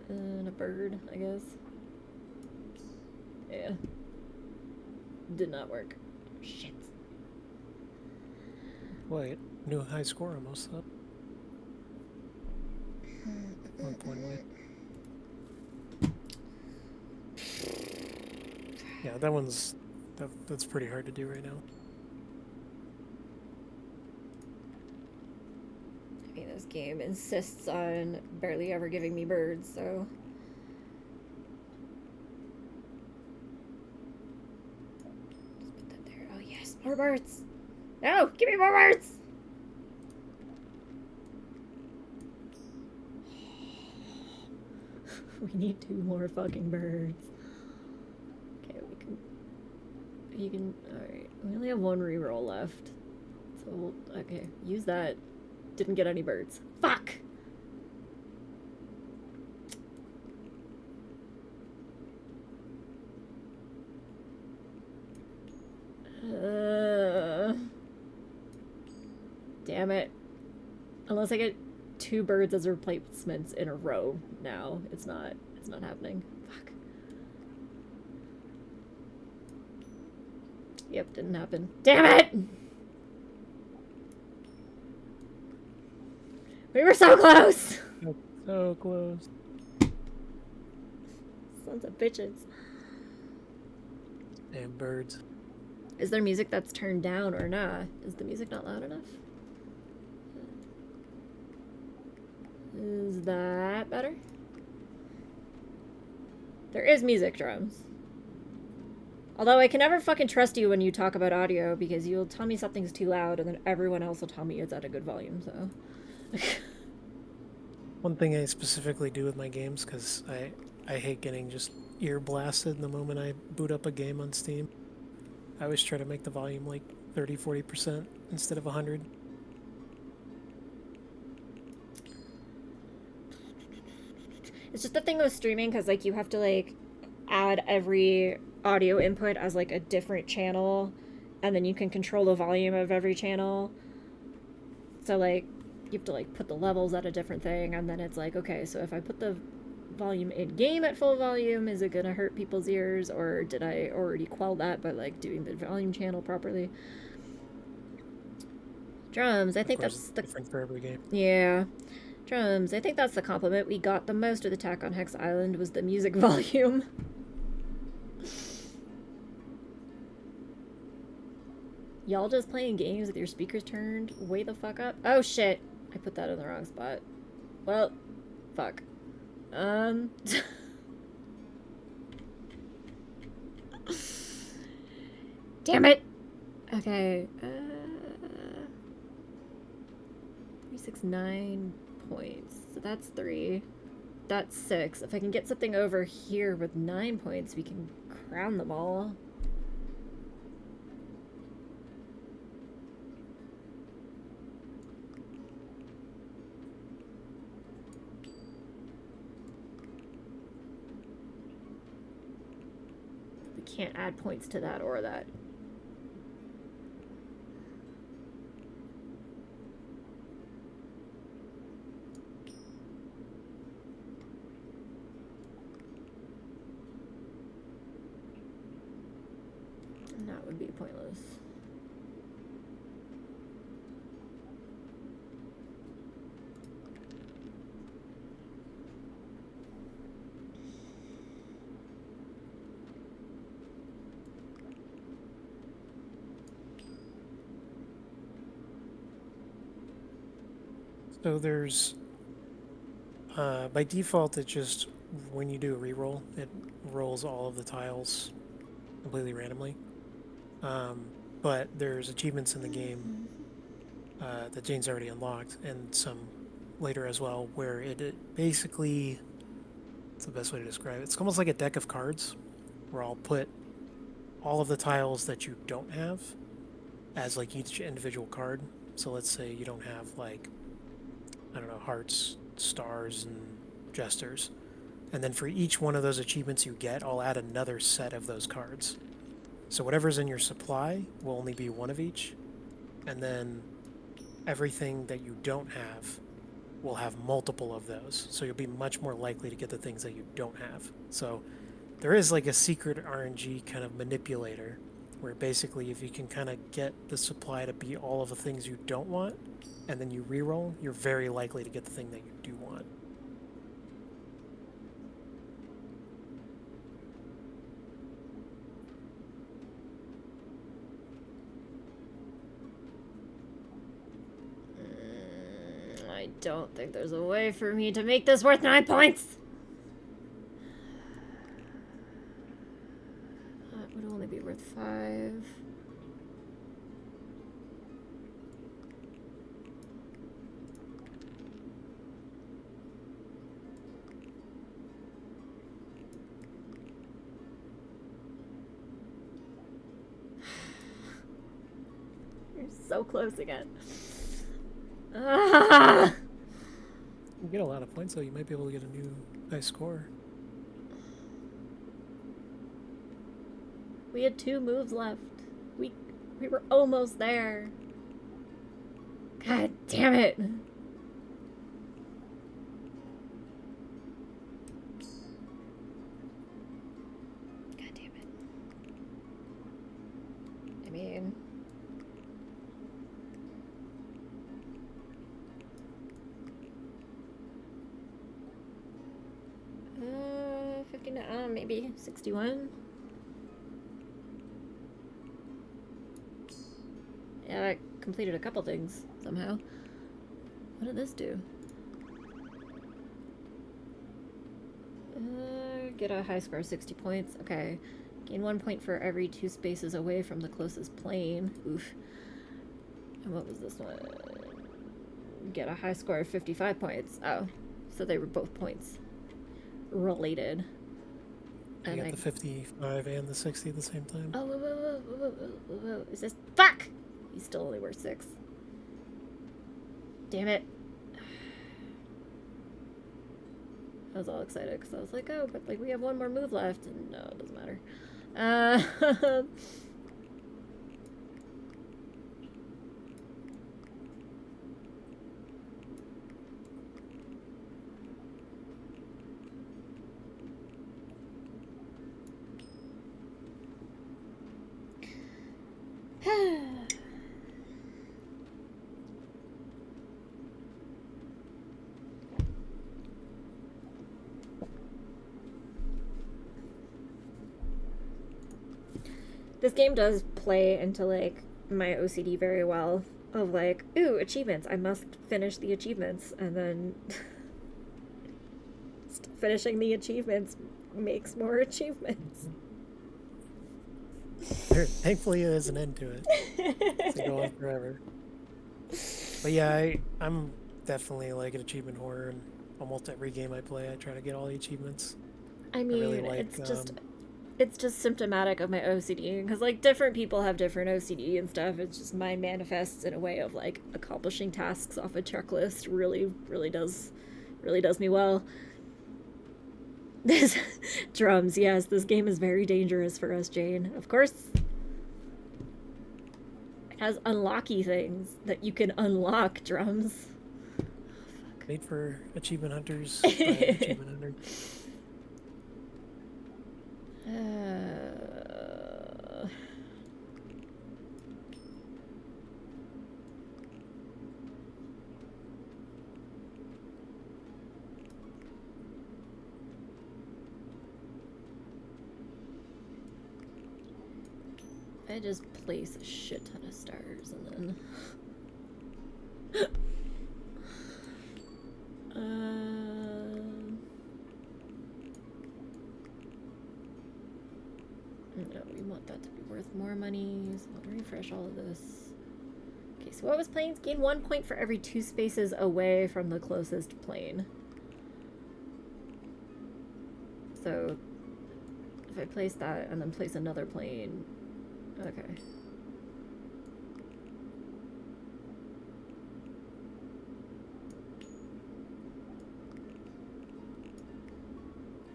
And a bird, I guess. Yeah. Did not work. Shit. Wait, new high score almost up. 1 point away. Yeah, that's pretty hard to do right now. I mean, this game insists on barely ever giving me birds, so. Just put that there. Oh, yes, more birds! No, give me more birds! We need 2 more fucking birds. Okay, you can, alright. We only have 1 reroll left. So, okay, use that. Didn't get any birds. Fuck! Damn it. Unless I get 2 birds as replacements in a row now. It's not happening. Fuck. Yep, didn't happen. Damn it! We were so close! So close. Sons of bitches. Damn birds. Is there music that's turned down or not? Is the music not loud enough? Is that better? There is music, drums. Although I can never fucking trust you when you talk about audio because you'll tell me something's too loud and then everyone else will tell me it's at a good volume, so. One thing I specifically do with my games, because I hate getting just ear blasted the moment I boot up a game on Steam. I always try to make the volume like 30-40% instead of 100. It's just the thing with streaming because like you have to like add every audio input as like a different channel and then you can control the volume of every channel. So like you have to like put the levels at a different thing and then it's like, okay, so if I put the volume in game at full volume, is it gonna hurt people's ears or did I already quell that by like doing the volume channel properly? Drums, I think that's the different for every game. Yeah. Drums, I think that's the compliment we got the most with Attack on Hex Island was the music volume. Y'all just playing games with your speakers turned way the fuck up? Oh shit. I put that in the wrong spot. Well, fuck. Damn it! Okay, 369 points. So that's 3. That's 6. If I can get something over here with 9 points, we can crown them all. We can't add points to that or that. And that would be pointless. So there's, by default, it just, when you do a reroll, it rolls all of the tiles completely randomly. But there's achievements in the game that Jane's already unlocked, and some later as well, where it basically, it's the best way to describe it. It's almost like a deck of cards, where I'll put all of the tiles that you don't have as like each individual card. So let's say you don't have like, I don't know, hearts, stars, and jesters. And then for each one of those achievements you get, I'll add another set of those cards. So whatever's in your supply will only be one of each, and then everything that you don't have will have multiple of those. So you'll be much more likely to get the things that you don't have. So there is like a secret RNG kind of manipulator where basically if you can kind of get the supply to be all of the things you don't want and then you reroll, you're very likely to get the thing that you do want. I don't think there's a way for me to make this worth 9 points. That would only be worth 5. You're so close again. Ah! You get a lot of points though, you might be able to get a new high score. We had 2 moves left. We were almost there. God damn it. God damn it. I mean, 59, maybe 61. Yeah, I completed a couple things somehow. What did this do? Get a high score of 60 points. Okay. Gain 1 point for every 2 spaces away from the closest plane. Oof. And what was this one? Get a high score of 55 points. Oh, so they were both points related. You got the 55 and the 60 at the same time. Oh, whoa. Is this... Fuck! He's still only worth 6. Damn it. I was all excited because I was like, oh, but like we have 1 more move left. And no, it doesn't matter. This game does play into like my OCD very well of like, ooh, achievements. I must finish the achievements, and then finishing the achievements makes more achievements. Thankfully, there's an end to it. It's go on forever. But yeah, I'm definitely like an achievement whore, and almost every game I play, I try to get all the achievements. I mean, I really like, it's just symptomatic of my OCD because like different people have different OCD and stuff. It's just mine manifests in a way of like accomplishing tasks off a checklist. Really does me well. This drums, yes, this game is very dangerous for us, Jane. Of course, it has unlocky things that you can unlock, drums. Oh, made for achievement hunters by achievement hunters. I just place a shit ton of stars and then no, we want that to be worth more money, so I'll refresh all of this. Okay, so what was planes? Gain 1 point for every 2 spaces away from the closest plane. So if I place that and then place another plane, okay.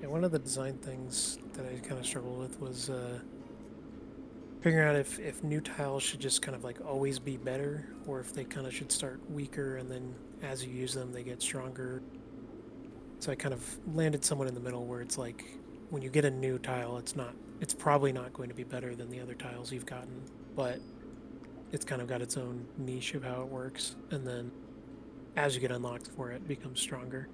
Yeah, one of the design things that I kind of struggled with was figuring out if new tiles should just kind of like always be better, or if they kind of should start weaker and then as you use them they get stronger. So I kind of landed somewhat in the middle where it's like when you get a new tile, it's probably not going to be better than the other tiles you've gotten, but it's kind of got its own niche of how it works, and then as you get unlocked for it, it becomes stronger.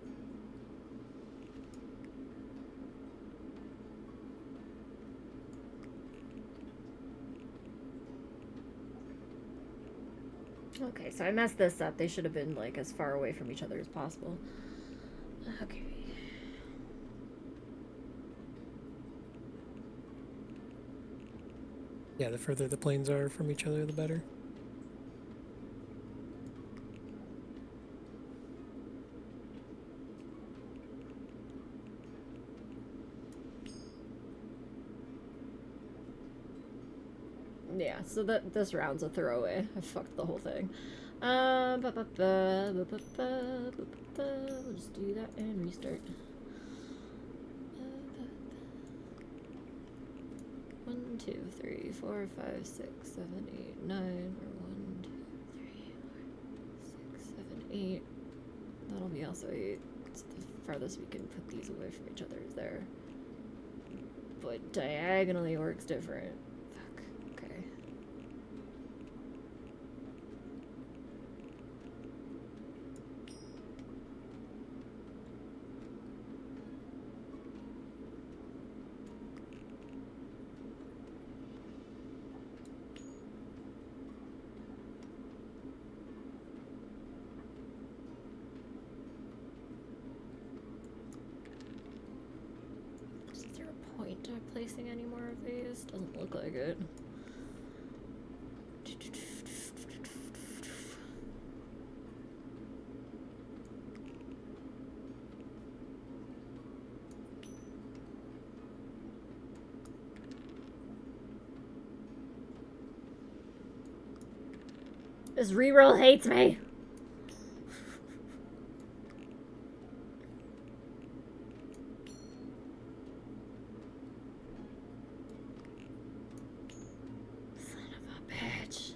Okay, so I messed this up. They should have been like as far away from each other as possible. Okay. Yeah, the further the planes are from each other, the better. Yeah, so this round's a throwaway. I fucked the whole thing. We'll just do that and restart. 1, 2, 3, 4, 5, 6, 7, 8, 9, or 1, 2, 3, 4, 6, 7, 8. That'll be also 8. It's the farthest we can put these away from each other is there. But diagonally works different. Fuck. Okay. Is there a point to placing any more of these? Doesn't look like it. This reroll hates me. Son of a bitch.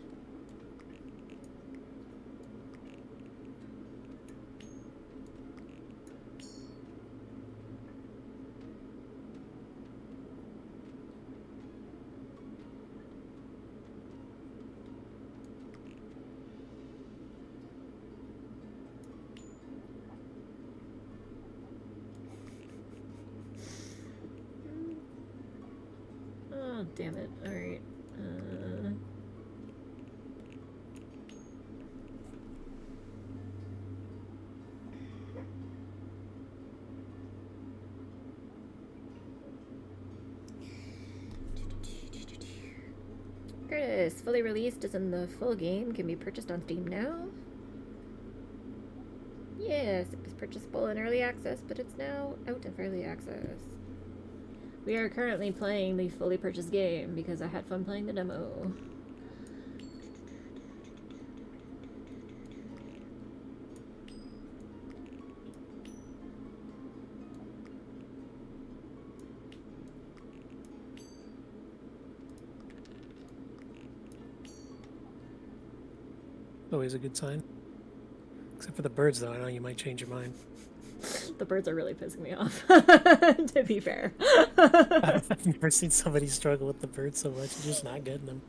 Oh, damn it. Alright. Curtis, fully released is in the full game. Can be purchased on Steam now. Yes, it was purchasable in early access, but it's now out of early access. We are currently playing the fully purchased game because I had fun playing the demo. Always a good sign. Except for the birds, though. I know you might change your mind. The birds are really pissing me off, to be fair. I've never seen somebody struggle with the birds so much. You're just not getting them.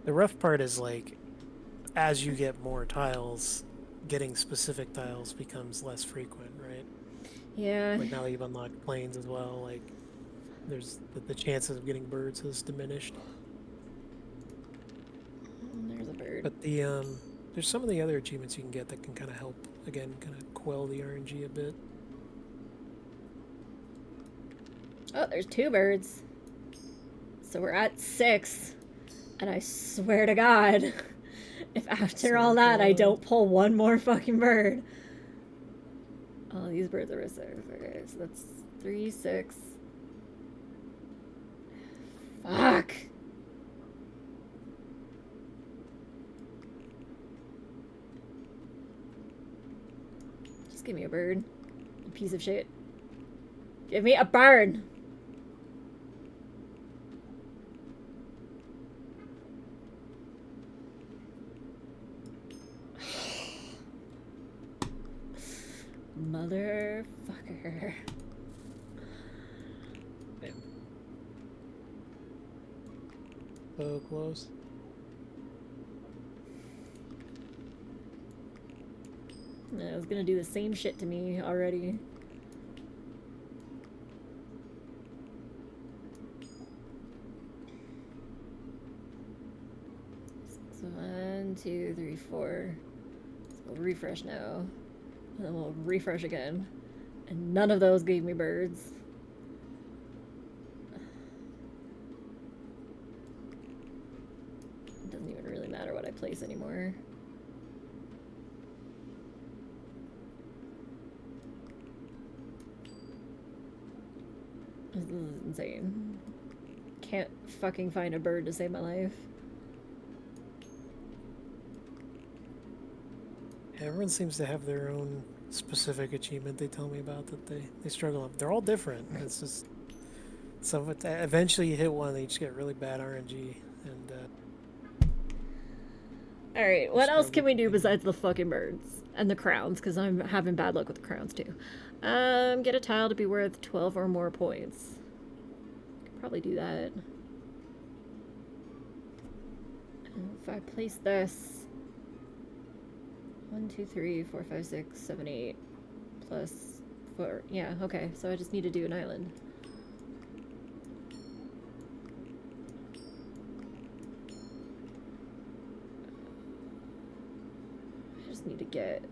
The rough part is, like, as you get more tiles, getting specific tiles becomes less frequent, right? Yeah. Like, now that you've unlocked planes as well, like, there's the chances of getting birds has diminished. There's a bird. But there's some of the other achievements you can get that can kind of help, again, kind of quell the RNG a bit. Oh, there's 2 birds. So we're at 6. And I swear to God, if after all that I don't pull one more fucking bird. Oh, these birds are 6. Okay, so that's 3, 6. Fuck. Just give me a bird. You piece of shit. Give me a bird. Motherfucker. So close. I was gonna do the same shit to me already. So 1, 2, 3, 4. So we'll refresh now. And then we'll refresh again. And none of those gave me birds. It doesn't even really matter what I place anymore. This is insane. Can't fucking find a bird to save my life. Everyone seems to have their own specific achievement they tell me about that they struggle on. They're all different. It's just some of it, eventually you hit one, they just get really bad RNG and Alright, you what else struggle can we do continuing. besides the fucking birds? And the crowns, because I'm having bad luck with the crowns too. Get a tile to be worth 12 or more points. Could probably do that. If I place this 1, 2, 3, 4, 5, 6, 7, 8 plus 4. Yeah, okay, so I just need to do an island. I just need to get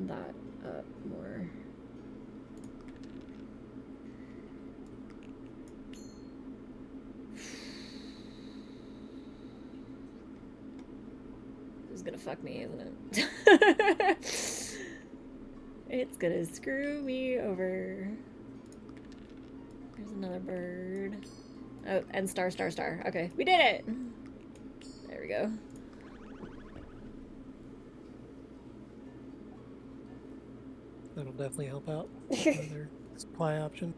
that up more. This is gonna fuck me, isn't it? It's gonna screw me over. There's another bird. Oh, and star, star, star. Okay, we did it! There we go. That'll definitely help out. Another supply option.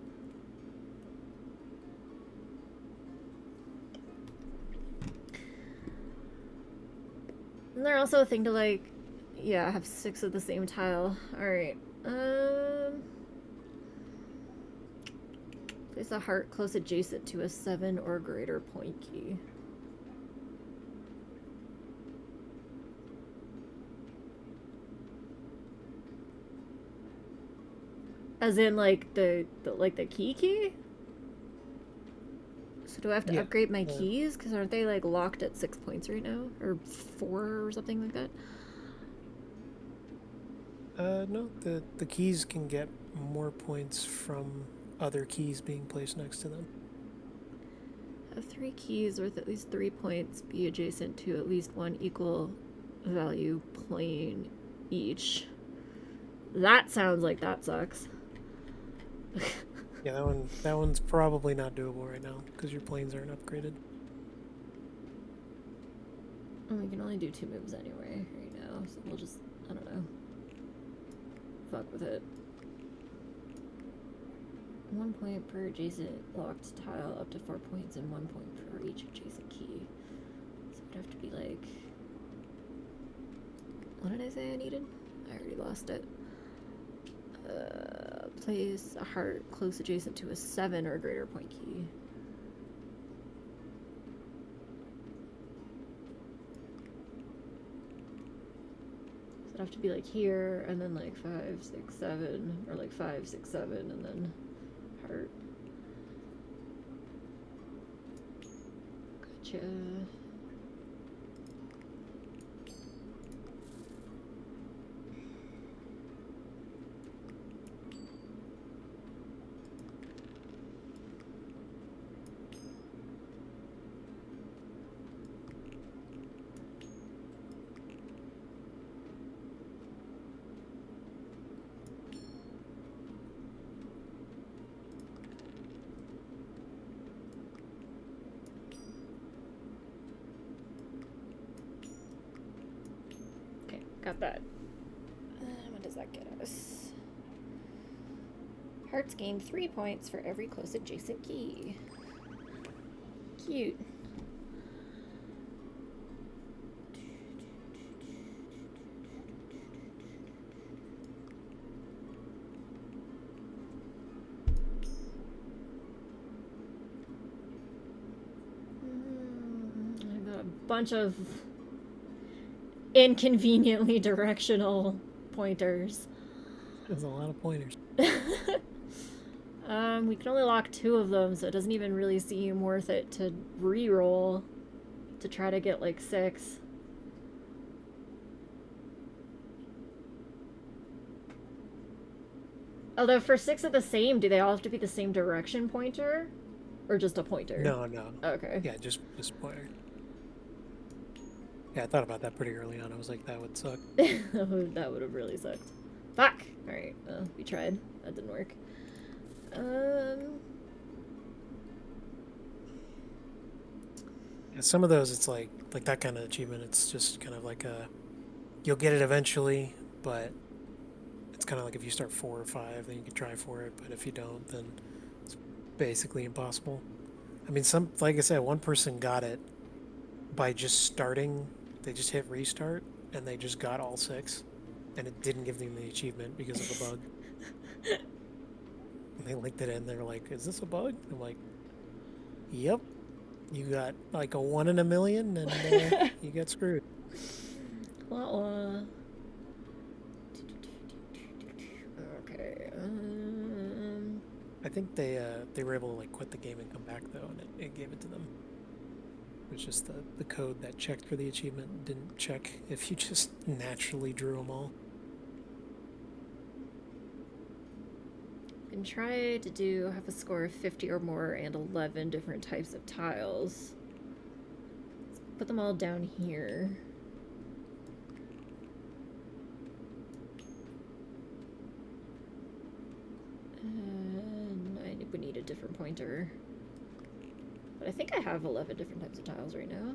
Isn't there also a thing to like, yeah, have 6 of the same tile? Alright. Place a heart close adjacent to a 7 or greater point key. As in like the key? So do I have to Yeah. upgrade my keys? Because aren't they like locked at 6 points right now? Or 4 or something like that? No, the keys can get more points from other keys being placed next to them. Have 3 keys worth at least 3 points be adjacent to at least 1 equal value plane each. That sounds like that sucks. Yeah, that one's probably not doable right now because your planes aren't upgraded. And we can only do 2 moves anyway right now, so we'll just, I don't know, fuck with it. 1 point per adjacent locked tile, up to 4 points, and 1 point per each adjacent key. So it'd have to be like, what did I say I needed? I already lost it. Place a heart close adjacent to a 7 or greater point key. So it'd have to be like here, and then like 5, 6, 7, or like 5, 6, 7, and then heart. Gotcha. Got that. What does that get us? Hearts gain 3 points for every close adjacent key. Cute. bunch of inconveniently directional pointers. There's a lot of pointers. We can only lock 2 of them, so it doesn't even really seem worth it to re-roll to try to get like 6. Although for 6 of the same, do they all have to be the same direction pointer? Or just a pointer? No, no. Okay. Yeah, just pointer. Yeah, I thought about that pretty early on. I was like, that would suck. That would have really sucked. Fuck! Alright, we tried. That didn't work. Yeah, some of those, it's like that kind of achievement. It's just kind of like you'll get it eventually, but it's kind of like if you start 4 or 5, then you can try for it. But if you don't, then it's basically impossible. I mean, like I said, one person got it by just starting. They just hit restart, and they just got all 6, and it didn't give them the achievement because of a bug. And they linked it in. They were like, "Is this a bug?" I'm like, "Yep. You got like a 1 in a million, and you get screwed." Okay. I think they were able to like quit the game and come back though, and it gave it to them. It was just the code that checked for the achievement didn't check if you just naturally drew them all. And try to have a score of 50 or more and 11 different types of tiles. Let's put them all down here. And I would need a different pointer. But I think I have 11 different types of tiles right now.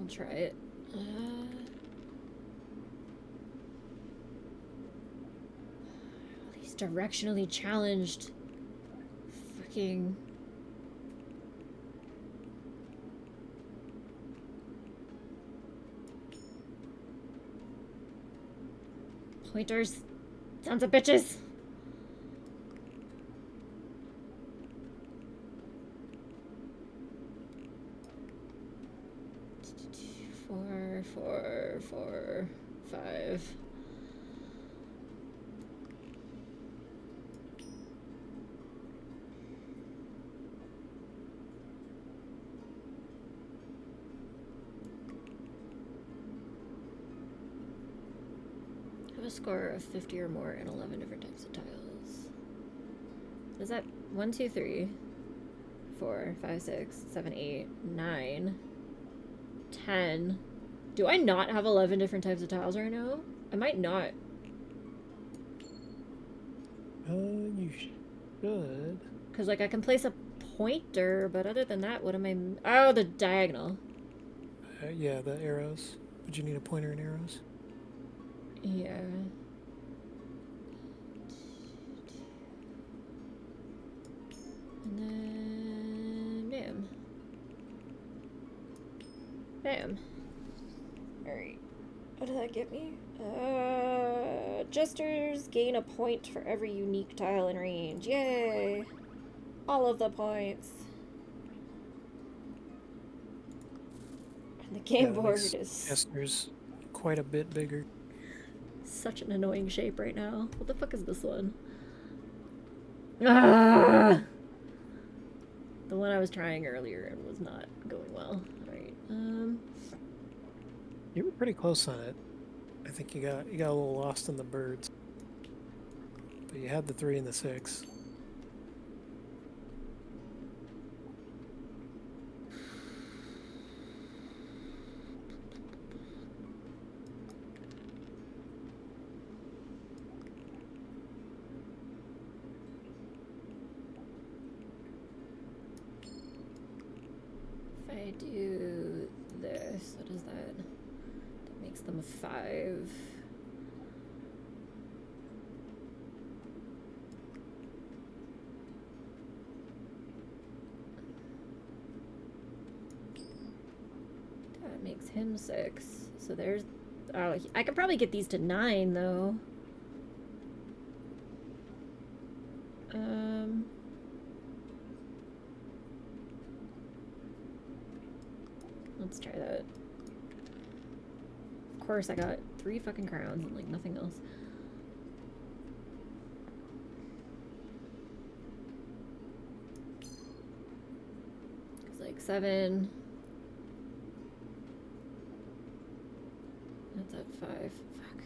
Try it. These directionally challenged fucking pointers, sons of bitches. Four, 5. Have a score of 50 or more and 11 different types of tiles. Is that 1, 2, 3, 4, 5, 6, 7, 8, 9, 10? Do I not have 11 different types of tiles right now? I might not. You should. Because, like, I can place a pointer, but other than that, what am I... Oh, the diagonal. Yeah, the arrows. Would you need a pointer and arrows? Yeah. And then... Bam. Bam. Alright. What did that get me? Jesters gain a point for every unique tile in range. Yay! All of the points. And the game board is... Jesters quite a bit bigger. Such an annoying shape right now. What the fuck is this one? Ah! The one I was trying earlier and was not going well. Alright, You were pretty close on it. I think you got a little lost in the birds. But you had the 3 and the 6. I do this, what is that? That makes them 5. That makes him 6. So there's... Oh, I could probably get these to 9, though. Let's try that. Of course, I got 3 fucking crowns and, like, nothing else. It's like 7. That's at 5. Fuck.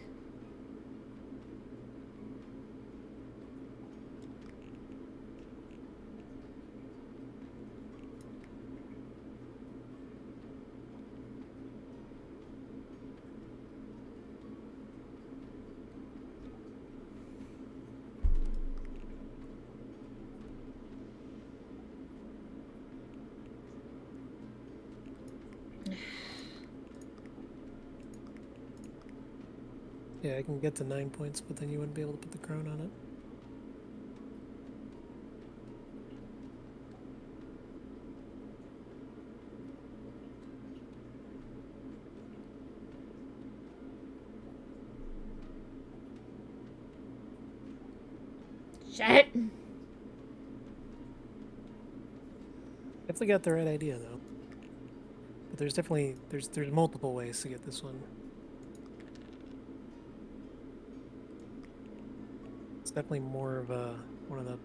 Yeah, I can get to 9 points, but then you wouldn't be able to put the crown on it. Shit! Definitely got the right idea, though. But there's definitely... There's multiple ways to get this one. It's definitely more of a... one of the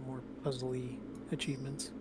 more puzzly achievements.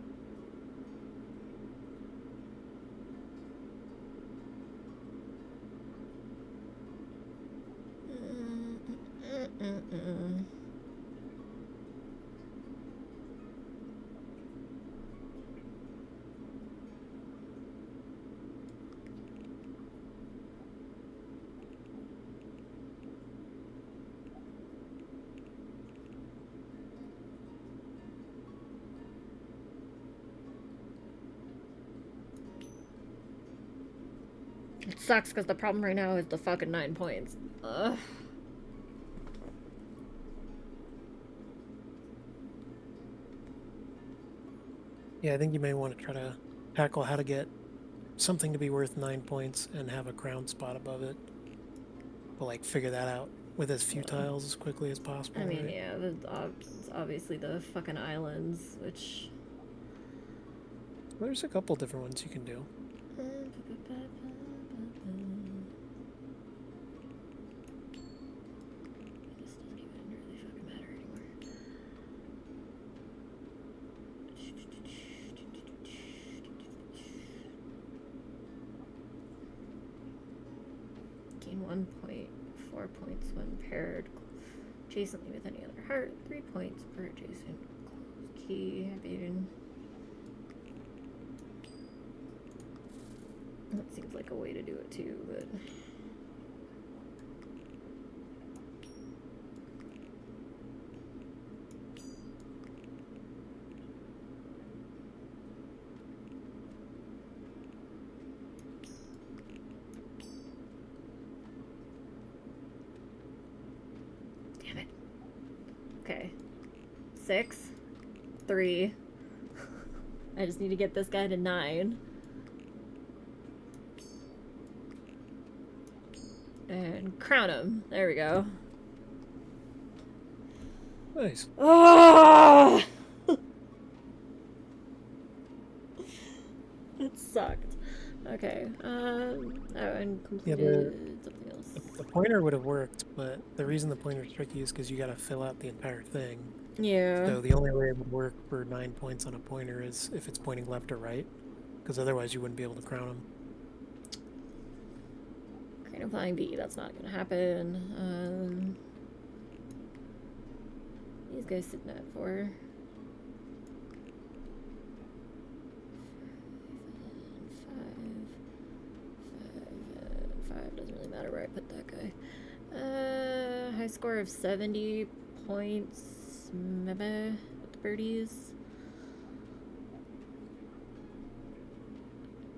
It sucks because the problem right now is the fucking 9 points. Ugh. Yeah, I think you may want to try to tackle how to get something to be worth 9 points and have a crown spot above it. But, like, figure that out with as few tiles as quickly as possible. I mean, right? yeah, it's obviously the fucking islands, which... Well, there's a couple different ones you can do. This doesn't even really fucking matter anymore. Gain 1 point, 4 points when paired adjacently with any other heart, 3 points per adjacent key. Abated. That seems like a way to do it too, but... Damn it. Okay. 6, 3. I just need to get this guy to 9. And crown him. There we go. Nice. Oh! It sucked. Okay. Oh, and completed something else. The pointer would have worked, but the reason the pointer's tricky is because you got to fill out the entire thing. Yeah. So the only way it would work for 9 points on a pointer is if it's pointing left or right, because otherwise you wouldn't be able to crown them. Crane of Flying Bee, that's not gonna happen. These guys sitting at 4. 5 doesn't really matter where I put that guy. High score of 70 points, maybe, with the birdies.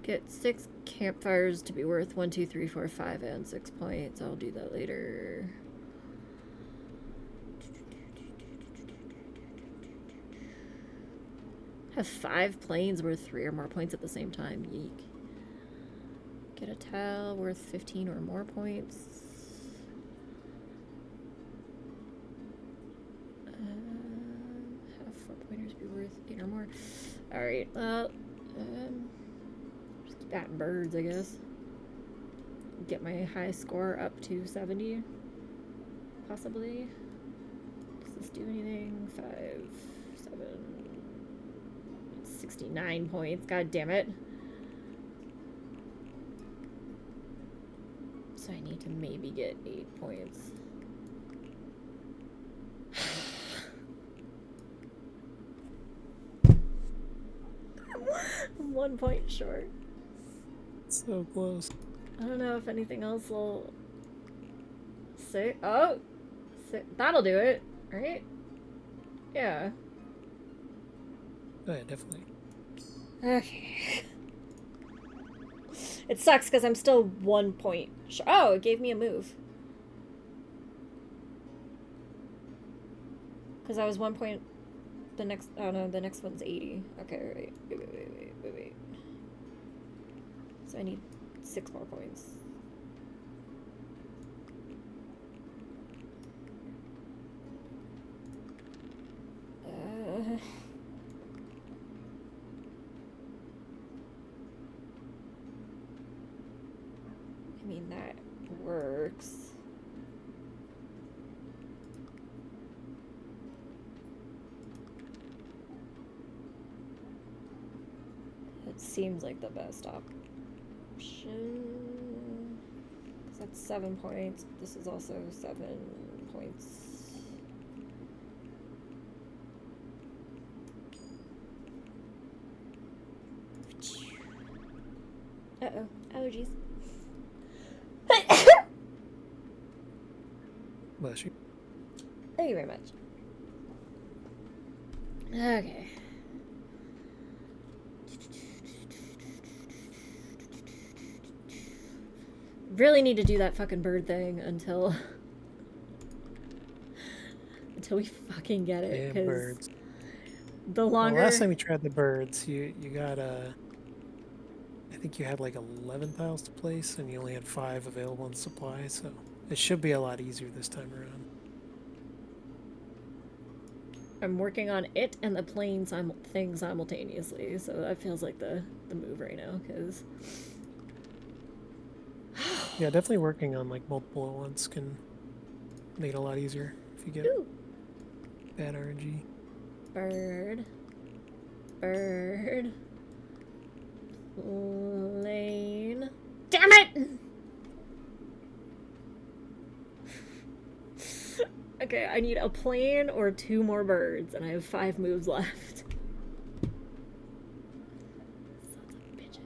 Get 6 campfires to be worth 1, 2, 3, 4, 5, and 6 points. I'll do that later. Have 5 planes worth 3 or more points at the same time. Yeek. Get a tile worth 15 or more points. Have 4 pointers be worth 8 or more. Alright, just bat birds, I guess. Get my high score up to 70. Possibly. Does this do anything? 5, 7, 69 points. God damn it. So I need to maybe get 8 points. I'm 1 point short. So close. I don't know if anything else will say. Oh! That'll do it, right? Yeah. Oh, yeah, definitely. Okay. It sucks because I'm still 1 point short. Oh, it gave me a move. Because I was 1 point. The next. Oh no, the next one's 80. Okay, wait. So I need 6 more points. I mean, that works. It seems like the best option. Because that's 7 points. This is also 7 points. Uh-oh. Allergies. Bless you. Thank you very much. Okay. Really need to do that fucking bird thing until we fucking get it. Yeah, birds. The longer. Well, last time you tried the birds, you got I think you had like 11 tiles to place, and you only had 5 available in supply, so it should be a lot easier this time around. I'm working on it and the plane thing simultaneously, so that feels like the move right now, because... Yeah, definitely working on like multiple at once can make it a lot easier if you get bad RNG. Bird. Plane. Damn it! Okay, I need a plane or 2 more birds, and I have 5 moves left. Sons of bitches.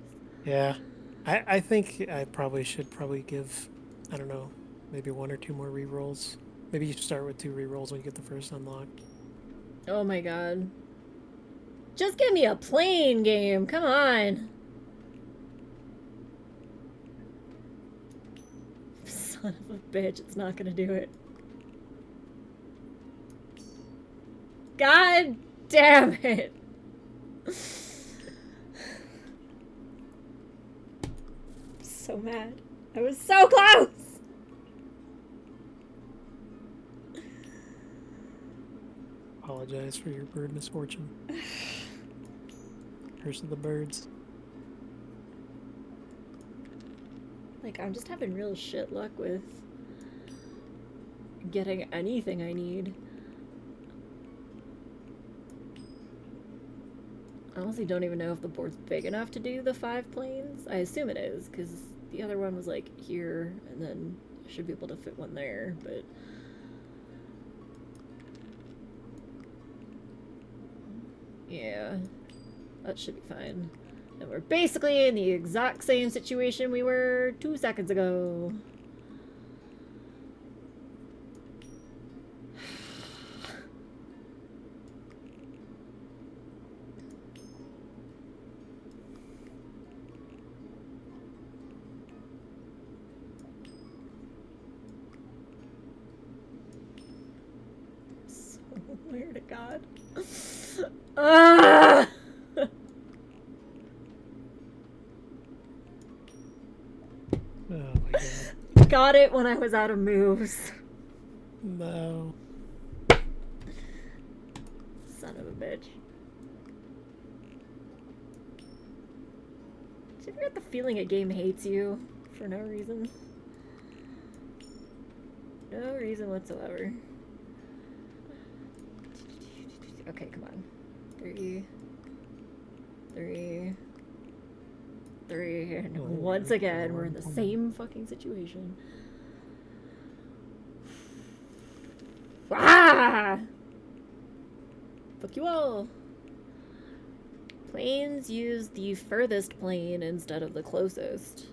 Yeah. I think I should give, I don't know, maybe 1 or 2 more rerolls. Maybe you start with 2 rerolls when you get the first unlocked. Oh my god. Just give me a plane game, come on! Son of a bitch, it's not gonna do it. God damn it! So mad. I was so close! Apologize for your bird misfortune. Curse of the birds. Like, I'm just having real shit luck with getting anything I need. I honestly don't even know if the board's big enough to do the 5 planes. I assume it is, because the other one was like here, and then I should be able to fit one there, but... Yeah, that should be fine. And we're basically in the exact same situation we were 2 seconds ago. Swear to God. Ah! Oh my god. Got it when I was out of moves. No. Son of a bitch. Do you ever get the feeling a game hates you for no reason? No reason whatsoever. Okay, come on. 3, 3, 3, and once again, we're in the same fucking situation. Ah! Fuck you all. Planes use the furthest plane instead of the closest.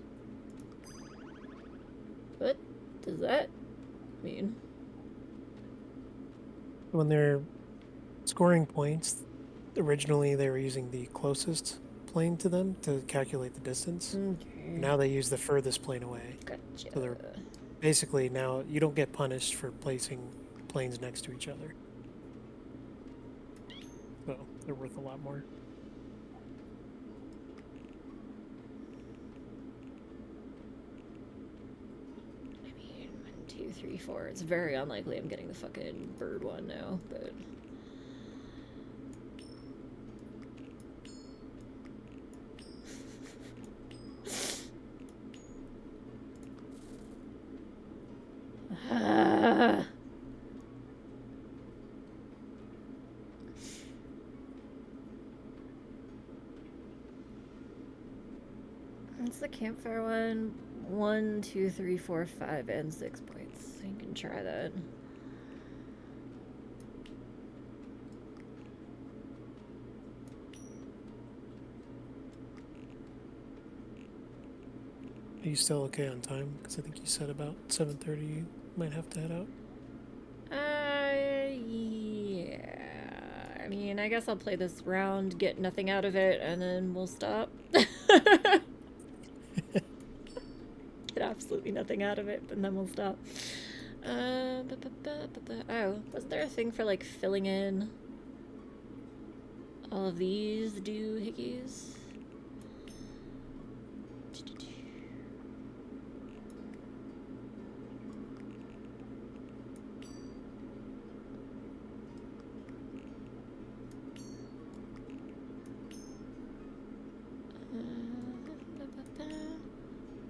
What does that mean? When they're scoring points, originally they were using the closest plane to them to calculate the distance. Okay. Now they use the furthest plane away. Gotcha. So they're basically now you don't get punished for placing planes next to each other. So they're worth a lot more. I mean, 1, 2, 3, 4. It's very unlikely I'm getting the fucking bird one now, but. What's the campfire one? 1, 2, 3, 4, 5, and 6 points. You can try that. Are you still okay on time? Because I think you said about 7:30 you might have to head out. Yeah. I mean, I guess I'll play this round, get nothing out of it, and then we'll stop. Get absolutely nothing out of it, and then we'll stop. Oh, wasn't there a thing for like filling in all of these doohickeys?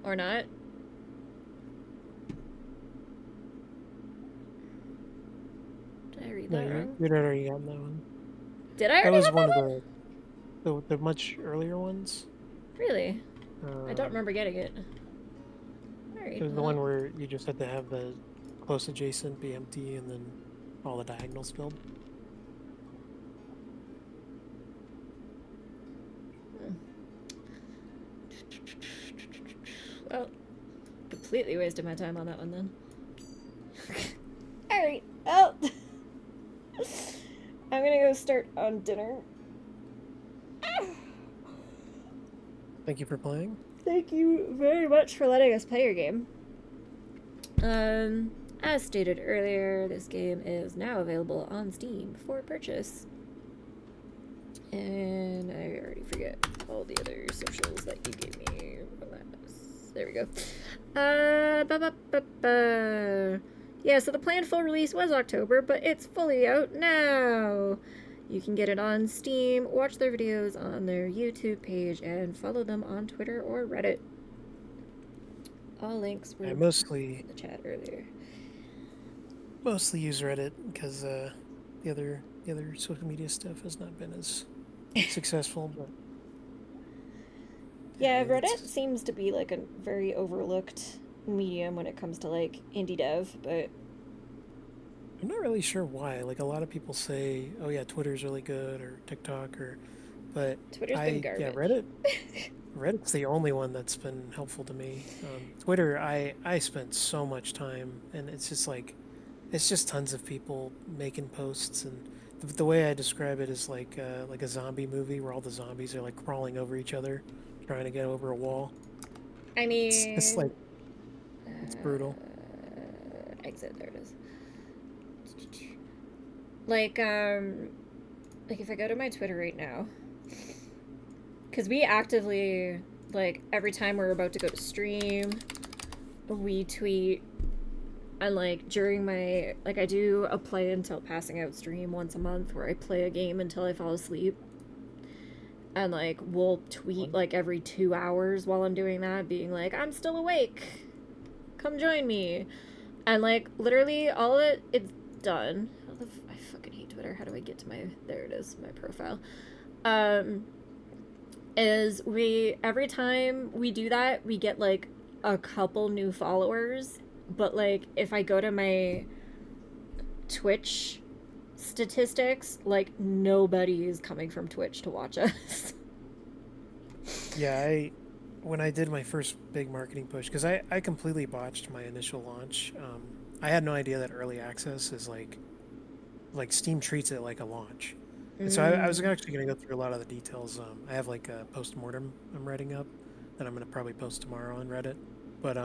Or not? Did I read that wrong? You'd already gotten that one. Did I That already was have one that of one? the much earlier ones. Really? I don't Um, remember getting it. Alright, It was the well. one where you just had to have the close adjacent be empty and then all the diagonals filled. Well, completely wasted my time on that one then. Alright, well. I'm gonna go start on dinner. Thank you for playing. Thank you very much for letting us play your game. As stated earlier, this game is now available on Steam for purchase. And I already forget all the other socials that you gave me. There we go. Yeah, so the planned full release was October, but it's fully out now. You can get it on Steam, watch their videos on their YouTube page, and follow them on Twitter or Reddit. All links were I mostly in the chat earlier. use Reddit because the other social media stuff has not been as successful. But yeah, Reddit seems to be like a very overlooked medium when it comes to like indie dev, but I'm not really sure why. Like a lot of people say, "Oh yeah, Twitter's really good," or TikTok, but Twitter's been garbage. Yeah, Reddit's the only one that's been helpful to me. Twitter, I spent so much time, and it's just tons of people making posts, and the way I describe it is like a zombie movie where all the zombies are like crawling over each other, trying to get over a wall. I mean, It's like it's brutal. Exit. There it is. Like, like if I go to my Twitter right now, because we actively, like, every time we're about to go to stream, we tweet, and like during my, like, I do a play until passing out stream once a month where I play a game until I fall asleep. And like we'll tweet One. like every 2 hours while I'm doing that, being like, I'm still awake. Come join me. And like literally all of it's done. I fucking hate Twitter. How do I get to my, there it is, my profile. Um is we, every time we do that, we get like a couple new followers. But like if I go to my Twitch statistics, like nobody is coming from Twitch to watch us. Yeah, I when I did my first big marketing push, because I completely botched my initial launch. I had no idea that early access is like Steam treats it like a launch. And so I was Mm. actually going to go through a lot of the details. I have like a post-mortem I'm writing up that I'm going to probably post tomorrow on Reddit. But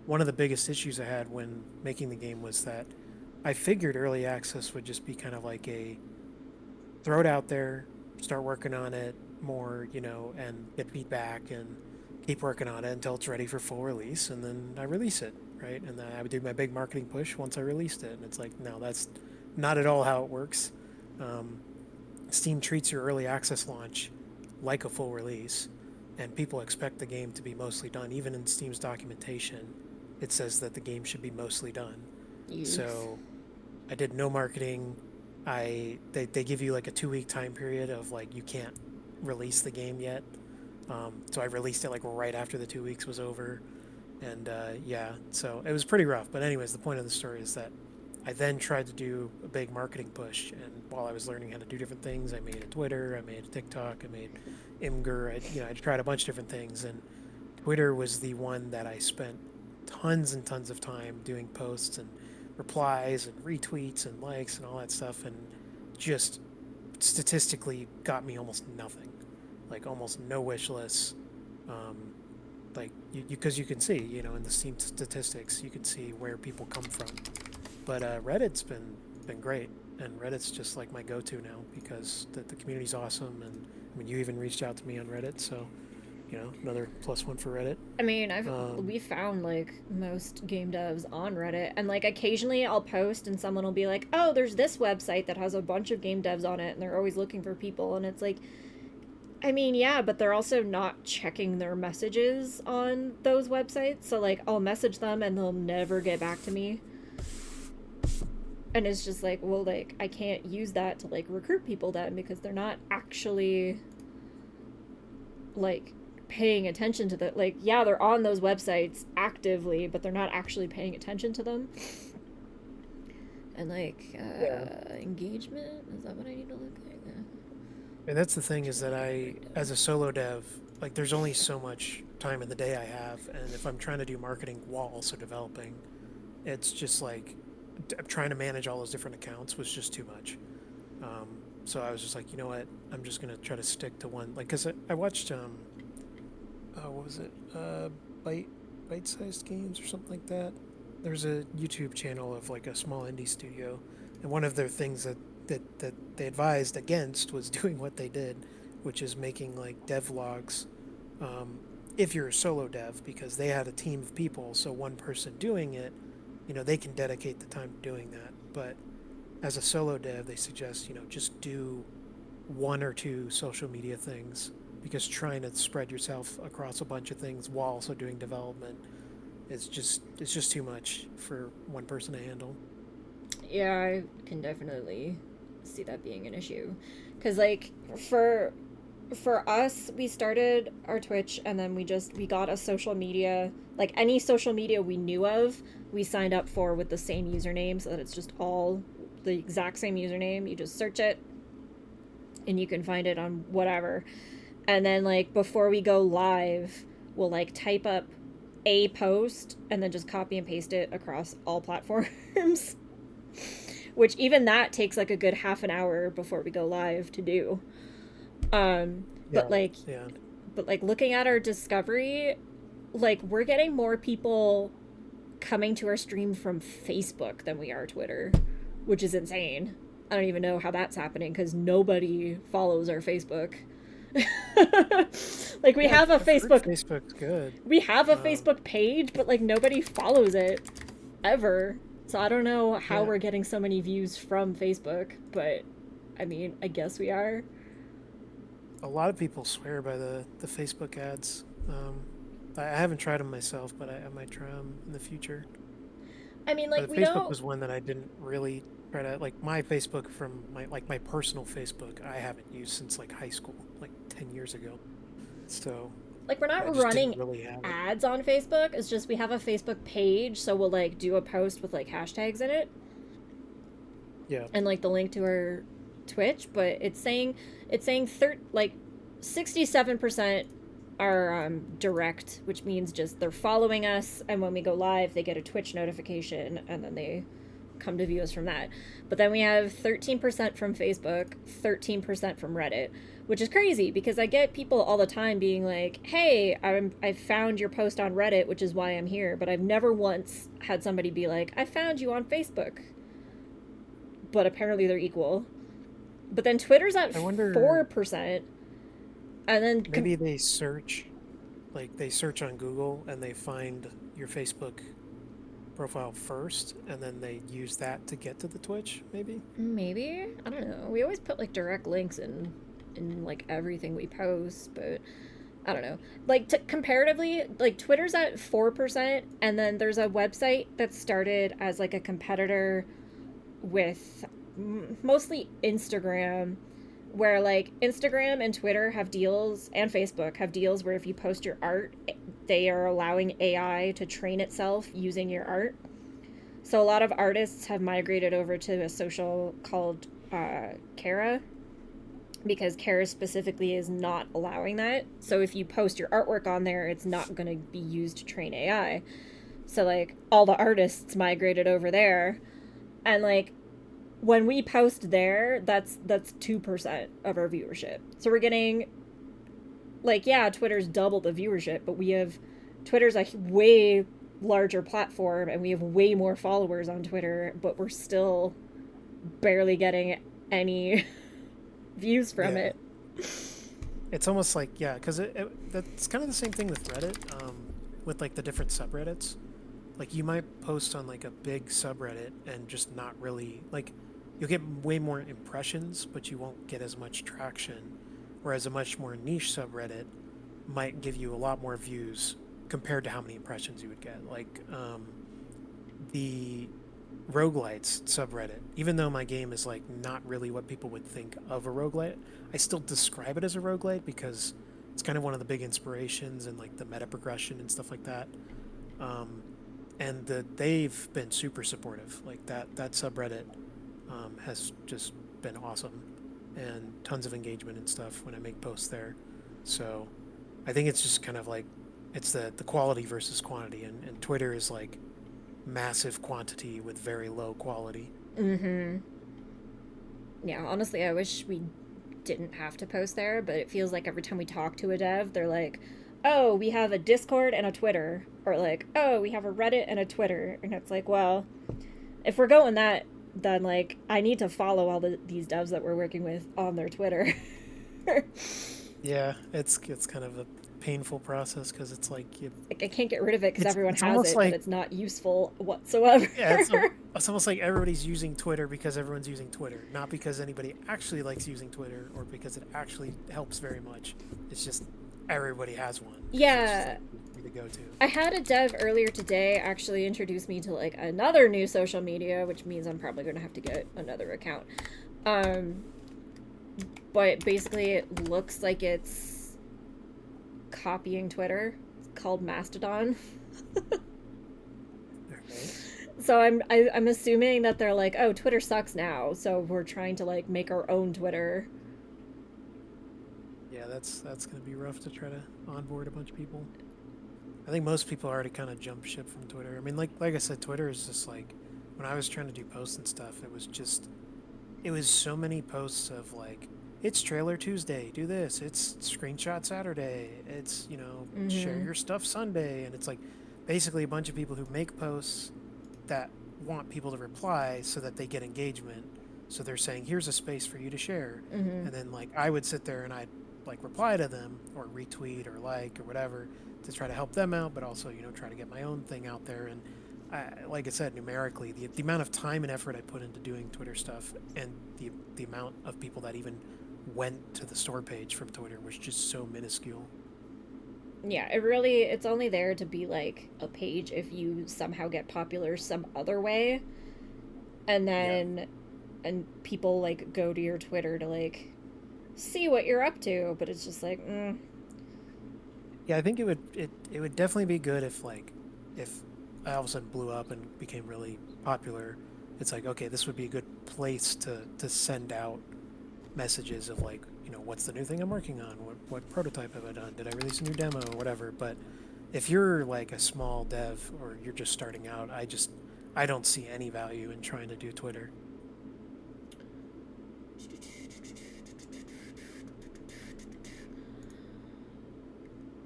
one of the biggest issues I had when making the game was that I figured early access would just be kind of like a throw it out there, start working on it more, and get feedback and keep working on it until it's ready for full release, and then I release it, right? And then I would do my big marketing push once I released it, and it's like, no, that's not at all how it works. Um, Steam treats your early access launch like a full release, and people expect the game to be mostly done. Even in Steam's documentation, it says that the game should be mostly done. Youth. So I did no marketing. They give you like a 2 week time period of like you can't release the game yet. So I released it like right after the 2 weeks was over, and yeah, so it was pretty rough. But anyways, the point of the story is that I then tried to do a big marketing push, and while I was learning how to do different things, I made a Twitter, I made a TikTok, I made Imgur. I tried a bunch of different things, and Twitter was the one that I spent tons and tons of time doing posts and replies and retweets and likes and all that stuff, and just statistically got me almost nothing, like almost no wish lists. Um, like because you can see, in the Steam statistics, you can see where people come from. But Reddit's been great, and Reddit's just like my go-to now because the community's awesome, and I mean, you even reached out to me on Reddit, so another plus one for Reddit. I mean, Um, we found like most game devs on Reddit, and like occasionally I'll post and someone will be like, "Oh, there's this website that has a bunch of game devs on it, and they're always looking for people." And it's like, I mean, yeah, but they're also not checking their messages on those websites. So like, I'll message them and they'll never get back to me. And it's just like, well, like I can't use that to like recruit people then because they're not actually like paying attention to the, like, yeah, they're on those websites actively, but they're not actually paying attention to them. And like yeah. engagement, is that what I need to look at? And that's the thing is that as a solo dev, like there's only so much time in the day I have, and if I'm trying to do marketing while also developing, it's just like trying to manage all those different accounts was just too much. So I was just like, you know what, I'm just gonna try to stick to one. Like, cause I watched what was it, bite bite-sized games or something like that. There's a YouTube channel of like a small indie studio, and one of their things that they advised against was doing what they did, which is making like devlogs. Um, if you're a solo dev, because they had a team of people, so one person doing it, they can dedicate the time to doing that. But as a solo dev, they suggest, just do one or two social media things because trying to spread yourself across a bunch of things while also doing development it's just too much for one person to handle. Yeah, I can definitely see that being an issue. Cause like for for us, we started our Twitch and then we got a social media, like any social media we knew of, we signed up for with the same username so that it's just all the exact same username. You just search it and you can find it on whatever. And then like before we go live, we'll like type up a post and then just copy and paste it across all platforms. Which even that takes like a good half an hour before we go live to do. Um, but Yeah, like, yeah. looking at our discovery, like we're getting more people coming to our stream from Facebook than we are Twitter, which is insane. I don't even know how that's happening because nobody follows our Facebook. Like we Yeah, have a I've heard Facebook Facebook's good. we have a Um, Facebook page, but like nobody follows it ever. So I don't know how yeah, we're getting so many views from Facebook, but I mean, I guess we are. a lot of people swear by the Facebook ads. I haven't tried them myself, but I might try them in the future. I mean, like But we Facebook don't was one that I didn't really try to like my Facebook from my personal Facebook I haven't used since like high school, like 10 years ago. So like we're I not just didn't running really have it. ads on Facebook. It's just we have a Facebook page, so we'll like do a post with like hashtags in it Yeah. and like the link to our Twitch, but it's saying like 67% are direct, which means just they're following us, and when we go live, they get a Twitch notification, and then they come to view us from that. But then we have 13% from Facebook, 13% from Reddit, which is crazy because I get people all the time being like, "Hey, I found your post on Reddit, which is why I'm here," but I've never once had somebody be like, "I found you on Facebook." But apparently they're equal. But then Twitter's at I wonder 4%, and then maybe they search like they search on Google and they find your Facebook profile first and then they use that to get to the Twitch, maybe? maybe, I don't know. We always put like direct links in like everything we post, but I don't know. Like comparatively, like Twitter's at 4%, and then there's a website that started as like a competitor with mostly Instagram, where like Instagram and Twitter have deals, and Facebook have deals where if you post your art, they are allowing AI to train itself using your art. So a lot of artists have migrated over to a social called Kara, because Kara specifically is not allowing that. So if you post your artwork on there, it's not going to be used to train AI. So like all the artists migrated over there, and like when we post there, that's 2% of our viewership. So we're getting like, yeah, Twitter's double the viewership, but we have Twitter's a way larger platform and we have way more followers on Twitter, but we're still barely getting any views from Yeah. it. It's almost like yeah, because that's kind of the same thing with Reddit, with like the different subreddits. Like you might post on like a big subreddit and just not really like you'll get way more impressions, but you won't get as much traction. Whereas a much more niche subreddit might give you a lot more views compared to how many impressions you would get. Like the roguelites subreddit, even though my game is like not really what people would think of a roguelite, I still describe it as a roguelite because it's kind of one of the big inspirations and like the meta progression and stuff like that. Um, and they've been super supportive. Like that subreddit has just been awesome and tons of engagement and stuff when I make posts there. So I think it's just kind of like it's the quality versus quantity, and Twitter is like massive quantity with very low quality. Mm-hmm. Yeah, honestly, I wish we didn't have to post there, but it feels like every time we talk to a dev, they're like, "Oh, we have a Discord and a Twitter," or like, "Oh, we have a Reddit and a Twitter," and it's like, well, if we're going that, then like I need to follow all these devs that we're working with on their Twitter. Yeah, it's kind of a painful process because it's like Like I can't get rid of it because everyone it's has almost it, but like it's not useful whatsoever. yeah, it's almost like everybody's using Twitter because everyone's using Twitter, not because anybody actually likes using Twitter or because it actually helps very much. It's just everybody has one because it's just Yeah, like the go-to. I had a dev earlier today actually introduce me to like another new social media, which means I'm probably going to have to get another account. Um, but basically, it looks like it's copying Twitter. It's called Mastodon. Okay. So I'm assuming that they're like, oh, Twitter sucks now, so we're trying to like make our own Twitter. Yeah, that's gonna be rough to try to onboard a bunch of people. I think most people already kind of jump ship from Twitter. I mean, like I said, Twitter is just like when I was trying to do posts and stuff, it was so many posts of like it's trailer Tuesday, do this, it's screenshot Saturday, it's, share Mm-hmm. your stuff Sunday, and it's like basically a bunch of people who make posts that want people to reply so that they get engagement, So they're saying, here's a space for you to share. Mm-hmm. And then like I would sit there and I'd like reply to them or retweet or like or whatever to try to help them out, but also, try to get my own thing out there. And like I said, numerically, the amount of time and effort I put into doing Twitter stuff and the amount of people that even went to the store page from Twitter was just so minuscule. Yeah, it's only there to be like a page if you somehow get popular some other way, and Yeah. then and people like go to your Twitter to like see what you're up to, but it's just like, Yeah, I think it would definitely be good if like if I all of a sudden blew up and became really popular. It's like, okay, this would be a good place to send out messages of like, what's the new thing I'm working on? What prototype have I done? Did I release a new demo or whatever? But if you're like a small dev or you're just starting out, I don't see any value in trying to do Twitter.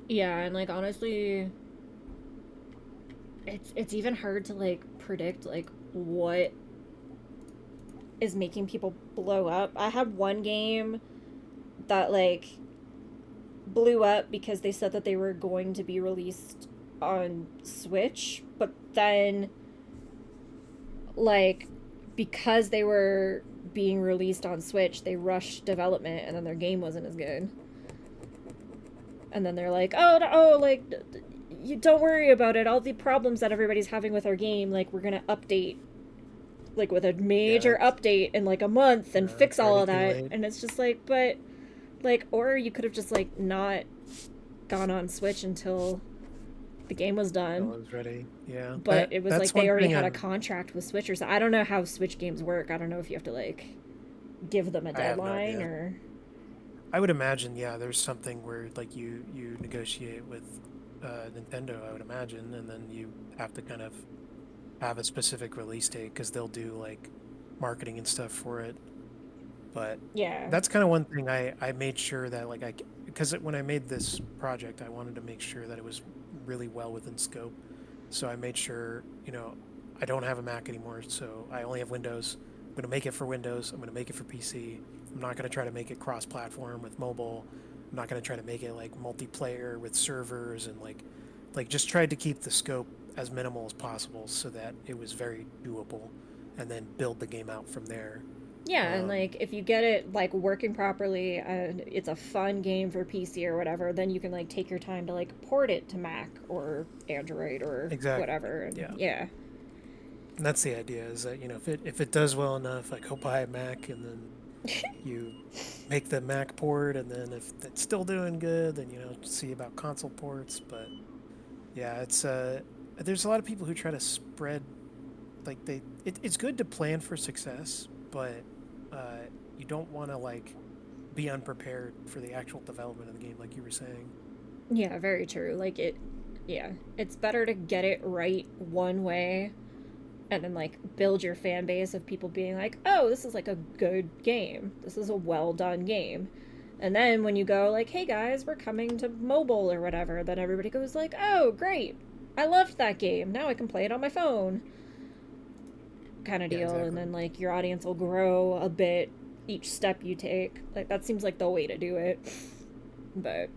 yeah, and like honestly, it's even hard to like predict like what is making people blow up. I had one game that like blew up because they said that they were going to be released on Switch, but then like because they were being released on Switch, they rushed development and then their game wasn't as good. And then they're like, "Oh, oh, like you don't worry about it. All the problems that everybody's having with our game, like we're going to update like with a Yeah, major update in like a month and fix it's all already of too that." late. And it's just like, but like or you could have just like not gone on Switch until the game was Until done. it was ready. Yeah, But it was like that's they one already thing had a contract with Switch, or so I don't know how Switch games work. I don't know if you have to like give them a I have no deadline idea. or I would imagine, yeah, there's something where like you negotiate with Nintendo, I would imagine, and then you have to kind of have a specific release date because they'll do like marketing and stuff for it. But yeah. that's kind of one thing I made sure that like because when I made this project, I wanted to make sure that it was really well within scope. So I made sure, I don't have a Mac anymore, so I only have Windows. I'm going to make it for Windows. I'm going to make it for PC. I'm not going to try to make it cross-platform with mobile. I'm not going to try to make it like multiplayer with servers and like just tried to keep the scope as minimal as possible so that it was very doable and then build the game out from there. Yeah, and Um, like if you get it like working properly and it's a fun game for PC or whatever, then you can like take your time to like port it to Mac or Android or exactly. whatever. And Yeah. yeah. And that's the idea is that, if it does well enough, like go buy a Mac and then you make the Mac port, and then if it's still doing good, then see about console ports. But yeah, there's a lot of people who try to spread like it's good to plan for success, but uh, you don't want to like be unprepared for the actual development of the game, like you were saying. Yeah, very true. Like yeah, it's better to get it right one way and then like build your fan base of people being like, "Oh, this is like a good game. This is a well done game." And then when you go like, "Hey guys, we're coming to mobile or whatever," then everybody goes like, "Oh, great. I loved that game. Now I can play it on my phone." Kind of Yeah, deal, and exactly. then like your audience will grow a bit each step you take. Like that seems like the way to do it. But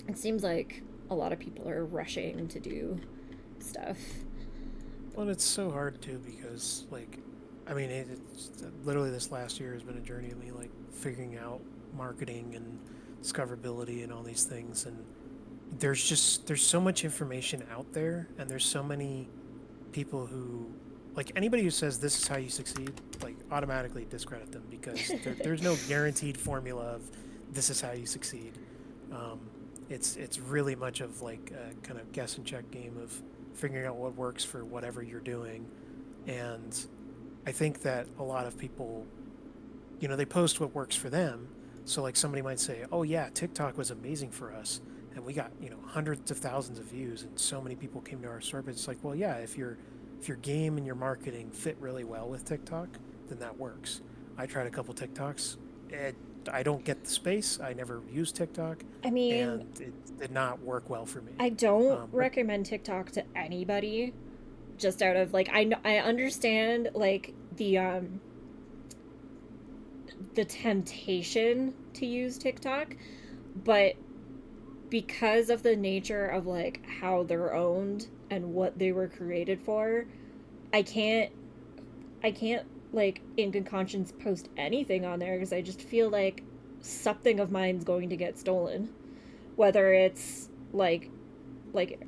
it seems like a lot of people are rushing to do stuff. Well, it's so hard too because like, I mean, it's literally this last year has been a journey of me like figuring out marketing and discoverability and all these things, and there's so much information out there, and there's so many people who like anybody who says this is how you succeed, like automatically discredit them because there's no guaranteed formula of this is how you succeed. Um, it's really much of like a kind of guess and check game of figuring out what works for whatever you're doing, and I think that a lot of people, they post what works for them. So like somebody might say, "Oh yeah, TikTok was amazing for us, and we got hundreds of thousands of views, and so many people came to our store." But it's like, well, yeah, if your game and your marketing fit really well with TikTok, then that works. I tried a couple TikToks. I don't get the space. I never used TikTok, I mean, and it did not work well for me. I don't But recommend TikTok to anybody just out of like I know I understand like the temptation to use TikTok, but because of the nature of like how they're owned and what they were created for, I can't I can't like in good conscience post anything on there because I just feel like something of mine's going to get stolen. Whether it's like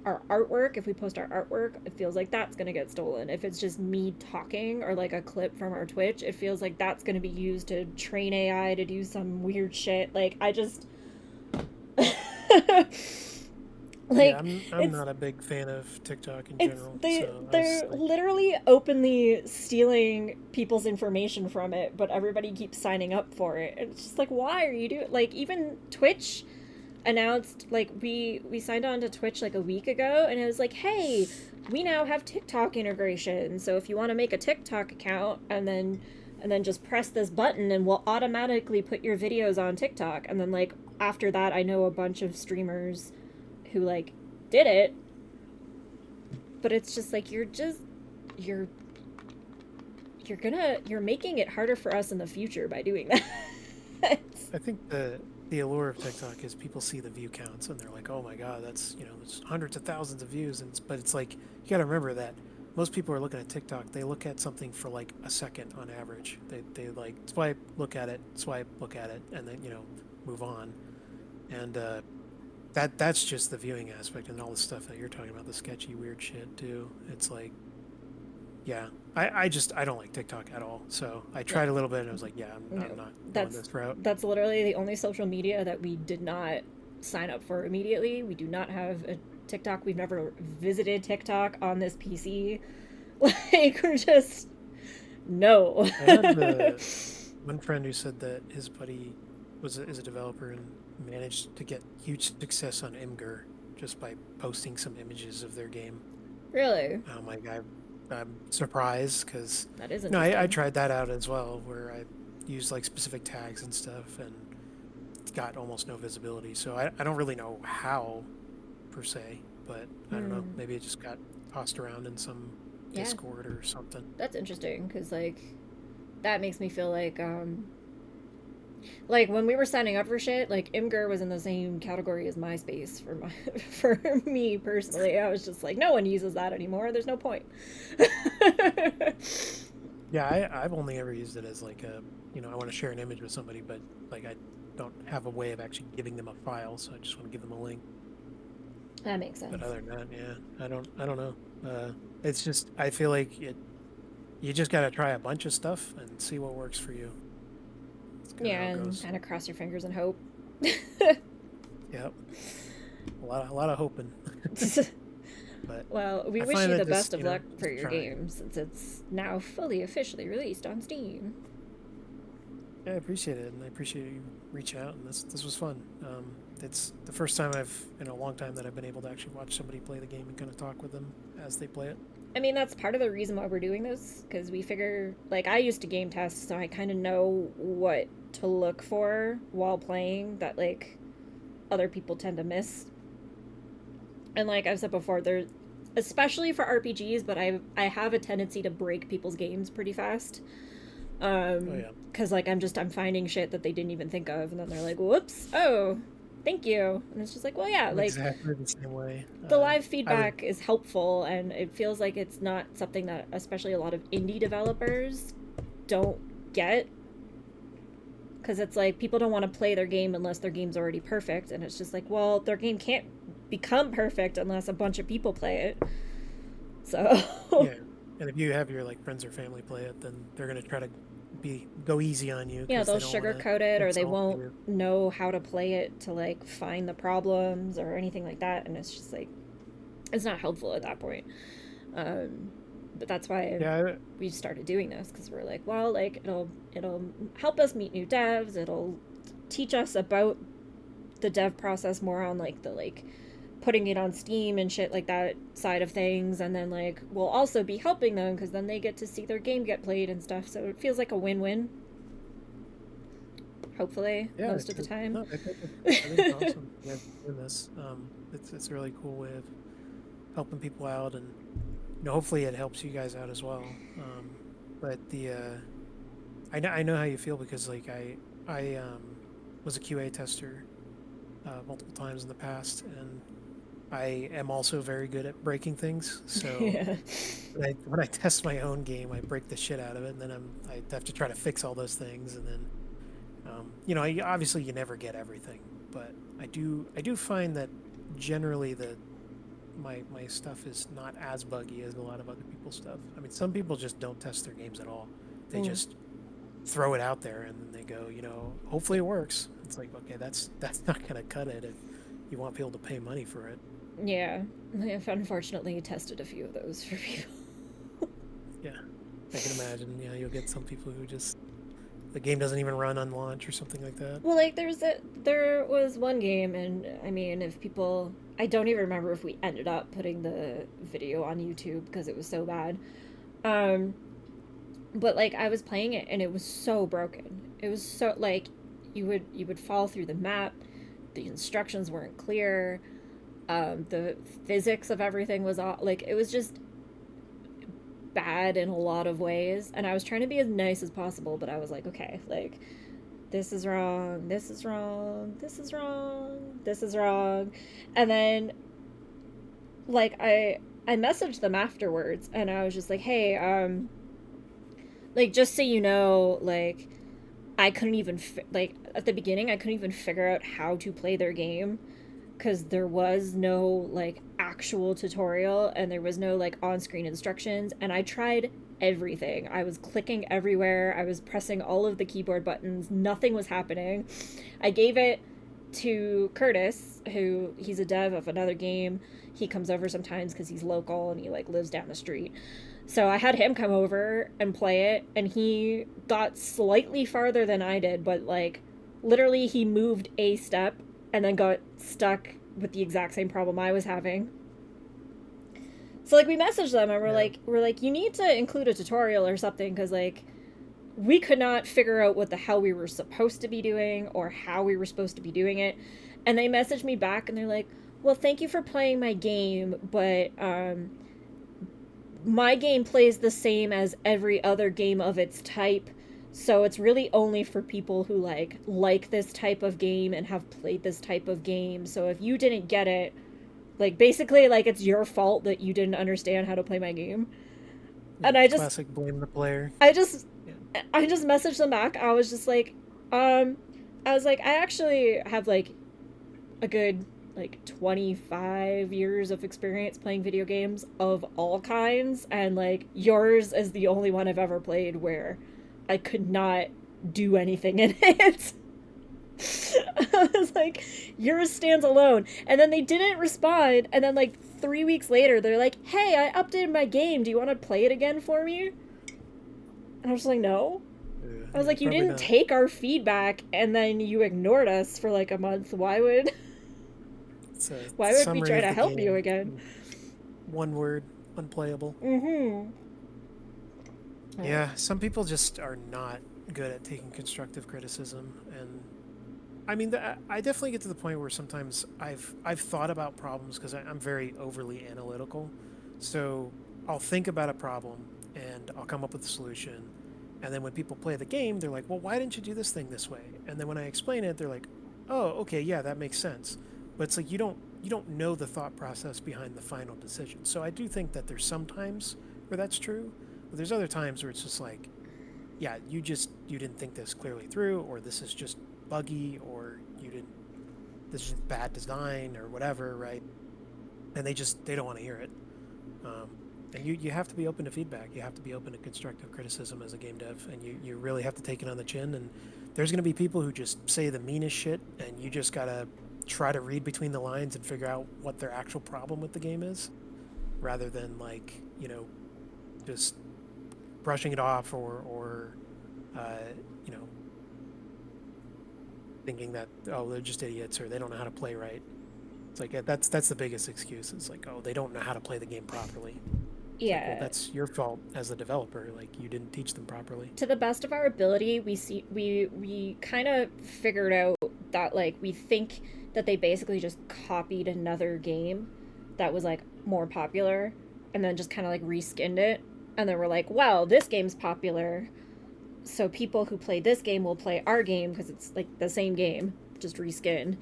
our artwork, if we post our artwork, it feels like that's going to get stolen. If it's just me talking or like a clip from our Twitch, it feels like that's going to be used to train AI to do some weird shit. Like I just Yeah, like I'm it's not a big fan of TikTok in it's general, they so I was they're like, literally openly stealing people's information from it, but everybody keeps signing up for it. And it's just like, why are you doing, like, even Twitch announced, like, we signed on to Twitch like a week ago, and it was like, hey, we now have TikTok integration, so if you want to make a TikTok account and then just press this button and we'll automatically put your videos on TikTok. And then like after that, I know a bunch of streamers who like did it, but it's just like you're you're making it harder for us in the future by doing that. I think the allure of TikTok is people see the view counts and they're like, oh my God, that's, there's hundreds of thousands of views. But it's like, you got to remember that most people are looking at TikTok. They look at something for like a second on average. They like swipe, look at it, swipe, look at it, and then, move on. And that's just the viewing aspect and all the stuff that you're talking about, the sketchy, weird shit too. It's like, yeah, I don't like TikTok at all. So I No, tried a little bit and I was like, yeah, I'm no, not going that's this route. that's literally the only social media that we did not sign up for immediately. We do not have a TikTok. We've never visited TikTok on this PC. Like we're just no. I had the one friend who said that his buddy is a developer and managed to get huge success on Imgur just by posting some images of their game. Really, I'm like, I'm surprised because, that is I interesting. tried that out as well, where I used like specific tags and stuff, and it's got almost no visibility. So I don't really know how per se, but I don't know. Hmm. Maybe it just got tossed around in some Yeah, Discord or something. that's interesting because like that makes me feel like when we were signing up for shit, like Imgur was in the same category as MySpace for my for me personally. I was just like, no one uses that anymore. There's no point. Yeah, I've only ever used it as like I want to share an image with somebody, but like I don't have a way of actually giving them a file, so I just want to give them a link. That makes But sense. other than that, yeah, I don't know. It's just I feel like you just got to try a bunch of stuff and see what works for you. It's kind of Yeah, how it and goes. kind of cross your fingers and hope. Yep, a lot of hoping. But Well, we I wish find you that the best just of luck for just your trying. game since it's now fully officially released on Steam. Yeah, I appreciate it, and I appreciate you reach out, and this was fun. It's the first time I've in a long time that I've been able to actually watch somebody play the game and kind of talk with them as they play it. I mean, that's part of the reason why we're doing this, because we figure, like, I used to game test, so I kind of know what to look for while playing that, like, other people tend to miss. And, like I've said before, there's, especially for RPGs, but I have a tendency to break people's games pretty fast. Oh yeah, Because, like, I'm finding shit that they didn't even think of, and then they're like, whoops, oh, thank you. And it's just like, well, yeah, I'm like, exactly the same way. the live I would, feedback is helpful, and it feels like it's not something that especially a lot of indie developers don't get, because it's like people don't want to play their game unless their game's already perfect, and it's just like, well, their game can't become perfect unless a bunch of people play it. So yeah. And if you have your like friends or family play it, then they're gonna try to go easy on you you know, because they'll they don't want to sugarcoat it, or they insult won't you. know how to play it to like find the problems or anything like that, and it's just like it's not helpful at that point. um, but that's why Yeah, we started doing this, because we're like, well, like it'll help us meet new devs, it'll teach us about the dev process more on like the like putting it on Steam and shit like that side of things, and then like we'll also be helping them because then they get to see their game get played and stuff, so it feels like a win-win, hopefully yeah. most of the time. No, I think it's awesome. Yeah, doing this. It's a really cool way of helping people out, and hopefully it helps you guys out as well. But I know how you feel because like I was a QA tester multiple times in the past, and I am also very good at breaking things. So Yeah. when I test my own game, I break the shit out of it, and then I have to try to fix all those things, and then obviously you never get everything, but I do find that generally my stuff is not as buggy as a lot of other people's stuff. I mean, some people just don't test their games at all. They Mm. just throw it out there and then they go, hopefully it works. It's like, okay, that's not gonna cut it if you want people to pay money for it. Yeah. I've unfortunately tested a few of those for people. Yeah, I can imagine. Yeah, you'll get some people who just the game doesn't even run on launch or something like that. Well, like there was one game, and I mean, if people, I don't even remember if we ended up putting the video on YouTube because it was so bad. Um, but like I was playing it and it was so broken. It was so like you would fall through the map. The instructions weren't clear. The physics of everything was all like it was just bad in a lot of ways. And I was trying to be as nice as possible, but I was like, okay, like this is wrong, this is wrong, this is wrong, this is wrong. And then like I messaged them afterwards and I was just like, hey, like just so you know, like I couldn't even like at the beginning I couldn't even figure out how to play their game because there was no like actual tutorial and there was no like on-screen instructions, and I tried everything. I was clicking everywhere, I was pressing all of the keyboard buttons, nothing was happening. I gave it to Curtis, who he's a dev of another game. He comes over sometimes because he's local and he like lives down the street. So I had him come over and play it, and he got slightly farther than I did, but like literally he moved a step and then got stuck with the exact same problem I was having. So like we messaged them and we're Yeah. like we're like you need to include a tutorial or something because like we could not figure out what the hell we were supposed to be doing or how we were supposed to be doing it. And they messaged me back and they're like, well, thank you for playing my game, but my game plays the same as every other game of its type. So it's really only for people who like this type of game and have played this type of game. So if you didn't get it, like basically like it's your fault that you didn't understand how to play my game. Yeah, And I just classic blame the player. I just Yeah. I just messaged them back. I was just like, um, I was like, I actually have like a good like 25 years of experience playing video games of all kinds, and like yours is the only one I've ever played where I could not do anything in it. I was like, yours stands alone. And then they didn't respond, and then like 3 weeks later, they're like, hey, I updated my game. Do you want to play it again for me? And I was like, no. I was Yeah, like, you probably didn't not. take our feedback and then you ignored us for like a month. Why would It's a why would we summary try of to the help you game. again? One word, unplayable. Mm-hmm. Yeah, some people just are not good at taking constructive criticism, and I mean, I definitely get to the point where sometimes I've thought about problems because I'm very overly analytical. So I'll think about a problem and I'll come up with a solution, and then when people play the game, they're like, "Well, why didn't you do this thing this way?" And then when I explain it, they're like, "Oh, okay, yeah, that makes sense." But it's like you don't know the thought process behind the final decision. So I do think that there's some times where that's true, but there's other times where it's just like, yeah, you didn't think this clearly through, or this is just buggy, or you didn't this is bad design or whatever, right? And they don't want to hear it. And you have to be open to feedback. You have to be open to constructive criticism as a game dev, and you really have to take it on the chin. And there's going to be people who just say the meanest shit, and you just gotta try to read between the lines and figure out what their actual problem with the game is, rather than like just brushing it off or uh, you know thinking that, oh, they're just idiots or they don't know how to play right. It's like that's the biggest excuse. It's like, oh, they don't know how to play the game properly. It's like, well, Yeah. that's your fault as a developer. Like you didn't teach them properly. To the best of our ability, we kind of figured out that like we think that they basically just copied another game that was like more popular and then just kind of like reskinned it. And then we're like, wow, this game's popular. so people who play this game will play our game because it's like the same game, just reskin,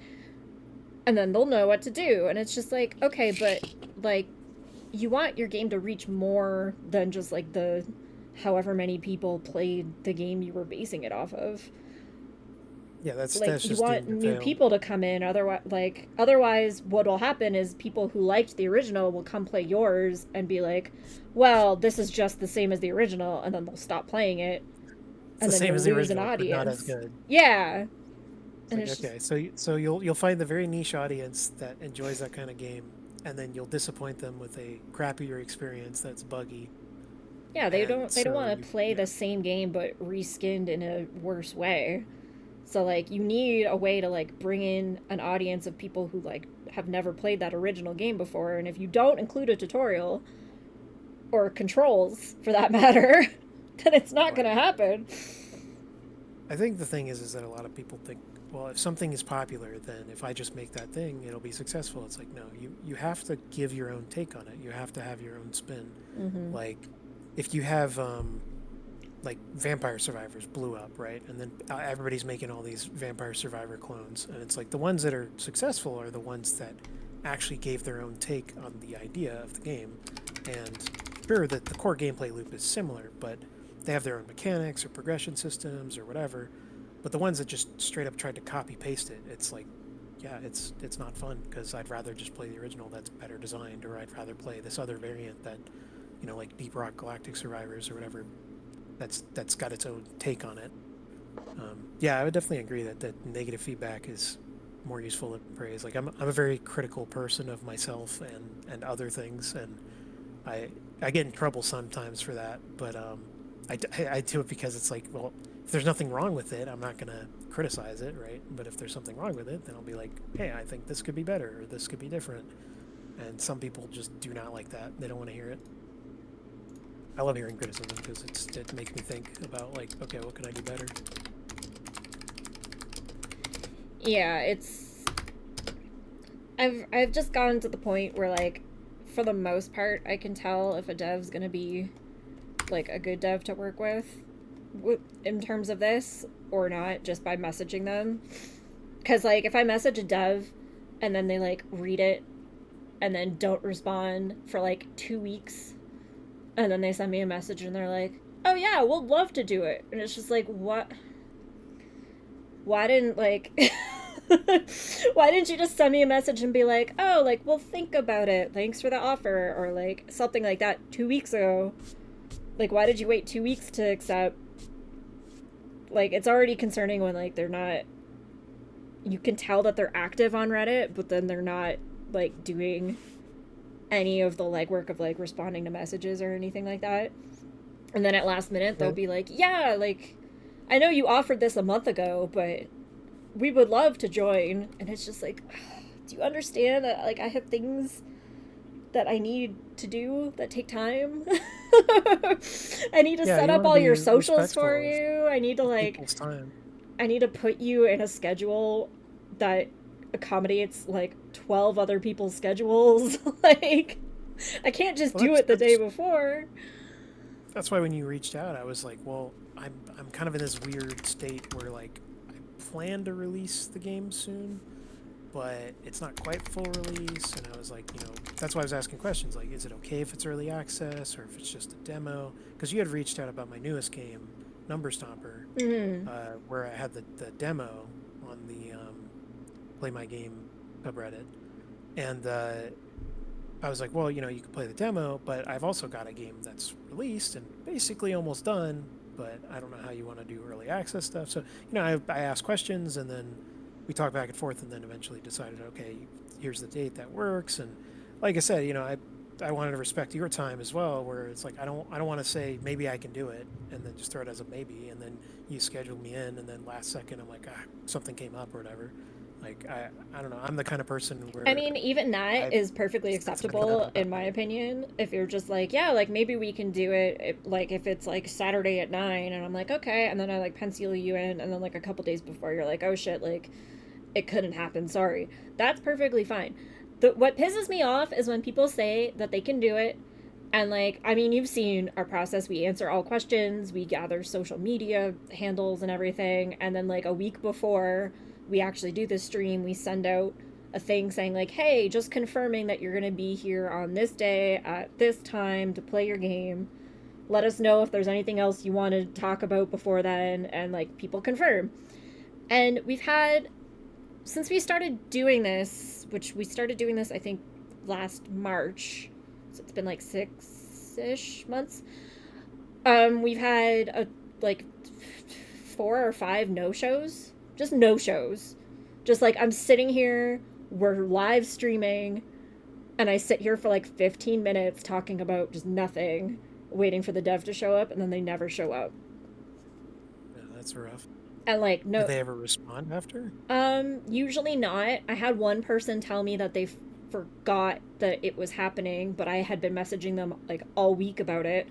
and then they'll know what to do. And it's just like, okay, but like you want your game to reach more than just like the however many people played the game you were basing it off of. Yeah, Like that's you just want doomed to new fail. people to come in, otherwise what will happen is people who liked the original will come play yours and be like, well, this is just the same as the original, and then they'll stop playing it, It's the and then same you'll as the lose an original, but not as audience. good. Yeah. It's And like, it's just, okay, so you'll find the very niche audience that enjoys that kind of game, and then you'll disappoint them with a crappier experience that's buggy. yeah, And they don't so want you, to play yeah, the same game but reskinned in a worse way. So like you need a way to like bring in an audience of people who like have never played that original game before, and if you don't include a tutorial or controls for that matter, then it's not going right. to happen. I think the thing is that a lot of people think, well, if something is popular, then if I just make that thing, it'll be successful. It's like, no, you have to give your own take on it. You have to have your own spin. Mm-hmm. Like, if you have like Vampire Survivors blew up, right? And then everybody's making all these Vampire Survivor clones, and it's like the ones that are successful are the ones that actually gave their own take on the idea of the game. And sure, that the core gameplay loop is similar, but they have their own mechanics or progression systems or whatever. But the ones that just straight up tried to copy paste it, it's like, yeah, it's not fun because I'd rather just play the original that's better designed, or I'd rather play this other variant that, like Deep Rock Galactic Survivors or whatever, that's got its own take on it. Yeah, I would definitely agree that negative feedback is more useful than praise. Like I'm a very critical person of myself and other things, and I I get in trouble sometimes for that. But I do it because it's like, well, if there's nothing wrong with it, I'm not gonna criticize it, right? But if there's something wrong with it, then I'll be like, hey, I think this could be better or this could be different. And some people just do not like that. They don't want to hear it. I love hearing criticism because it makes me think about like, okay, what can I do better? Yeah, it's I've just gotten to the point where like for the most part I can tell if a dev's going to be like a good dev to work with in terms of this or not just by messaging them. Cuz like if I message a dev and then they like read it and then don't respond for like 2 weeks and then they send me a message and they're like, "Oh yeah, we'll love to do it." And it's just like, "What? Why didn't like why didn't you just send me a message and be like, oh, like, we'll think about it. Thanks for the offer," or like something like that 2 weeks ago? Like, why did you wait 2 weeks to accept? Like, it's already concerning when like they're not. You can tell that they're active on Reddit, but then they're not like doing any of the legwork of like responding to messages or anything like that. And then at last minute they'll Yeah, be like, yeah, like I know you offered this a month ago, but we would love to join. And it's just like, do you understand that like I have things that I need to do that take time? I need to yeah, set you up want to all be your socials for respectful you. I need to of like people's time. I need to put you in a schedule that accommodates like 12 other people's schedules. Like I can't just Well, do that's it the day that's before. that's why when you reached out, I was like, well, I'm kind of in this weird state where like I plan to release the game soon, but it's not quite full release. And I was like, that's why I was asking questions like, is it okay if it's early access or if it's just a demo? Because you had reached out about my newest game, Number Stomper, Mm. where I had the demo on the Play My Game subreddit. And I was like, well, you can play the demo, but I've also got a game that's released and basically almost done, but I don't know how you want to do early access stuff. So, I asked questions and then we talked back and forth and then eventually decided, okay, here's the date that works. And like I said, I wanted to respect your time as well, where it's like I don't want to say maybe I can do it and then just throw it as a maybe and then you schedule me in and then last second I'm like, something came up or whatever. Like I don't know. I'm the kind of person I where mean, even that I is perfectly that's not gonna happen acceptable on that in my day. opinion. If you're just like, yeah, like maybe we can do it, like if it's like Saturday at 9, and I'm like, okay, and then I like pencil you in, and then like a couple days before, you're like, oh shit, like it couldn't happen. Sorry. That's perfectly fine. What pisses me off is when people say that they can do it And like, I mean, you've seen our process. We answer all questions, we gather social media handles and everything, and then like a week before we actually do the stream, we send out a thing saying like, "Hey, just confirming that you're going to be here on this day at this time to play your game. Let us know if there's anything else you want to talk about before then," and like people confirm. And we've had, since we started doing this, which we started doing this I think last March, so it's been like 6-ish months. We've had like 4 or 5 no shows, just no shows. Just like I'm sitting here, we're live streaming, and I sit here for like 15 minutes talking about just nothing, waiting for the dev to show up, and then they never show up. Yeah, that's rough. And like Do no, they ever respond after? usually not. I had one person tell me that they forgot that it was happening, but I had been messaging them like all week about it.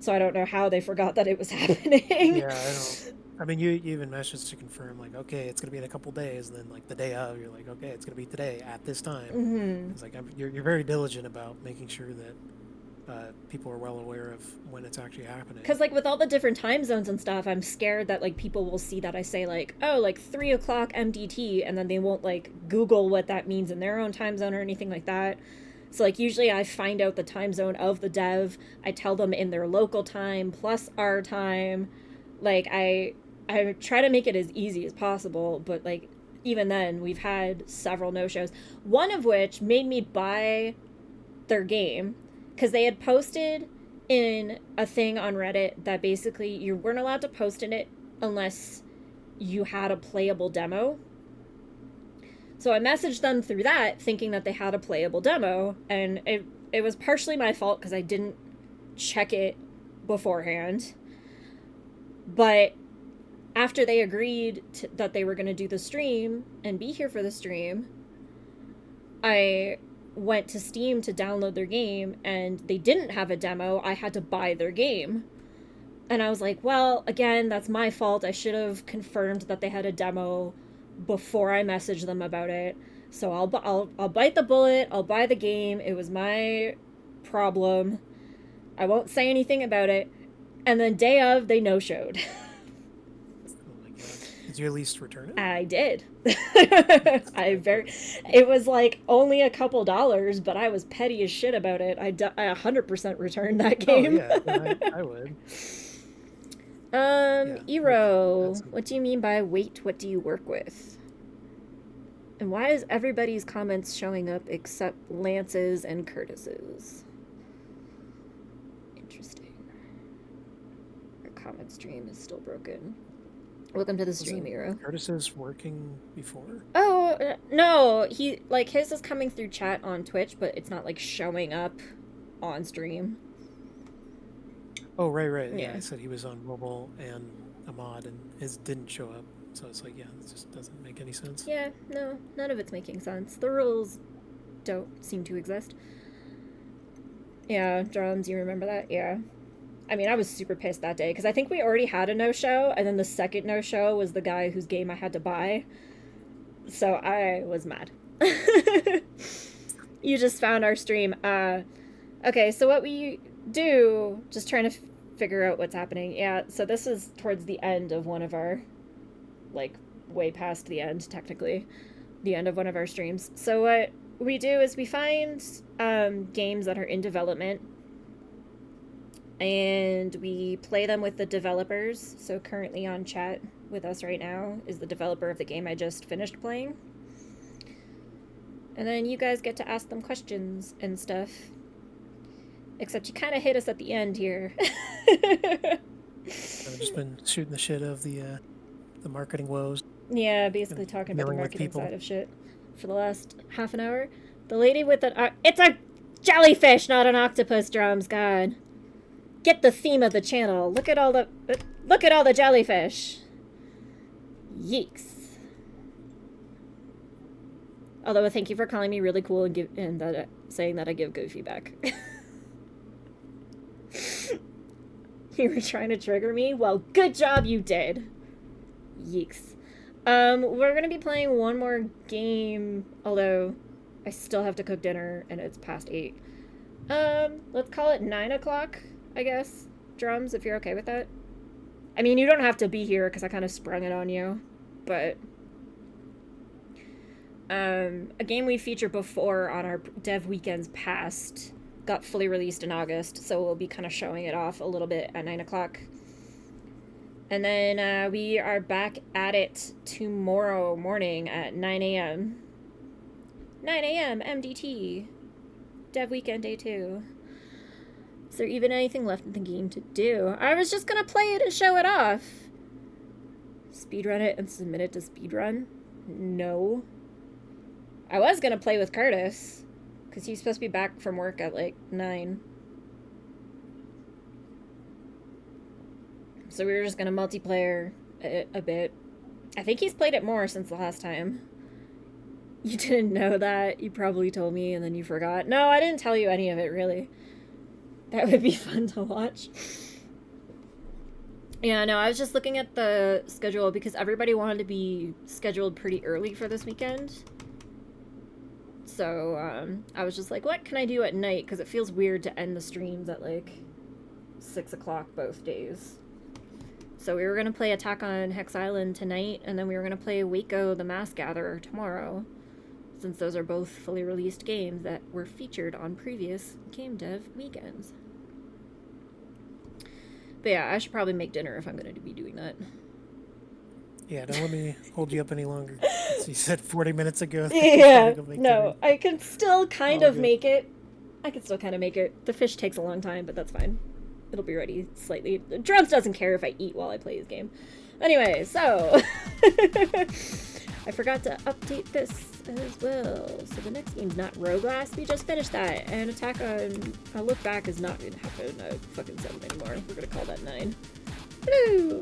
So I don't know how they forgot that it was happening. Yeah, I don't. I mean, you even messaged to confirm, like, okay, it's gonna be in a couple days, and then like the day of, you're like, okay, it's gonna be today at this time. Mm-hmm. It's like you're very diligent about making sure that people are well aware of when it's actually happening. Because like with all the different time zones and stuff, I'm scared that like people will see that I say like, oh, like 3 o'clock MDT, and then they won't like Google what that means in their own time zone or anything like that. So like usually I find out the time zone of the dev. I tell them in their local time plus our time. Like I try to make it as easy as possible, but like even then we've had several no shows. One of which made me buy their game because they had posted in a thing on Reddit that basically you weren't allowed to post in it unless you had a playable demo. So I messaged them through that thinking that they had a playable demo, and it was partially my fault because I didn't check it beforehand. But after they agreed that they were going to do the stream and be here for the stream, I went to Steam to download their game, and they didn't have a demo. I had to buy their game. And I was like, well, again, that's my fault. I should have confirmed that they had a demo before I messaged them about it. So I'll bite the bullet. I'll buy the game. It was my problem. I won't say anything about it. And then day of, they no-showed. Oh my god! Did you at least return it? I did. It was like only a couple dollars, but I was petty as shit about it. I 100% returned that game. Oh yeah, I would. Yeah, Ero, what do you mean by wait, what do you work with? And why is everybody's comments showing up except Lance's and Curtis's? Interesting. Our comment stream is still broken. Welcome to the stream, Ero. Curtis is working before? Oh, no, he, like, his is coming through chat on Twitch, but it's not, like, showing up on stream. Oh, right. Yeah. I said he was on mobile and a mod, and his didn't show up. So it's like, yeah, it just doesn't make any sense. Yeah, no, none of it's making sense. The rules don't seem to exist. Yeah, Drums, you remember that? Yeah. I mean, I was super pissed that day, because I think we already had a no-show, and then the second no-show was the guy whose game I had to buy. So I was mad. You just found our stream. Okay, so what we do, just trying to figure out what's happening. Yeah, so this is towards the end of one of our, like, way past the end, technically. The end of one of our streams. So what we do is we find games that are in development, and we play them with the developers. So currently on chat with us right now is the developer of the game I just finished playing. And then you guys get to ask them questions and stuff. Except you kind of hit us at the end here. I've just been shooting the shit of the marketing woes. Yeah, basically talking about the Dealing with marketing people. side of shit for the last half an hour. The lady with an... it's a jellyfish, not an octopus, Drums. God. Get the theme of the channel. Look at all the jellyfish. Yeeks. Although, thank you for calling me really cool and saying that I give good feedback. You were trying to trigger me? Well, good job you did. Yeeks. We're gonna be playing one more game, although I still have to cook dinner and it's past 8. Let's call it 9 o'clock, I guess. Drums, if you're okay with that. I mean, you don't have to be here because I kind of sprung it on you, but a game we featured before on our dev weekends past got fully released in August, so we'll be kind of showing it off a little bit at 9 o'clock. And then we are back at it tomorrow morning at 9 a.m. 9 a.m. MDT. Dev weekend day 2. Is there even anything left in the game to do? I was just gonna play it and show it off. Speedrun it and submit it to speedrun? No. I was gonna play with Curtis, because he's supposed to be back from work at like 9. So we were just gonna multiplayer it a bit. I think he's played it more since the last time. You didn't know that? You probably told me and then you forgot. No, I didn't tell you any of it, really. That would be fun to watch. Yeah, no, I was just looking at the schedule because everybody wanted to be scheduled pretty early for this weekend. So, I was just like, what can I do at night? Because it feels weird to end the streams at like 6 o'clock both days. So we were going to play Attack on Hex Island tonight, and then we were going to play Waco the Mass Gatherer tomorrow, since those are both fully released games that were featured on previous game dev weekends. But yeah, I should probably make dinner if I'm going to be doing that. Yeah, don't let me hold you up any longer. So you said 40 minutes ago. Yeah, no, I can still kind All of good. make it. I can still kind of make it. The fish takes a long time, but that's fine. It'll be ready slightly. Drums doesn't care if I eat while I play his game. Anyway, so I forgot to update this as well. So the next game's not RoGlass. We just finished that, and Attack on a Look Back is not going to happen at fucking 7 anymore. We're going to call that 9. Woo!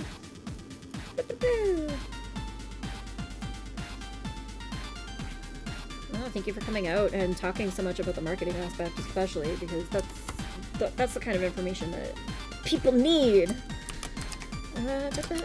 Well, thank you for coming out and talking so much about the marketing aspect, especially because that's the kind of information that people need. Today.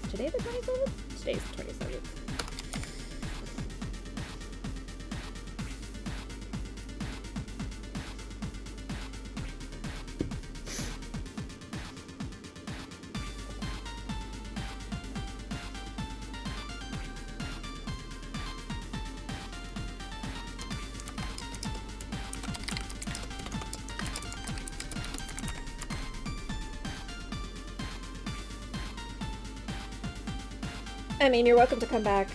Is today the 27th? Today's the 27th. I mean, you're welcome to come back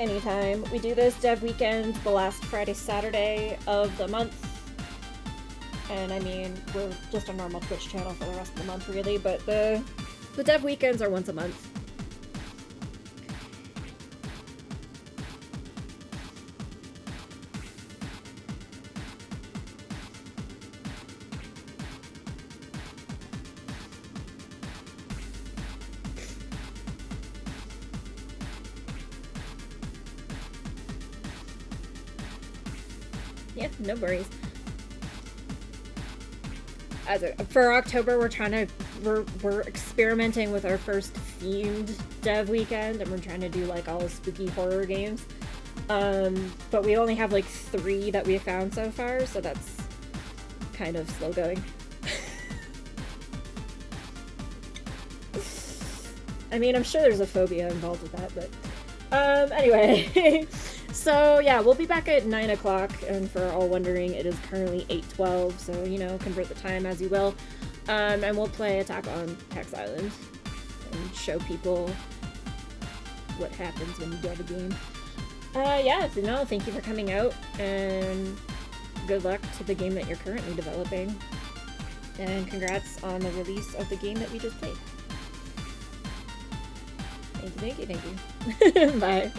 anytime. We do this dev weekend the last Friday, Saturday of the month. And I mean, we're just a normal Twitch channel for the rest of the month, really, but the dev weekends are once a month. Yeah, no worries. For October, we're experimenting with our first themed dev weekend, and we're trying to do like all spooky horror games. But we only have like 3 that we found so far, so that's kind of slow going. I mean, I'm sure there's a phobia involved with that, but anyway. So yeah, we'll be back at 9 o'clock, and for all wondering, it is currently 8:12, so you know, convert the time as you will. And we'll play Attack on Hex Island and show people what happens when you dev a game. Yeah, so no, thank you for coming out, and good luck to the game that you're currently developing. And congrats on the release of the game that we just played. Thank you, thank you, thank you. Bye.